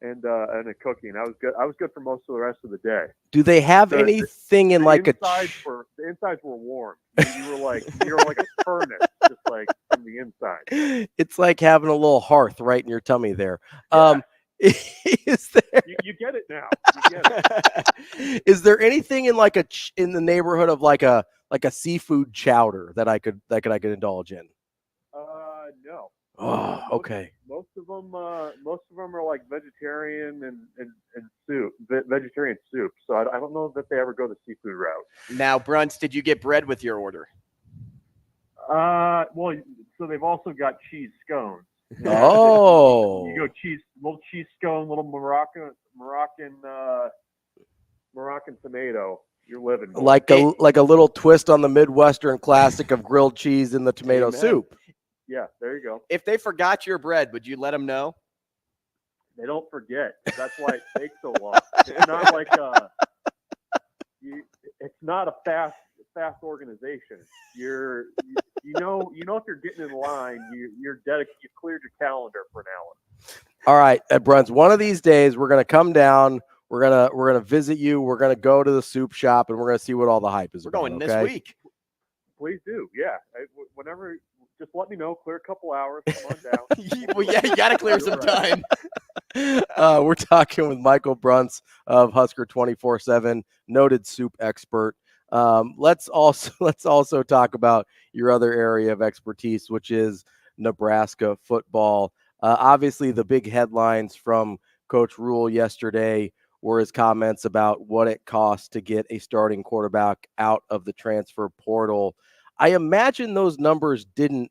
And a cookie, and I was good. I was good for most of the rest of the day.
Do they have anything in
the insides were warm. You were like a furnace, just from the inside.
It's like having a little hearth right in your tummy there.
Yeah.
Is there?
You get it now. You get it.
Is there anything in in the neighborhood of a seafood chowder that I could indulge in?
No.
Oh, okay.
Most of them are vegetarian and soup, vegetarian soup. So I don't know that they ever go the seafood route.
Now, Bruntz, did you get bread with your order?
Well, so they've also got cheese scones.
Oh.
You go little cheese scone, little Moroccan tomato. You're living
like a little twist on the Midwestern classic of grilled cheese in the tomato soup.
Yeah, there you go.
If they forgot your bread, would you let them know?
They don't forget. That's why it takes so long. It's not like it's not a fast organization. You know if you're getting in line, you've cleared your calendar for an hour.
All right, at Bruntz, one of these days we're gonna come down. We're gonna visit you. We're gonna go to the soup shop and we're gonna see what all the hype is.
We're going
okay?
this week.
Please do. Yeah. Whenever, just let me know. Clear a couple hours. Come on down.
Well, yeah, you got to clear some time.
We're talking with Michael Bruntz of Husker 24/7, noted soup expert. Let's also talk about your other area of expertise, which is Nebraska football. Obviously, the big headlines from Coach Rhule yesterday were his comments about what it costs to get a starting quarterback out of the transfer portal. I imagine those numbers didn't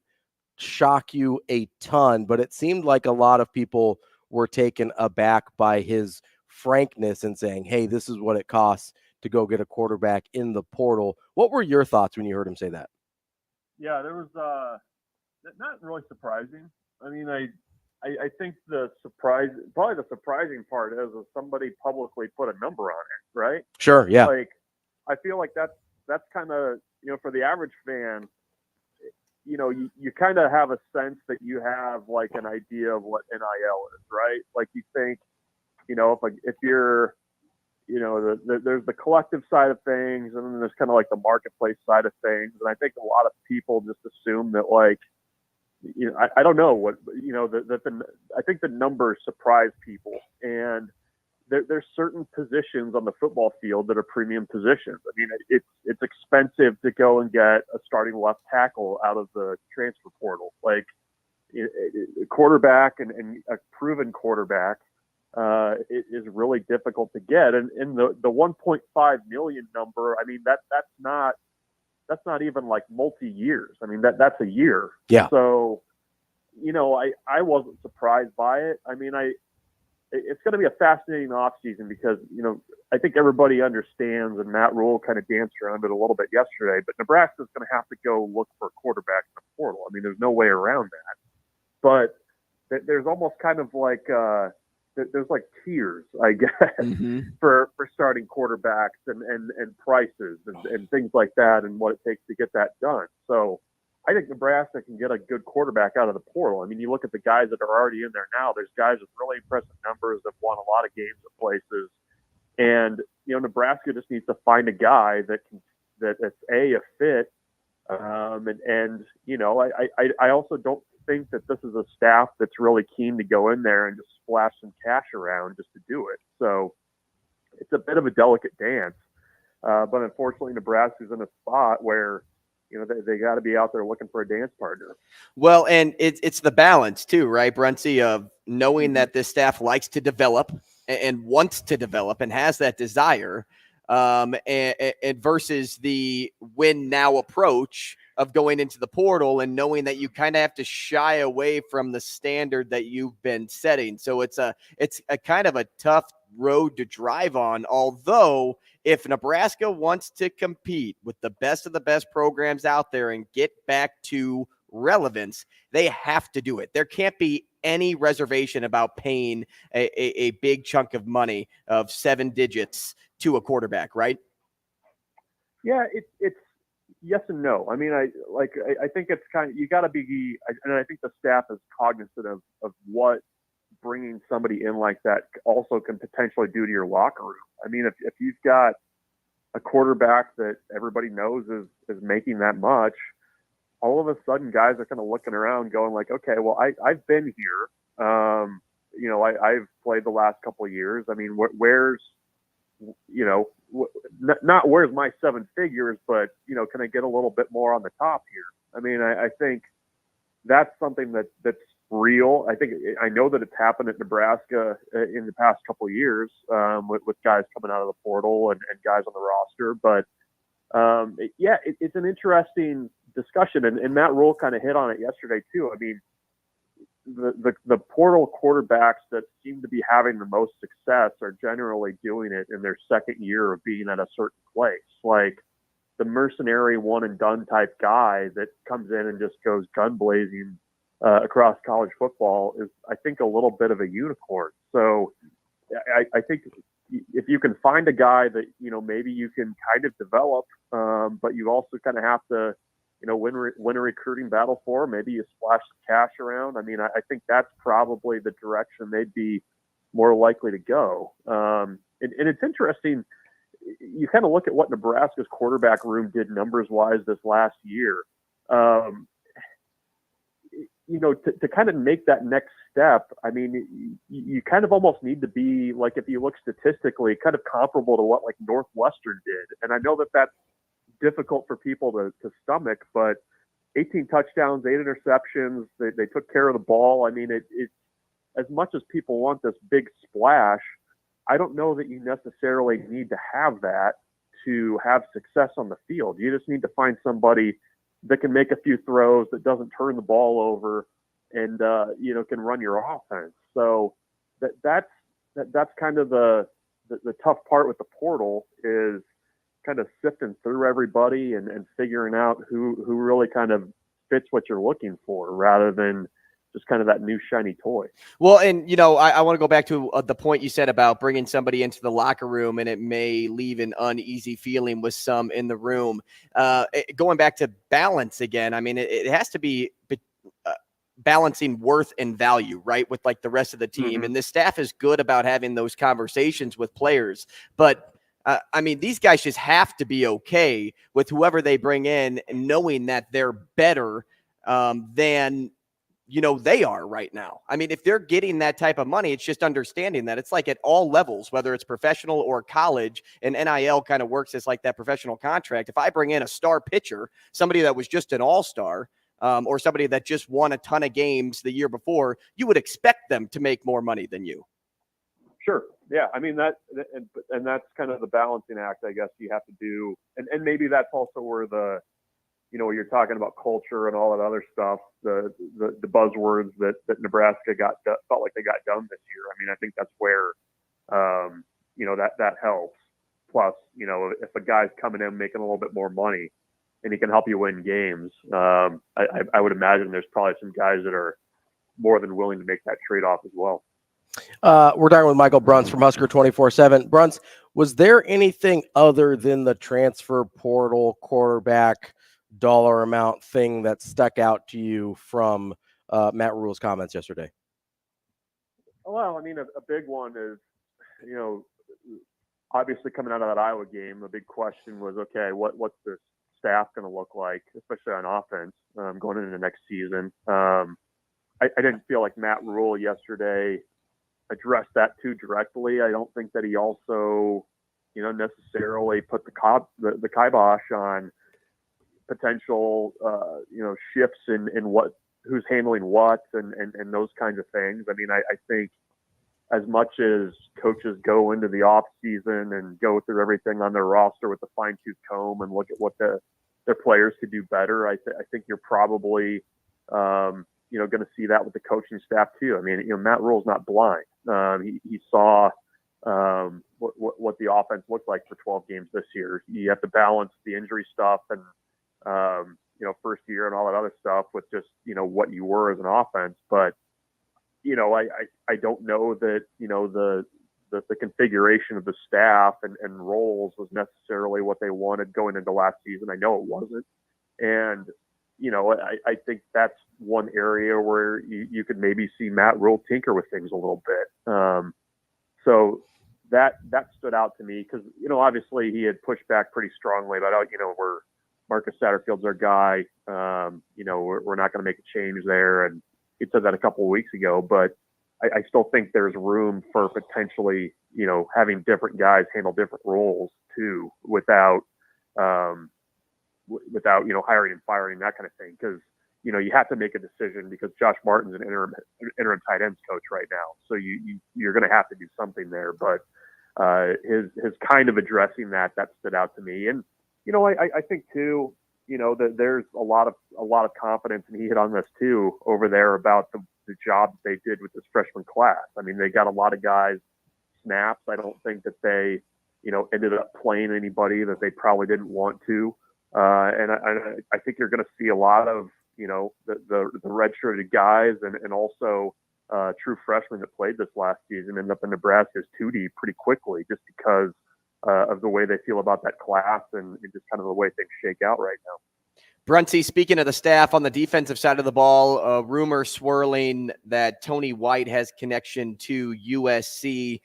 shock you a ton, but it seemed like a lot of people were taken aback by his frankness and saying, hey, this is what it costs to go get a quarterback in the portal. What were your thoughts when you heard him say that?
Yeah, there was not really surprising. I mean, I think probably the surprising part is somebody publicly put a number on it, right?
Sure, yeah.
Like, I feel like that's kind of, for the average fan, you kind of have a sense that you have like an idea of what NIL is, right? Like you think, if you're, there's the collective side of things, and then there's kind of like the marketplace side of things. And I think a lot of people just assume that, like, I don't know what, I think the numbers surprise people. And there's certain positions on the football field that are premium positions. I mean, it's expensive to go and get a starting left tackle out of the transfer portal. Like, a quarterback and a proven quarterback is really difficult to get. And the 1.5 million number, I mean, that's not even like multi-years. I mean, that's a year.
Yeah.
So, I wasn't surprised by it. I mean, it's going to be a fascinating offseason because, I think everybody understands, and Matt Rhule kind of danced around it a little bit yesterday, but Nebraska's going to have to go look for a quarterback in the portal. I mean, there's no way around that. But there's almost kind of like there's like tiers, I guess, for starting quarterbacks and prices and things like that and what it takes to get that done. So I think Nebraska can get a good quarterback out of the portal. I mean, you look at the guys that are already in there now. There's guys with really impressive numbers that won a lot of games at places. And, Nebraska just needs to find a guy that's a fit. I also don't think that this is a staff that's really keen to go in there and just splash some cash around just to do it. So it's a bit of a delicate dance. But unfortunately, Nebraska's in a spot where, they got to be out there looking for a dance partner.
Well, and it's the balance too, right, Bruntz, of knowing that this staff likes to develop and wants to develop and has that desire, and versus the win now approach of going into the portal and knowing that you kind of have to shy away from the standard that you've been setting. So it's a kind of a tough road to drive on, although if Nebraska wants to compete with the best of the best programs out there and get back to relevance, they have to do it. There can't be any reservation about paying a big chunk of money of 7 digits to a quarterback, right?
Yeah, it's yes and no. I mean, I think it's kind of, you got to be, and I think the staff is cognizant of what bringing somebody in like that also can potentially do to your locker room. I mean, if you've got a quarterback that everybody knows is making that much, all of a sudden guys are kind of looking around going like, okay, well, I've been here. I've played the last couple of years. I mean, where's, not where's my 7 figures, but, can I get a little bit more on the top here? I mean, I think that's something that's real. I know that it's happened at Nebraska in the past couple of years with guys coming out of the portal and guys on the roster. But it's an interesting discussion, and Matt Rhule kind of hit on it yesterday too. I mean, the portal quarterbacks that seem to be having the most success are generally doing it in their second year of being at a certain place. Like the mercenary one and done type guy that comes in and just goes gun blazing across college football is, I think, a little bit of a unicorn. So I think if you can find a guy that, maybe you can kind of develop, but you also kind of have to, win a recruiting battle for, maybe you splash some cash around. I mean, I think that's probably the direction they'd be more likely to go. And it's interesting. You kind of look at what Nebraska's quarterback room did numbers-wise this last year. To kind of make that next step, I mean, you kind of almost need to be, like, if you look statistically, kind of comparable to what, like, Northwestern did. And I know that that's difficult for people to stomach, but 18 touchdowns, 8 interceptions, they took care of the ball. I mean, it as much as people want this big splash, I don't know that you necessarily need to have that to have success on the field. You just need to find somebody that can make a few throws, that doesn't turn the ball over, and can run your offense. So that's kind of the tough part with the portal, is kind of sifting through everybody and figuring out who really kind of fits what you're looking for, rather than just kind of that new shiny toy.
Well, and, I want to go back to the point you said about bringing somebody into the locker room, and it may leave an uneasy feeling with some in the room. Going back to balance again, I mean, it has to be balancing worth and value, right, with like the rest of the team.
Mm-hmm.
And this staff is good about having those conversations with players. But I mean, these guys just have to be okay with whoever they bring in, and knowing that they're better than they are right now. I mean, if they're getting that type of money, it's just understanding that it's like at all levels, whether it's professional or college, and NIL kind of works as like that professional contract. If I bring in a star pitcher, somebody that was just an all-star, or somebody that just won a ton of games the year before, you would expect them to make more money than you.
Sure. Yeah. I mean, and that's kind of the balancing act, I guess, you have to do. And maybe that's also where you're talking about culture and all that other stuff, the buzzwords that Nebraska felt like they got done this year. I mean, I think that's where, that helps. Plus, if a guy's coming in making a little bit more money and he can help you win games, I would imagine there's probably some guys that are more than willing to make that trade-off as well.
We're talking with Michael Bruntz from Husker 24/7. Bruntz, was there anything other than the transfer portal quarterback dollar amount thing that stuck out to you from Matt Rhule's comments yesterday?
Well, I mean, a big one is, obviously coming out of that Iowa game, the big question was, okay, what's this staff going to look like, especially on offense, going into the next season? I didn't feel like Matt Rhule yesterday addressed that too directly. I don't think that he also, necessarily put the kibosh on potential, shifts in who's handling what and those kinds of things. I mean, I think as much as coaches go into the off season and go through everything on their roster with a fine tooth comb and look at what their players could do better, I think you're probably, going to see that with the coaching staff too. I mean, Matt Rhule's not blind. He saw what the offense looked like for 12 games this year. You have to balance the injury stuff and first year and all that other stuff with just what you were as an offense. But I don't know that the configuration of the staff and roles was necessarily what they wanted going into last season. I know it wasn't, and I think that's one area where you could maybe see Matt Rhule tinker with things a little bit. So that stood out to me because, obviously he had pushed back pretty strongly about, we're Marcus Satterfield's our guy. We're not going to make a change there. And he said that a couple of weeks ago, but I still think there's room for potentially, having different guys handle different roles too, without hiring and firing, that kind of thing. Because you have to make a decision because Josh Martin's an interim tight ends coach right now, so you're going to have to do something there. But his kind of addressing that stood out to me, and I think too, that there's a lot of confidence, and he hit on this too over there about the job that they did with this freshman class. I mean, they got a lot of guys snaps. I don't think that they ended up playing anybody that they probably didn't want to. And I think you're going to see a lot of, the redshirted guys and also, true freshmen that played this last season end up in Nebraska's 2D pretty quickly, just because of the way they feel about that class and just kind of the way things shake out right now.
Bruntz, speaking of the staff on the defensive side of the ball, a rumor swirling that Tony White has connection to USC.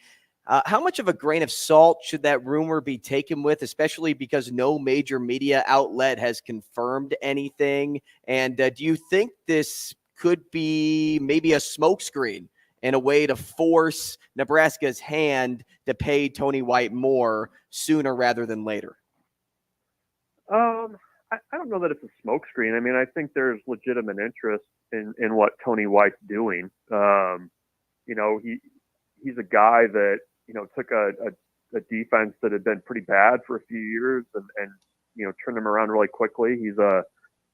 How much of a grain of salt should that rumor be taken with, especially because no major media outlet has confirmed anything? And do you think this could be maybe a smokescreen and a way to force Nebraska's hand to pay Tony White more sooner rather than later?
I don't know that it's a smokescreen. I mean, I think there's legitimate interest in what Tony White's doing. You know, he's a guy that, you know, took a defense that had been pretty bad for a few years and you know, turned them around really quickly. He's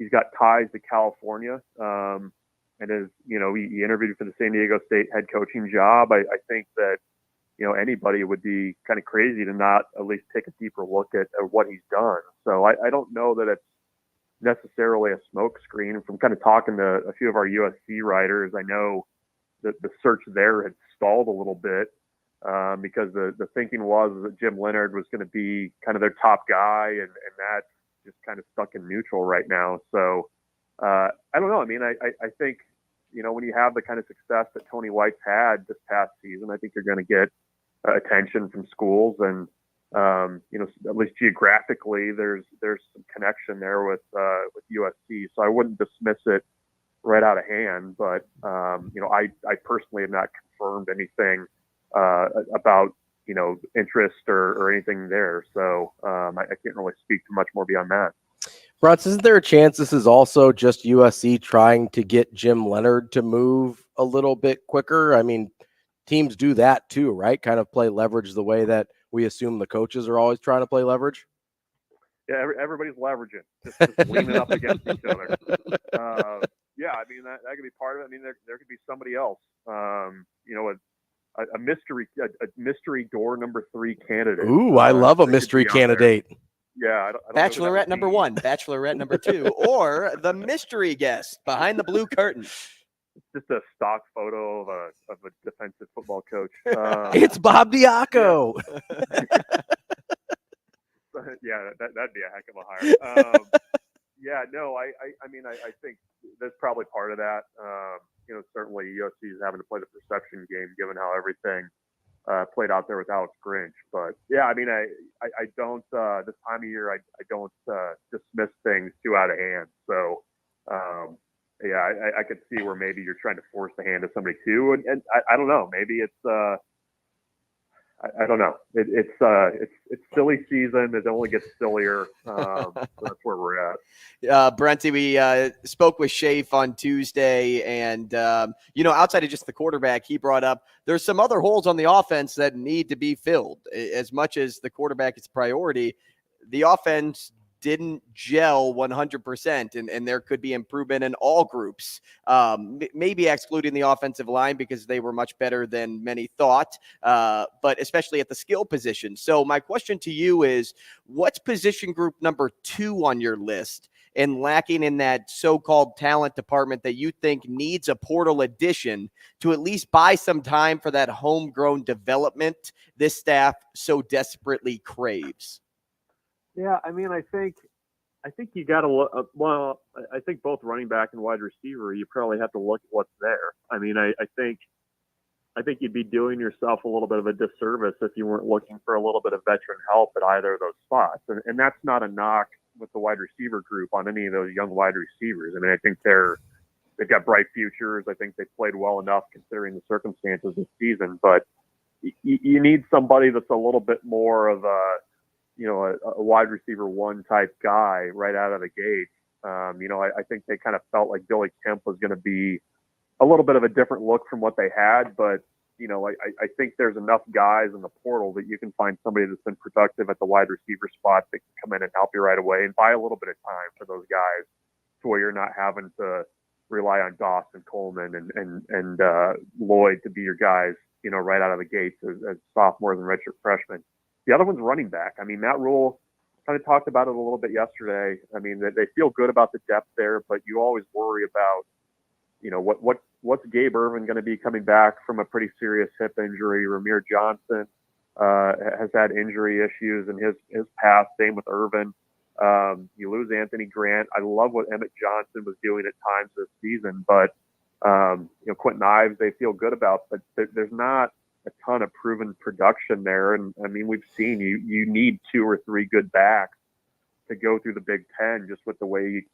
got ties to California. And as you know, he interviewed for the San Diego State head coaching job. I think that, you know, anybody would be kind of crazy to not at least take a deeper look at what he's done. So I don't know that it's necessarily a smoke screen. From kind of talking to a few of our USC writers, I know that the search there had stalled a little bit because the thinking was that Jim Leonhard was going to be kind of their top guy, and that just kind of stuck in neutral right now. So I don't know. I mean, I think, you know, when you have the kind of success that Tony White's had this past season, I think you're going to get attention from schools, and you know, at least geographically, there's some connection there with USC. So I wouldn't dismiss it right out of hand, but you know, I personally have not confirmed anything about, you know, interest or anything there. So I can't really speak too much more beyond that.
Bruntz, isn't there a chance this is also just USC trying to get Jim Leonhard to move a little bit quicker? I mean, teams do that too, right? Kind of play leverage the way that we assume the coaches are always trying to play leverage.
Yeah, everybody's leveraging, just leaning up against each other. Yeah, I mean, that could be part of it. I mean, there could be somebody else, you know, a mystery door number 3 candidate.
Ooh, I love a mystery candidate.
Yeah, I don't
Bachelorette number 1, Bachelorette number 2, or the mystery guest behind the blue curtain.
It's just a stock photo of a defensive football coach.
It's Bob Diaco.
Yeah, that'd be a heck of a hire. Yeah, no, I mean, I think that's probably part of that. You know, certainly USC is having to play the perception game given how everything played out there with Alex Grinch. But yeah, I mean, I don't this time of year I don't dismiss things too out of hand. So yeah, I could see where maybe you're trying to force the hand of somebody too, and I don't know, maybe it's I don't know. It's silly season. It only gets sillier. So that's where we're at.
Bruntz, we spoke with Shafe on Tuesday, and you know, outside of just the quarterback, he brought up there's some other holes on the offense that need to be filled. As much as the quarterback is priority, the offense didn't gel 100%, and there could be improvement in all groups, maybe excluding the offensive line because they were much better than many thought, but especially at the skill position. So my question to you is, what's position group number 2 on your list and lacking in that so-called talent department that you think needs a portal addition to at least buy some time for that homegrown development this staff so desperately craves?
Yeah, I mean, I think you got to look. Well, I think both running back and wide receiver, you probably have to look at what's there. I mean, I think you'd be doing yourself a little bit of a disservice if you weren't looking for a little bit of veteran help at either of those spots. And that's not a knock with the wide receiver group on any of those young wide receivers. I mean, I think they've got bright futures. I think they played well enough considering the circumstances this season. But you need somebody that's a little bit more of a wide receiver 1 type guy right out of the gate. You know, I think they kind of felt like Billy Kemp was going to be a little bit of a different look from what they had. But, you know, I think there's enough guys in the portal that you can find somebody that's been productive at the wide receiver spot that can come in and help you right away and buy a little bit of time for those guys to where you're not having to rely on Dawson, Coleman, and Lloyd to be your guys, you know, right out of the gates as sophomores and redshirt freshmen. The other one's running back. I mean, Matt Rhule kind of talked about it a little bit yesterday. I mean, they feel good about the depth there, but you always worry about, you know, what what's Gabe Irvin going to be coming back from a pretty serious hip injury? Ramir Johnson has had injury issues in his past. Same with Irvin. You lose Anthony Grant. I love what Emmett Johnson was doing at times this season, but Quentin Ives, they feel good about, but there's not a ton of proven production there. And I mean, we've seen you need 2 or 3 good backs to go through the Big Ten, just with the way,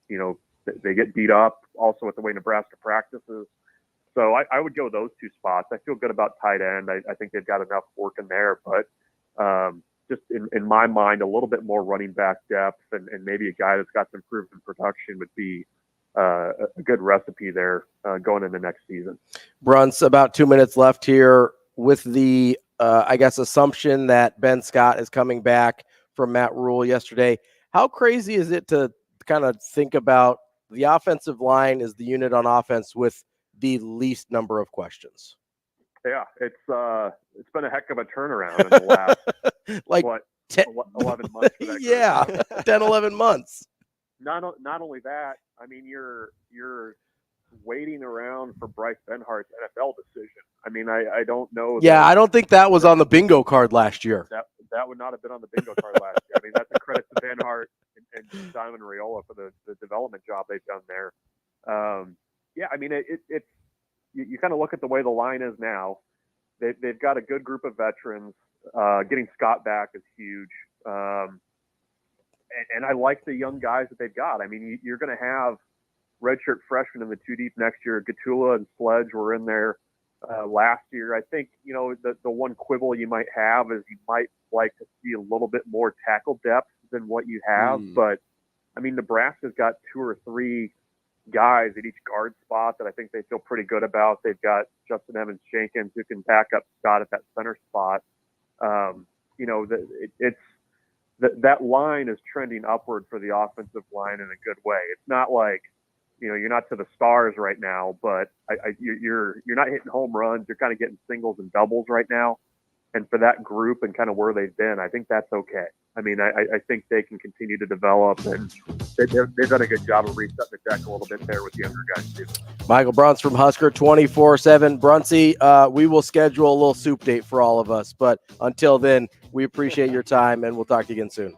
they get beat up, also with the way Nebraska practices. So I would go those 2 spots. I feel good about tight end. I think they've got enough work in there, but just in my mind, a little bit more running back depth and maybe a guy that's got some proven production would be a good recipe there going into next season.
Bruntz, about 2 minutes left here with the, assumption that Ben Scott is coming back from Matt Rhule yesterday. How crazy is it to kind of think about the offensive line is the unit on offense with the least number of questions?
Yeah, it's been a heck of a turnaround in the last 11 months. For that
yeah, 10, 11 months.
Not only that, I mean, you're waiting around for Bryce Benhart's NFL decision. I mean, I don't know.
Yeah, I don't think that was on the bingo card last year.
That would not have been on the bingo card last year. I mean, that's a credit to Benhart and Simon Riola for the development job they've done there. Yeah, I mean, it's you kind of look at the way the line is now. They've got a good group of veterans. Getting Scott back is huge. And I like the young guys that they've got. I mean, you're going to have redshirt freshmen in the 2 deep next year. Gatula and Sledge were in there last year. I think, the one quibble you might have is you might like to see a little bit more tackle depth than what you have. But, I mean, Nebraska's got 2 or 3 guys at each guard spot that I think they feel pretty good about. They've got Justin Evans-Jenkins who can back up Scott at that center spot. That line is trending upward for the offensive line in a good way. It's not like, you're not to the stars right now, but you're not hitting home runs. You're kind of getting singles and doubles right now. And for that group and kind of where they've been, I think that's okay. I mean, I think they can continue to develop, and they've done a good job of resetting the deck a little bit there with the younger guys too.
Michael Bruntz from Husker 24/7. Bruntsy, we will schedule a little soup date for all of us, but until then, we appreciate your time, and we'll talk to you again soon.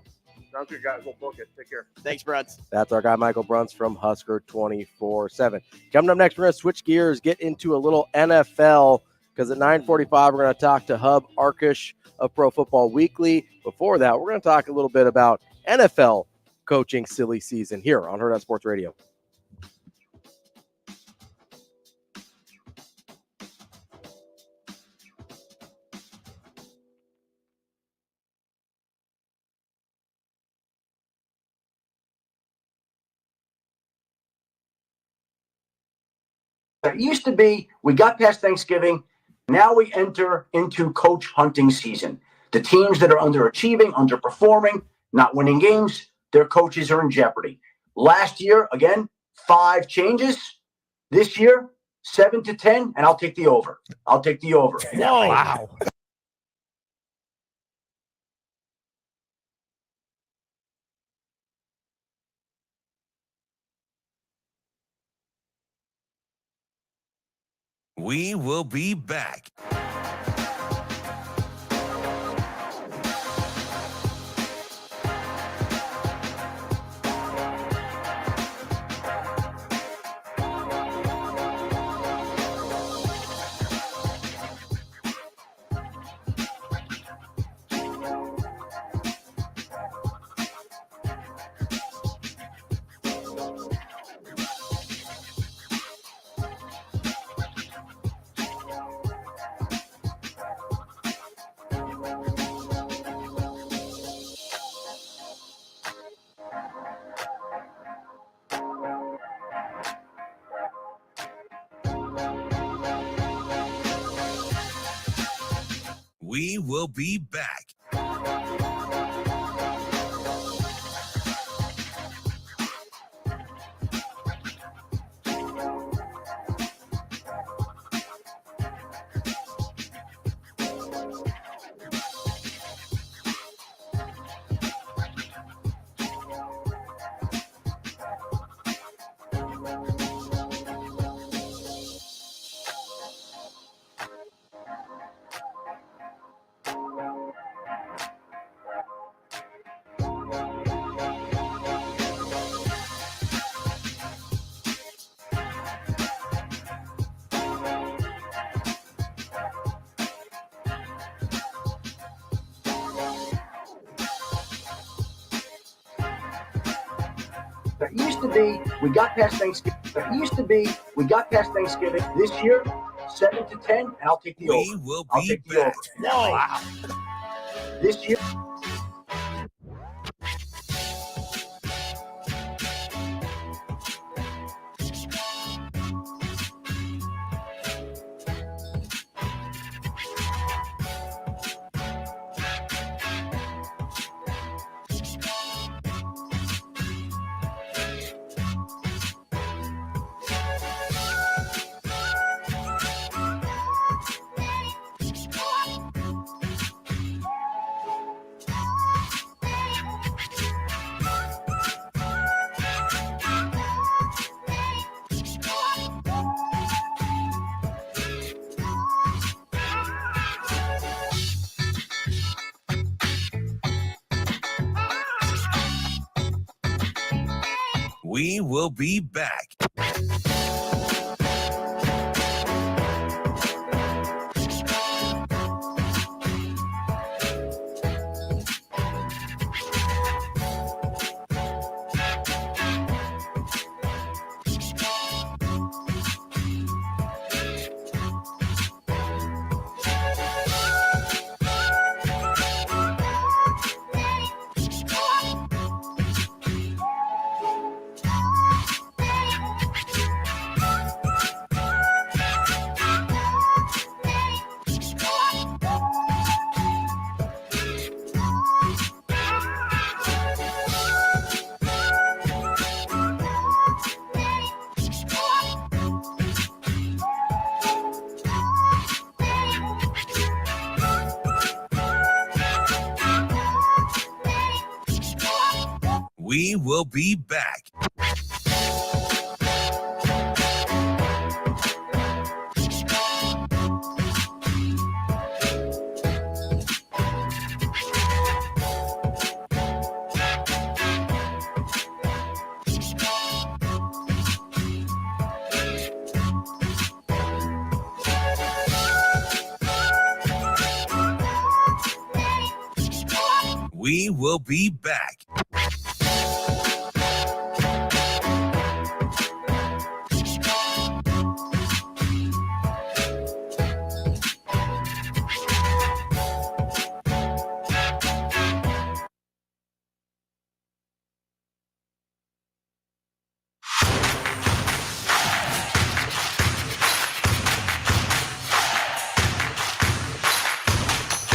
Sounds good, guys. We'll book it. Take care.
Thanks, Bruntz.
That's our guy, Michael Bruntz from Husker 24/7. Coming up next, we're going to switch gears, get into a little NFL, because at 9:45, we're going to talk to Hub Arkush of Pro Football Weekly. Before that, we're going to talk a little bit about NFL coaching silly season here on Hurrdat Sports Radio.
It used to be we got past Thanksgiving. Now we enter into coach hunting season. The teams that are underachieving, underperforming, not winning games, their coaches are in jeopardy. Last year, again, 5 changes. This year, 7 to 10, and I'll take the over. I'll take the over.
Whoa. Wow.
We will be back. We will be back.
It used to be we got past Thanksgiving. This year, 7 to 10, and I'll take the over.
We will
I'll
be
take the
back.
over. Wow. This year.
We will be back. We will be back. We will be back.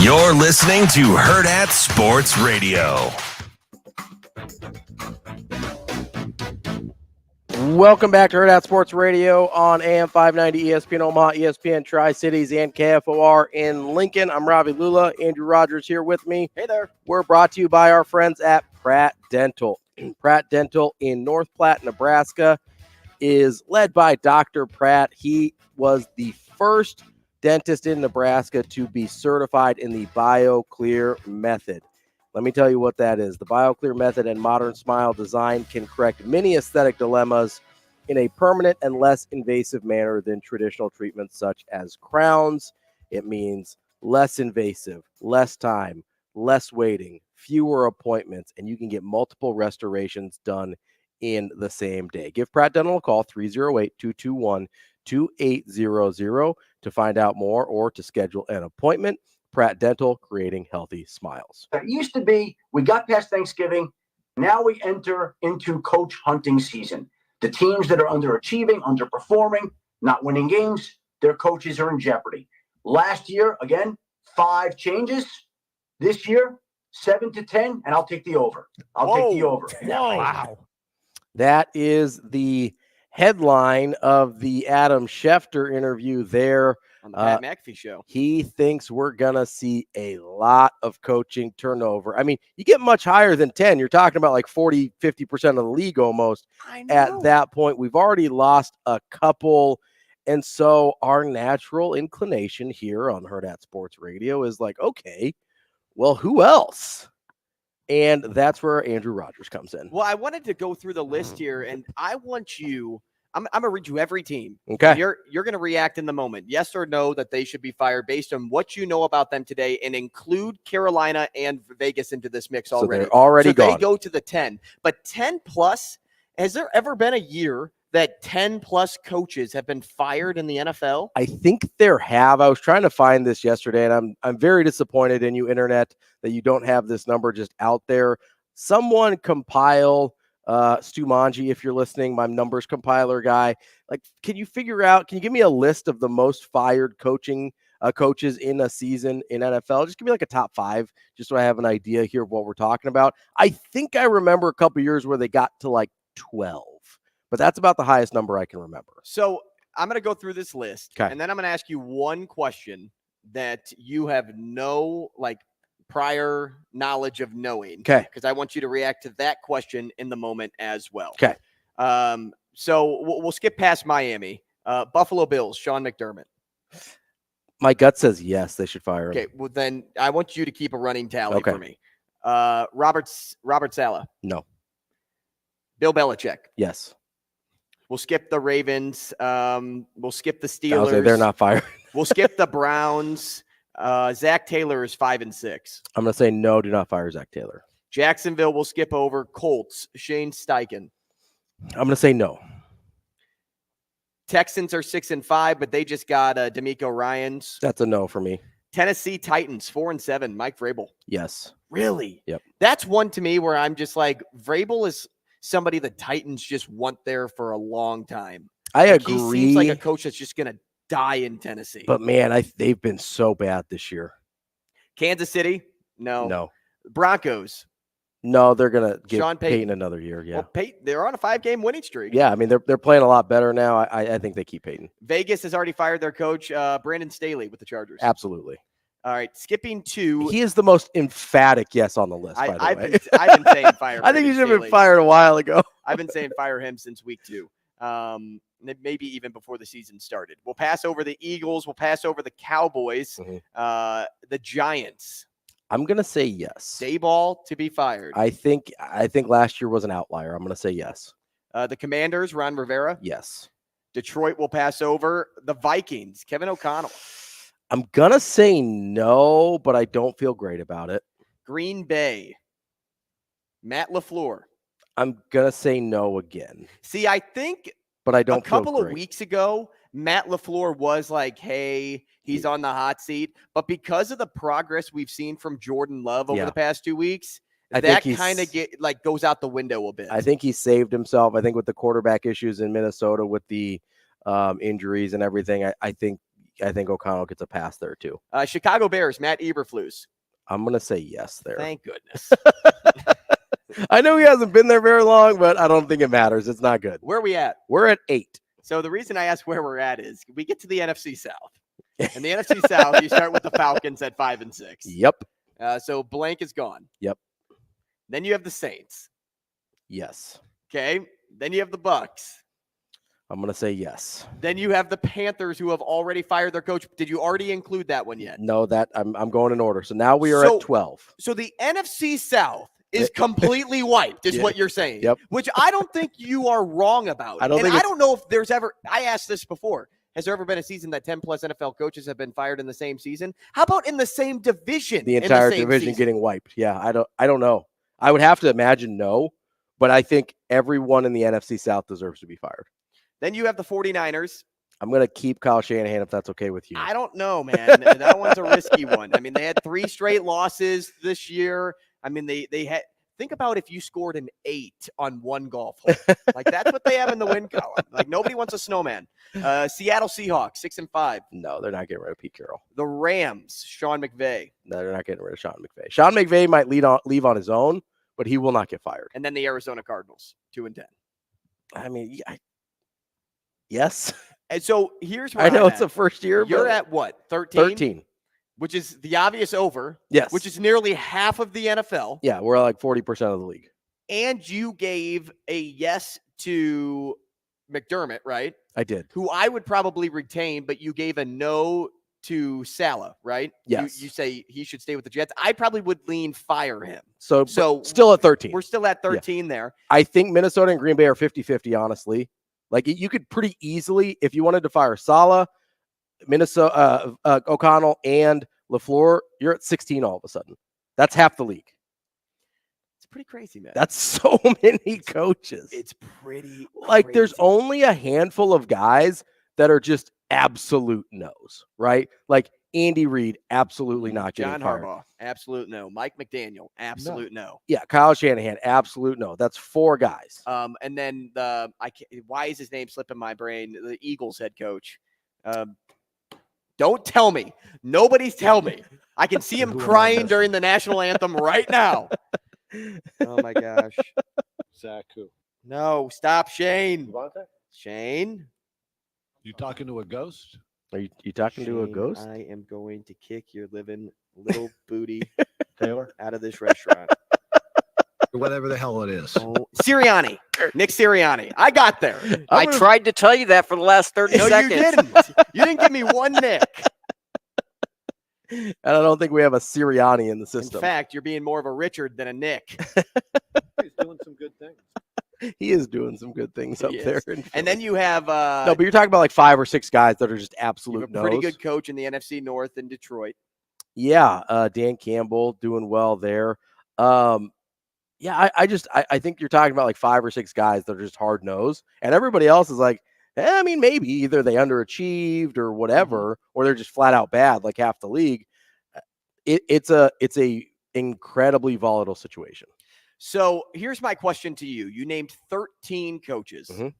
You're listening to Hurrdat Sports Radio.
Welcome back to Hurrdat Sports Radio on AM 590 ESPN Omaha, ESPN Tri-Cities, and KFOR in Lincoln. I'm Ravi Lulla. Andrew Rogers here with me.
Hey there.
We're brought to you by our friends at Pratt Dental. Pratt Dental in North Platte, Nebraska is led by Dr. Pratt. He was the first dentist in Nebraska to be certified in the BioClear method. Let me tell you what that is. The BioClear method and modern smile design can correct many aesthetic dilemmas in a permanent and less invasive manner than traditional treatments such as crowns. It means less invasive, less time, less waiting, fewer appointments, and you can get multiple restorations done in the same day. Give Pratt Dental a call, 308-221-2800 to find out more or to schedule an appointment. Pratt Dental, creating healthy smiles.
It used to be we got past Thanksgiving. Now we enter into coach hunting season. The teams that are underachieving, underperforming, not winning games, their coaches are in jeopardy. Last year, again, 5 changes. This year, 7 to 10, and I'll take the over. I'll take the over.
Wow. That is the headline of the Adam Schefter interview there
on the Pat McAfee show.
He thinks we're going to see a lot of coaching turnover. I mean, you get much higher than 10. You're talking about like 40, 50% of the league almost at that point. We've already lost a couple. And so our natural inclination here on Hurrdat Sports Radio is like, okay, well, who else? And that's where Andrew Rogers comes in.
Well, I wanted to go through the list here, and I want you – I'm going to read you every team.
Okay.
You're going to react in the moment, yes or no, that they should be fired based on what you know about them today, and include Carolina and Vegas into this mix already.
So they're already gone.
They go to the 10. But 10 plus, Has there ever been a year that 10-plus coaches have been fired in the NFL?
I think there have. I was trying to find this yesterday, and I'm very disappointed in you, Internet, that you don't have this number just out there. Someone compile, Stu Manji, if you're listening, my numbers compiler guy. Like, can you give me a list of the most fired coaches in a season in NFL? Just give me like a top 5, just so I have an idea here of what we're talking about. I think I remember a couple years where they got to like 12. But that's about the highest number I can remember.
So I'm going to go through this list,
okay,
and then I'm going to ask you one question that you have no prior knowledge of knowing.
Okay.
Because I want you to react to that question in the moment as well.
Okay.
So we'll skip past Miami. Buffalo Bills, Sean McDermott.
My gut says yes, they should fire him.
Okay. Well, then I want you to keep a running tally for me. Robert Saleh.
No.
Bill Belichick.
Yes.
We'll skip the Ravens. We'll skip the Steelers.
They're not fired.
We'll skip the Browns. Zach Taylor is 5-6.
I'm going to say no, do not fire Zach Taylor.
Jacksonville will skip over. Colts, Shane Steichen.
I'm going to say no.
Texans are 6-5, but they just got D'Amico Ryans.
That's a no for me.
Tennessee Titans, 4-7. Mike Vrabel.
Yes.
Really?
Yep.
That's one to me where I'm just like, Vrabel is somebody the Titans just want there for a long time.
I agree.
He seems like a coach that's just going to die in Tennessee.
But, man, they've been so bad this year.
Kansas City? No.
No.
Broncos?
No, they're going to give
Sean
Peyton another year. Yeah.
Well, they're on a 5-game winning streak.
Yeah, I mean, they're playing a lot better now. I think they keep Peyton.
Vegas has already fired their coach, Brandon Staley, with the Chargers.
Absolutely.
All right, skipping to...
He is the most emphatic yes on the list, by the way.
I've been saying fire
I think he should have been
Staley.
fired a while ago.
I've been saying fire him since week 2. Maybe even before the season started. We'll pass over the Eagles. We'll pass over the Cowboys.
Mm-hmm.
The Giants.
I'm going to say yes.
Dayball to be fired.
I think last year was an outlier. I'm going to say yes.
The Commanders, Ron Rivera.
Yes.
Detroit will pass over. The Vikings, Kevin O'Connell.
I'm going to say no, but I don't feel great about it.
Green Bay, Matt LaFleur.
I'm going to say no again.
See, I think
but I don't
a couple
feel
of
great.
weeks ago, Matt LaFleur was like, hey, he's on the hot seat. But because of the progress we've seen from Jordan Love over the past 2 weeks, that kind of goes out the window a bit.
I think he saved himself. I think with the quarterback issues in Minnesota with the injuries and everything, I think O'Connell gets a pass there too.
Chicago Bears, Matt Eberflus.
I'm going to say yes there.
Thank goodness.
I know he hasn't been there very long, but I don't think it matters. It's not good.
Where are we at?
We're at 8.
So the reason I ask where we're at is we get to the NFC South. And the NFC South, you start with the Falcons at 5-6.
Yep.
So blank is gone.
Yep.
Then you have the Saints.
Yes.
Okay. Then you have the Bucks.
I'm going to say yes.
Then you have the Panthers, who have already fired their coach. Did you already include that one yet?
No, that I'm going in order. So now we are at 12.
So the NFC South is completely wiped, is what you're saying.
Yep.
Which I don't think you are wrong about. I don't know if there's ever. I asked this before. Has there ever been a season that 10-plus NFL coaches have been fired in the same season? How about in the same division?
The entire division getting wiped. Yeah, I don't know. I would have to imagine no, but I think everyone in the NFC South deserves to be fired.
Then you have the 49ers.
I'm going to keep Kyle Shanahan if that's okay with you.
I don't know, man. That one's a risky one. I mean, they had 3 straight losses this year. I mean, they had – think about if you scored an 8 on one golf hole. Like, that's what they have in the win column. Like, nobody wants a snowman. Seattle Seahawks, 6-5.
No, they're not getting rid of Pete Carroll.
The Rams, Sean McVay.
No, they're not getting rid of Sean McVay. Sean McVay might leave on his own, but he will not get fired.
And then the Arizona Cardinals, 2-10.
I mean, yes.
And so here's what
I know it's the first year.
You're at what? 13?
13.
Which is the obvious over.
Yes.
Which is nearly half of the NFL.
Yeah, we're like 40% of the league.
And you gave a yes to McDermott, right?
I did.
Who I would probably retain, but you gave a no to Saleh, right?
Yes.
You say he should stay with the Jets. I probably would lean fire him.
So still at 13.
We're still at 13 there.
I think Minnesota and Green Bay are 50-50, honestly. Like, you could pretty easily, if you wanted to fire Saleh, Minnesota, O'Connell, and LaFleur, you're at 16 all of a sudden. That's half the league.
pretty crazy, man.
That's so many coaches.
It's pretty
like there's only a handful of guys that are just absolute no's, right? Like Andy Reid, absolutely not getting
John
fired.
Harbaugh, absolute no. Mike McDaniel, absolute no.
Yeah, Kyle Shanahan, absolute no. That's 4 guys.
And then why is his name slipping my brain? The Eagles head coach. Don't tell me. Nobody's tell me. I can see him crying during the national anthem right now. Oh my gosh.
Zach who?
No, stop, Shane.
Devontae?
Shane.
You talking to a ghost?
Are you talking to a
Shane,
ghost?
I am going to kick your living little booty
Taylor
out of this restaurant.
Whatever the hell it is.
Oh, Sirianni. Nick Sirianni. I got there.
I tried to tell you that for the last 30
No,
seconds.
you didn't. You didn't give me one Nick.
And I don't think we have a Sirianni in the
In
system.
fact, you're being more of a Richard than a Nick.
He's doing some good things.
He is doing some good things up
He
there.
is. And then you have
no, but you're talking about like 5 or 6 guys that are just
you have
absolute
a pretty
no's.
good coach in the NFC North in Detroit.
Yeah, Dan Campbell doing well there. Yeah, I think you're talking about like 5 or 6 guys that are just hard nosed, and everybody else is like, I mean, maybe either they underachieved or whatever, or they're just flat out bad, like half the league. It's a incredibly volatile situation.
So here's my question to you. You named 13 coaches.
Mhm.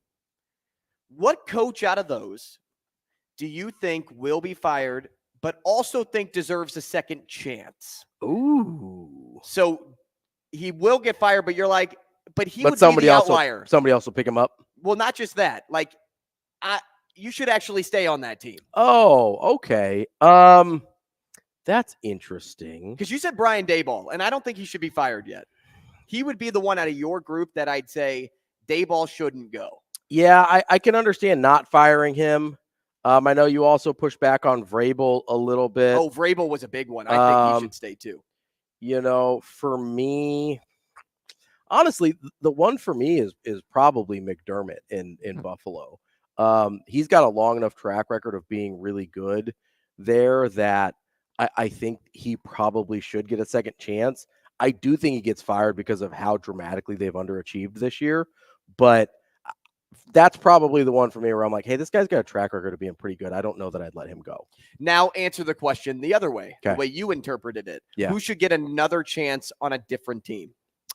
What coach out of those do you think will be fired, but also think deserves a second chance?
Ooh.
So he will get fired, but you're like, but he
But
would
somebody
be the
else,
outlier.
somebody else will pick him up.
Well, not just that. Like, you should actually stay on that team.
Oh, okay. That's interesting.
Because you said Brian Daboll, and I don't think he should be fired yet. He would be the one out of your group that I'd say Daboll shouldn't go.
Yeah, I can understand not firing him. I know you also pushed back on Vrabel a little bit.
Oh, Vrabel was a big one. I think he should stay too.
You know, for me, honestly, the one for me is probably McDermott in Buffalo. He's got a long enough track record of being really good there that I think he probably should get a second chance. I do think he gets fired because of how dramatically they've underachieved this year, but that's probably the one for me where I'm like, hey, this guy's got a track record of being pretty good. I don't know that I'd let him go.
Now answer the question the other way, the
Okay.
way you interpreted it.
Yeah.
Who should get another chance on a different team?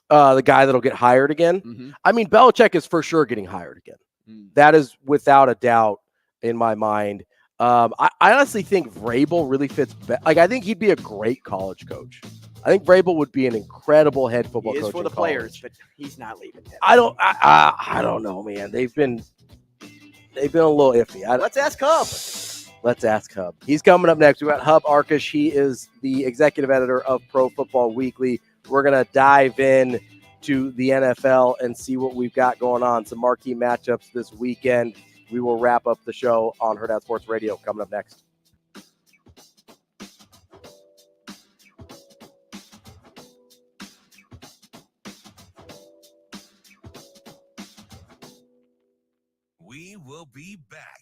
The guy that'll get hired again.
Mm-hmm.
I mean, Belichick is for sure getting hired again. That is without a doubt in my mind. I honestly think Vrabel really fits. I think he'd be a great college coach. I think Vrabel would be an incredible head football
He is
coach
for the
in college.
players, but he's not leaving.
I don't know, man. They've been a little iffy.
Let's ask Hub.
Let's ask Hub. He's coming up next. We got Hub Arkush. He is the executive editor of Pro Football Weekly. We're gonna dive in to the NFL and see what we've got going on. Some marquee matchups this weekend. We will wrap up the show on Hurrdat Sports Radio coming up next.
We will be back.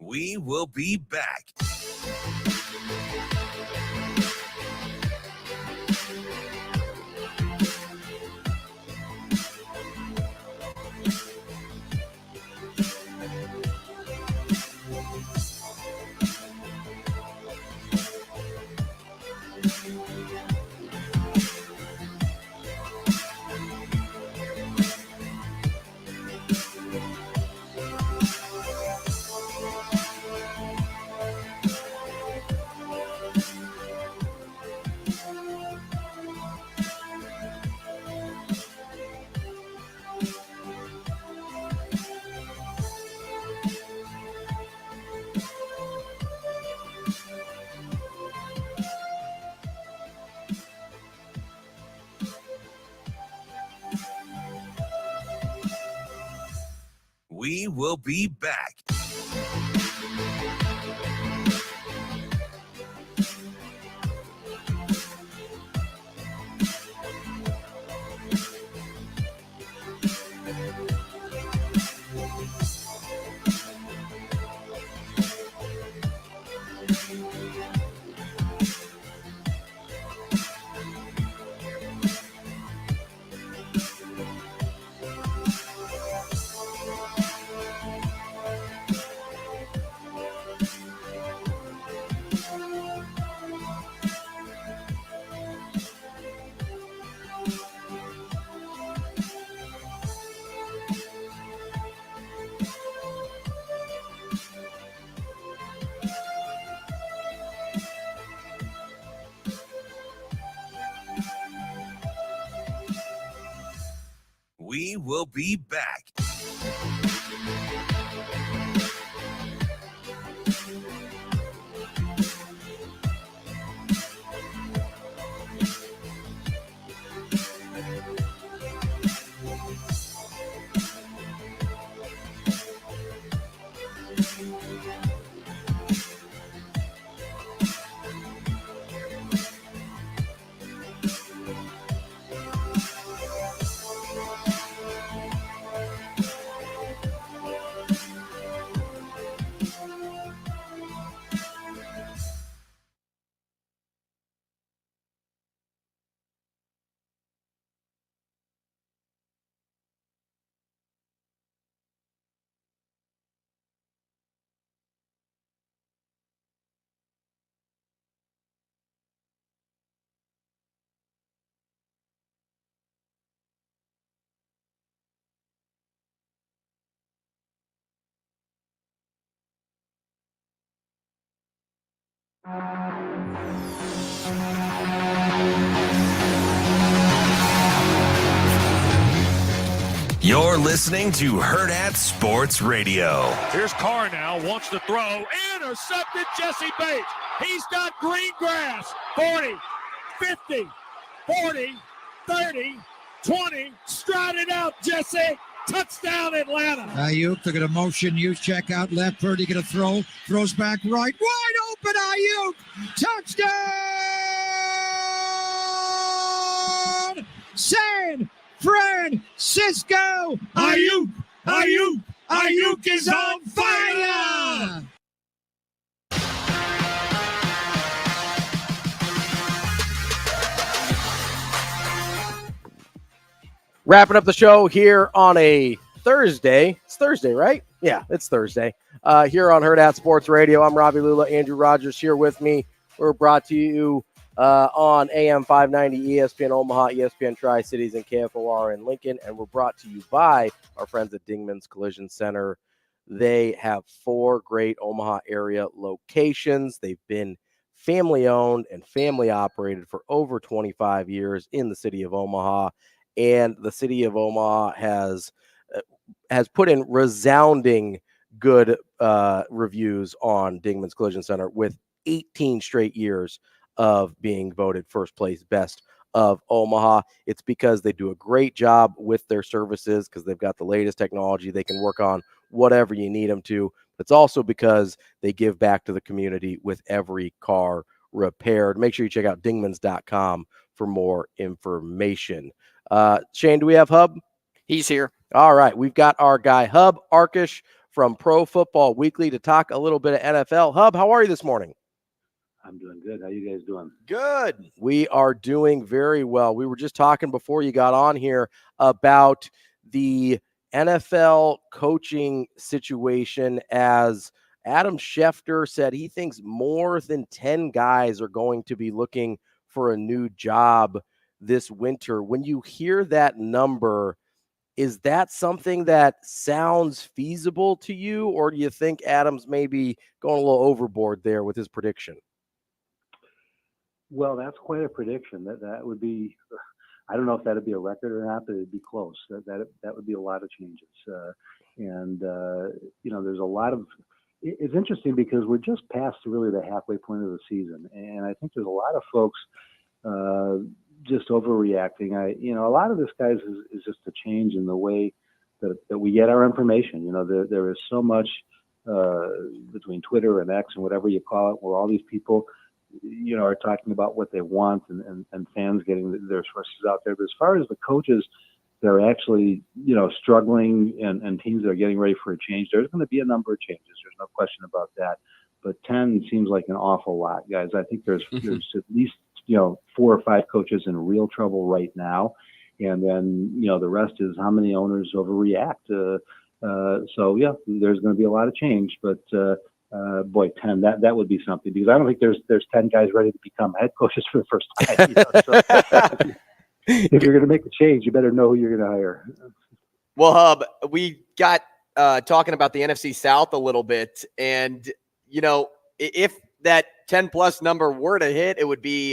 We will be back. will be back. We will be back. You're listening to Hurrdat Sports Radio.
Here's Carr now, wants to throw, intercepted Jesse Bates. He's got green grass. 40, 50, 40, 30, 20. Stride it out, Jesse. Touchdown, Atlanta.
Ayuk, they're going to motion you, check out left. Purdy going to throw, throws back right. Wide open, Ayuk. Touchdown! San Francisco. Ayuk, Ayuk, Ayuk is on fire!
Wrapping up the show here on a Thursday. It's Thursday, right? Yeah, it's Thursday. Here on Hurrdat Sports Radio, I'm Ravi Lulla. Andrew Rogers here with me. We're brought to you on AM 590 ESPN Omaha, ESPN Tri-Cities, and KFOR in Lincoln. And we're brought to you by our friends at Dingman's Collision Center. They have 4 great Omaha area locations. They've been family-owned and family-operated for over 25 years in the city of Omaha. And the city of Omaha has put in resounding good reviews on Dingman's Collision Center with 18 straight years of being voted first place best of Omaha. It's because they do a great job with their services because they've got the latest technology. They can work on whatever you need them to. It's also because they give back to the community with every car repaired. Make sure you check out dingmans.com for more information. Shane, do we have Hub?
He's here.
All right. We've got our guy, Hub Arkush from Pro Football Weekly, to talk a little bit of NFL. Hub, how are you this morning?
I'm doing good. How you guys doing?
Good. We are doing very well. We were just talking before you got on here about the NFL coaching situation, as Adam Schefter said he thinks more than 10 guys are going to be looking for a new job this winter. When you hear that number, is that something that sounds feasible to you, or do you think Adams may be going a little overboard there with his prediction?
Well, that's quite a prediction. That would be, I don't know if that'd be a record or not, but it'd be close. That would be a lot of changes. There's a lot of, it's interesting because we're just past really the halfway point of the season. And I think there's a lot of folks just overreacting. A lot of this, guys, is just a change in the way that we get our information. You know, there is so much between Twitter and X and whatever you call it, where all these people, you know, are talking about what they want and fans getting their sources out there. But as far as the coaches that are actually, you know, struggling and teams that are getting ready for a change, there's going to be a number of changes. There's no question about that. But 10 seems like an awful lot, guys. I think there's at least, you know, 4 or 5 coaches in real trouble right now. And then, you know, the rest is how many owners overreact. So, yeah, there's going to be a lot of change. But, boy, 10, that would be something. Because I don't think there's 10 guys ready to become head coaches for the first time. You know? So, if you're going to make a change, you better know who you're going to hire.
Well, Hub, we got talking about the NFC South a little bit. And, you know, if that 10-plus number were to hit, it would be,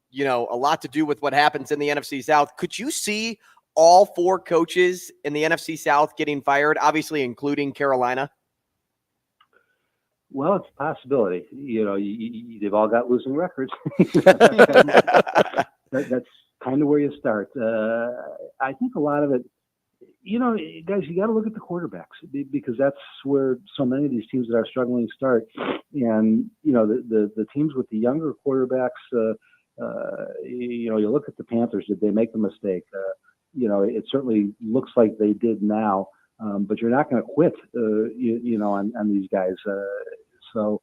you know, a lot to do with what happens in the NFC South. Could you see all 4 coaches in the NFC South getting fired, obviously including Carolina?
Well, it's a possibility. You know, they've all got losing records. That's kind of where you start. I think a lot of it, you know, guys, you got to look at the quarterbacks because that's where so many of these teams that are struggling start. And, you know, the teams with the younger quarterbacks, you know, you look at the Panthers, did they make a mistake? You know, it certainly looks like they did now, but you're not going to quit, you know, on these guys. You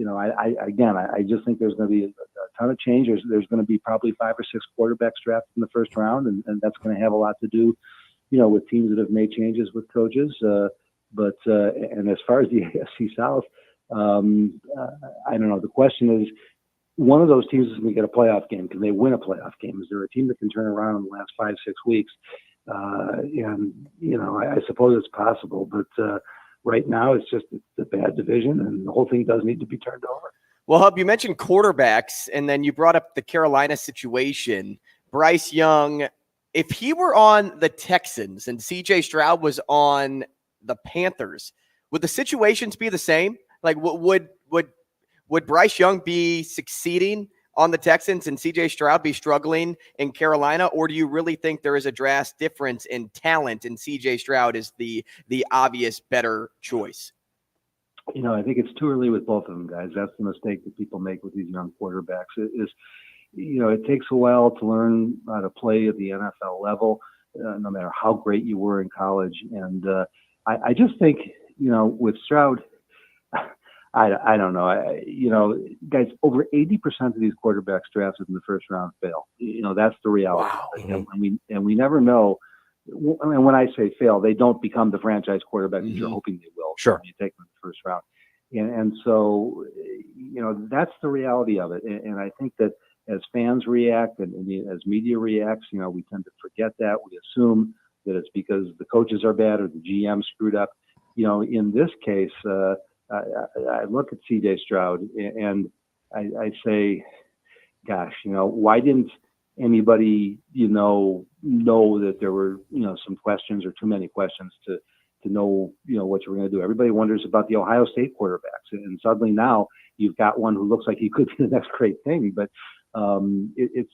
know, I just think there's going to be a ton of change. There's going to be probably 5 or 6 quarterbacks drafted in the first round, and that's going to have a lot to do, you know, with teams that have made changes with coaches. And as far as the AFC South, I don't know. The question is, one of those teams is going to get a playoff game. Can they win a playoff game? Is there a team that can turn around in the last 5-6 weeks? And, you know, I suppose it's possible, but right now it's a bad division, and the whole thing does need to be turned over.
Well, Hub, you mentioned quarterbacks, and then you brought up the Carolina situation. Bryce Young, if he were on the Texans and C.J. Stroud was on the Panthers, would the situations be the same? Like, would Bryce Young be succeeding on the Texans and C.J. Stroud be struggling in Carolina, or do you really think there is a drastic difference in talent and C.J. Stroud is the obvious better choice?
You know, I think it's too early with both of them, guys. That's the mistake that people make with these young quarterbacks. You know, it takes a while to learn how to play at the NFL level, no matter how great you were in college. And I just think, you know, with Stroud, I don't know. You know, guys, over 80% of these quarterbacks drafted in the first round fail. You know, that's the reality. Wow. And we never know. And when I say fail, they don't become the franchise quarterback that you're hoping they will.
Sure.
When you take them in the first round. And so, you know, that's the reality of it. And I think that as fans react and as media reacts, you know, we tend to forget that. We assume that it's because the coaches are bad or the GM screwed up. You know, in this case, I look at C.J. Stroud and I say, gosh, you know, why didn't anybody, you know that there were, you know, some questions or too many questions to know, you know, what you were going to do. Everybody wonders about the Ohio State quarterbacks, and suddenly now you've got one who looks like he could be the next great thing. But it's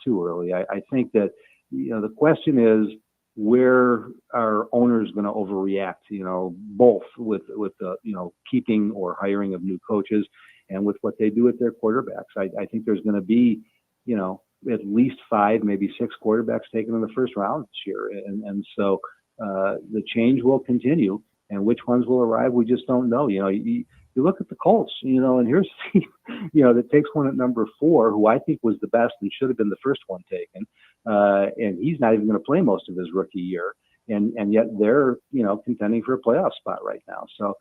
too early. I think that, you know, the question is, where are owners going to overreact, you know, both with the, you know, keeping or hiring of new coaches and with what they do with their quarterbacks. I think there's going to be, you know, at least 5, maybe 6 quarterbacks taken in the first round this year. And so the change will continue, and which ones will arrive, we just don't know. You know, you look at the Colts, you know, and here's a team, you know, that takes one at number 4, who I think was the best and should have been the first one taken. And he's not even going to play most of his rookie year. And yet they're, you know, contending for a playoff spot right now. So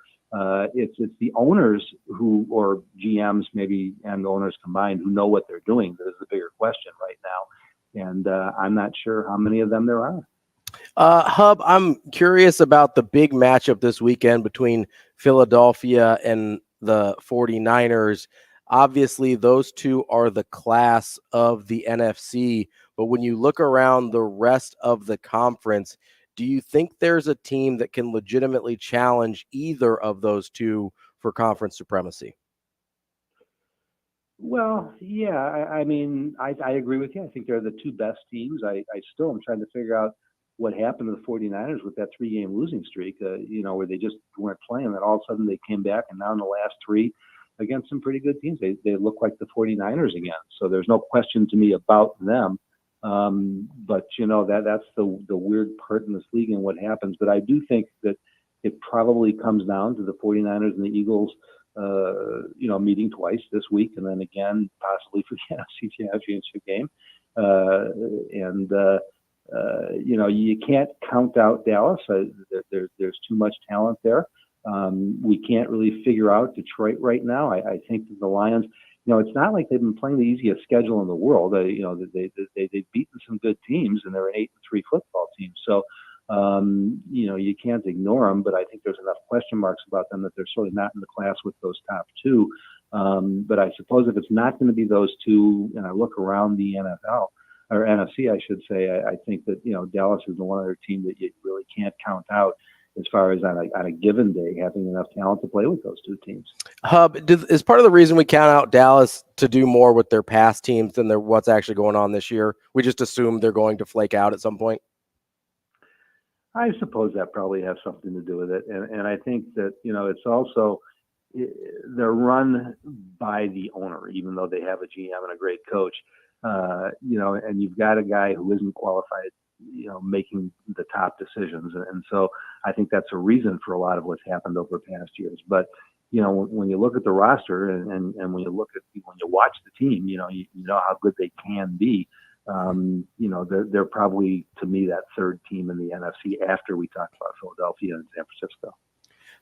it's the owners who, or GMs maybe, and the owners combined, who know what they're doing. That is the bigger question right now. And I'm not sure how many of them there are.
Hub, I'm curious about the big matchup this weekend between Philadelphia and the 49ers. Obviously, those two are the class of the NFC. But when you look around the rest of the conference, do you think there's a team that can legitimately challenge either of those two for conference supremacy?
Well, yeah, I mean, I agree with you. I think they're the two best teams. I still am trying to figure out what happened to the 49ers with that 3-game losing streak, where they just weren't playing. And all of a sudden they came back, and now in the last 3 against some pretty good teams, they look like the 49ers again. So there's no question to me about them. But, that's the weird part in this league and what happens. But I do think that it probably comes down to the 49ers and the Eagles meeting twice this week, and then again possibly for the NFC Championship game. You can't count out Dallas. There's too much talent there. We can't really figure out Detroit right now. I think that the Lions, it's not like they've been playing the easiest schedule in the world. They've beaten some good teams, and they're an 8-3 football team. So, you can't ignore them, but I think there's enough question marks about them that they're sort of not in the class with those top 2. But I suppose if it's not going to be those 2, and I look around the NFL or NFC, I should say, I think that, Dallas is the one other team that you really can't count out as far as on a given day having enough talent to play with those 2 teams.
Hub, is part of the reason we count out Dallas to do more with their past teams than what's actually going on this year? We just assume they're going to flake out at some point?
I suppose that probably has something to do with it. And I think that, it's also they're run by the owner, even though they have a GM and a great coach, and you've got a guy who isn't qualified, making the top decisions. And so I think that's a reason for a lot of what's happened over past years. But, when you look at the roster and when you watch the team, you know how good they can be. They're probably, to me, that 3rd team in the NFC after we talked about Philadelphia and San Francisco.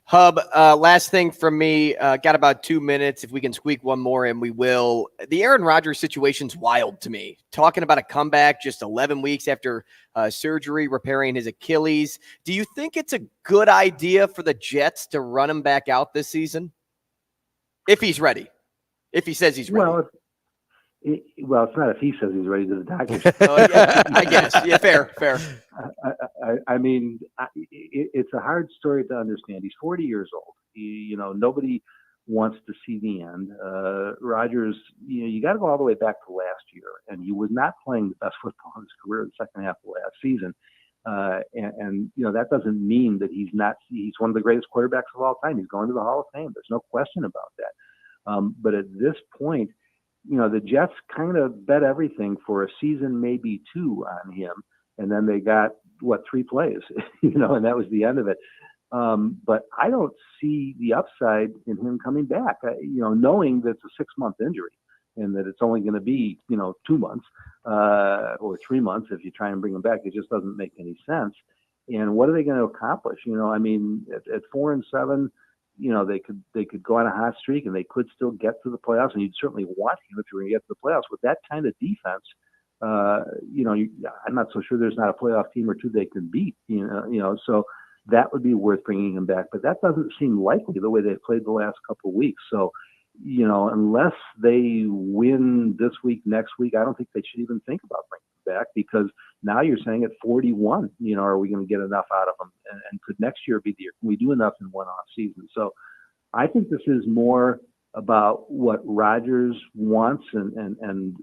Hub, last thing from me, got about 2 minutes. If we can squeak one more in, we will. The Aaron Rodgers situation's wild to me. Talking about a comeback just 11 weeks after surgery, repairing his Achilles. Do you think it's a good idea for the Jets to run him back out this season? If he's ready. If he says he's ready.
Well, it's not if he says he's ready to the doctor.
Yeah, I guess. Yeah, fair.
I mean, it's a hard story to understand. He's 40 years old. Nobody wants to see the end. Rodgers, you got to go all the way back to last year, and he was not playing the best football in his career in the second half of last season. That doesn't mean that he's one of the greatest quarterbacks of all time. He's going to the Hall of Fame. There's no question about that. But at this point, the Jets kind of bet everything for a season, maybe 2 on him. And then they got 3 plays, and that was the end of it. But I don't see the upside in him coming back, knowing that it's a 6-month injury and that it's only going to be, 2 months or 3 months if you try and bring him back. It just doesn't make any sense. And what are they going to accomplish? At 4-7, they could go on a hot streak and they could still get to the playoffs. And you'd certainly want him if you were going to get to the playoffs with that kind of defense. I'm not so sure there's not a playoff team or 2 they can beat. So that would be worth bringing him back. But that doesn't seem likely the way they've played the last couple of weeks. So, unless they win this week, next week, I don't think they should even think about bringing him back, because now you're saying at 41, are we going to get enough out of them? And could next year be the year? Can we do enough in one off season? So I think this is more about what Rodgers wants and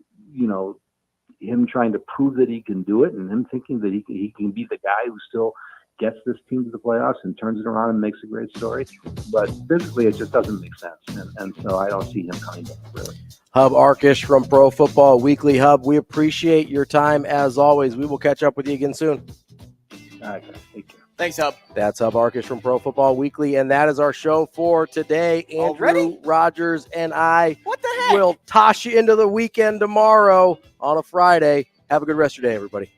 him trying to prove that he can do it, and him thinking that he can be the guy who still gets this team to the playoffs and turns it around and makes a great story. But physically, it just doesn't make sense. And so I don't see him coming back, really.
Hub Arkush from Pro Football Weekly. Hub, we appreciate your time as always. We will catch up with you again soon.
All right, take care.
Thanks, Hub.
That's Hub Arkush from Pro Football Weekly, and that is our show for today. Andrew Rogers and I will toss you into the weekend tomorrow on a Friday. Have a good rest of your day, everybody.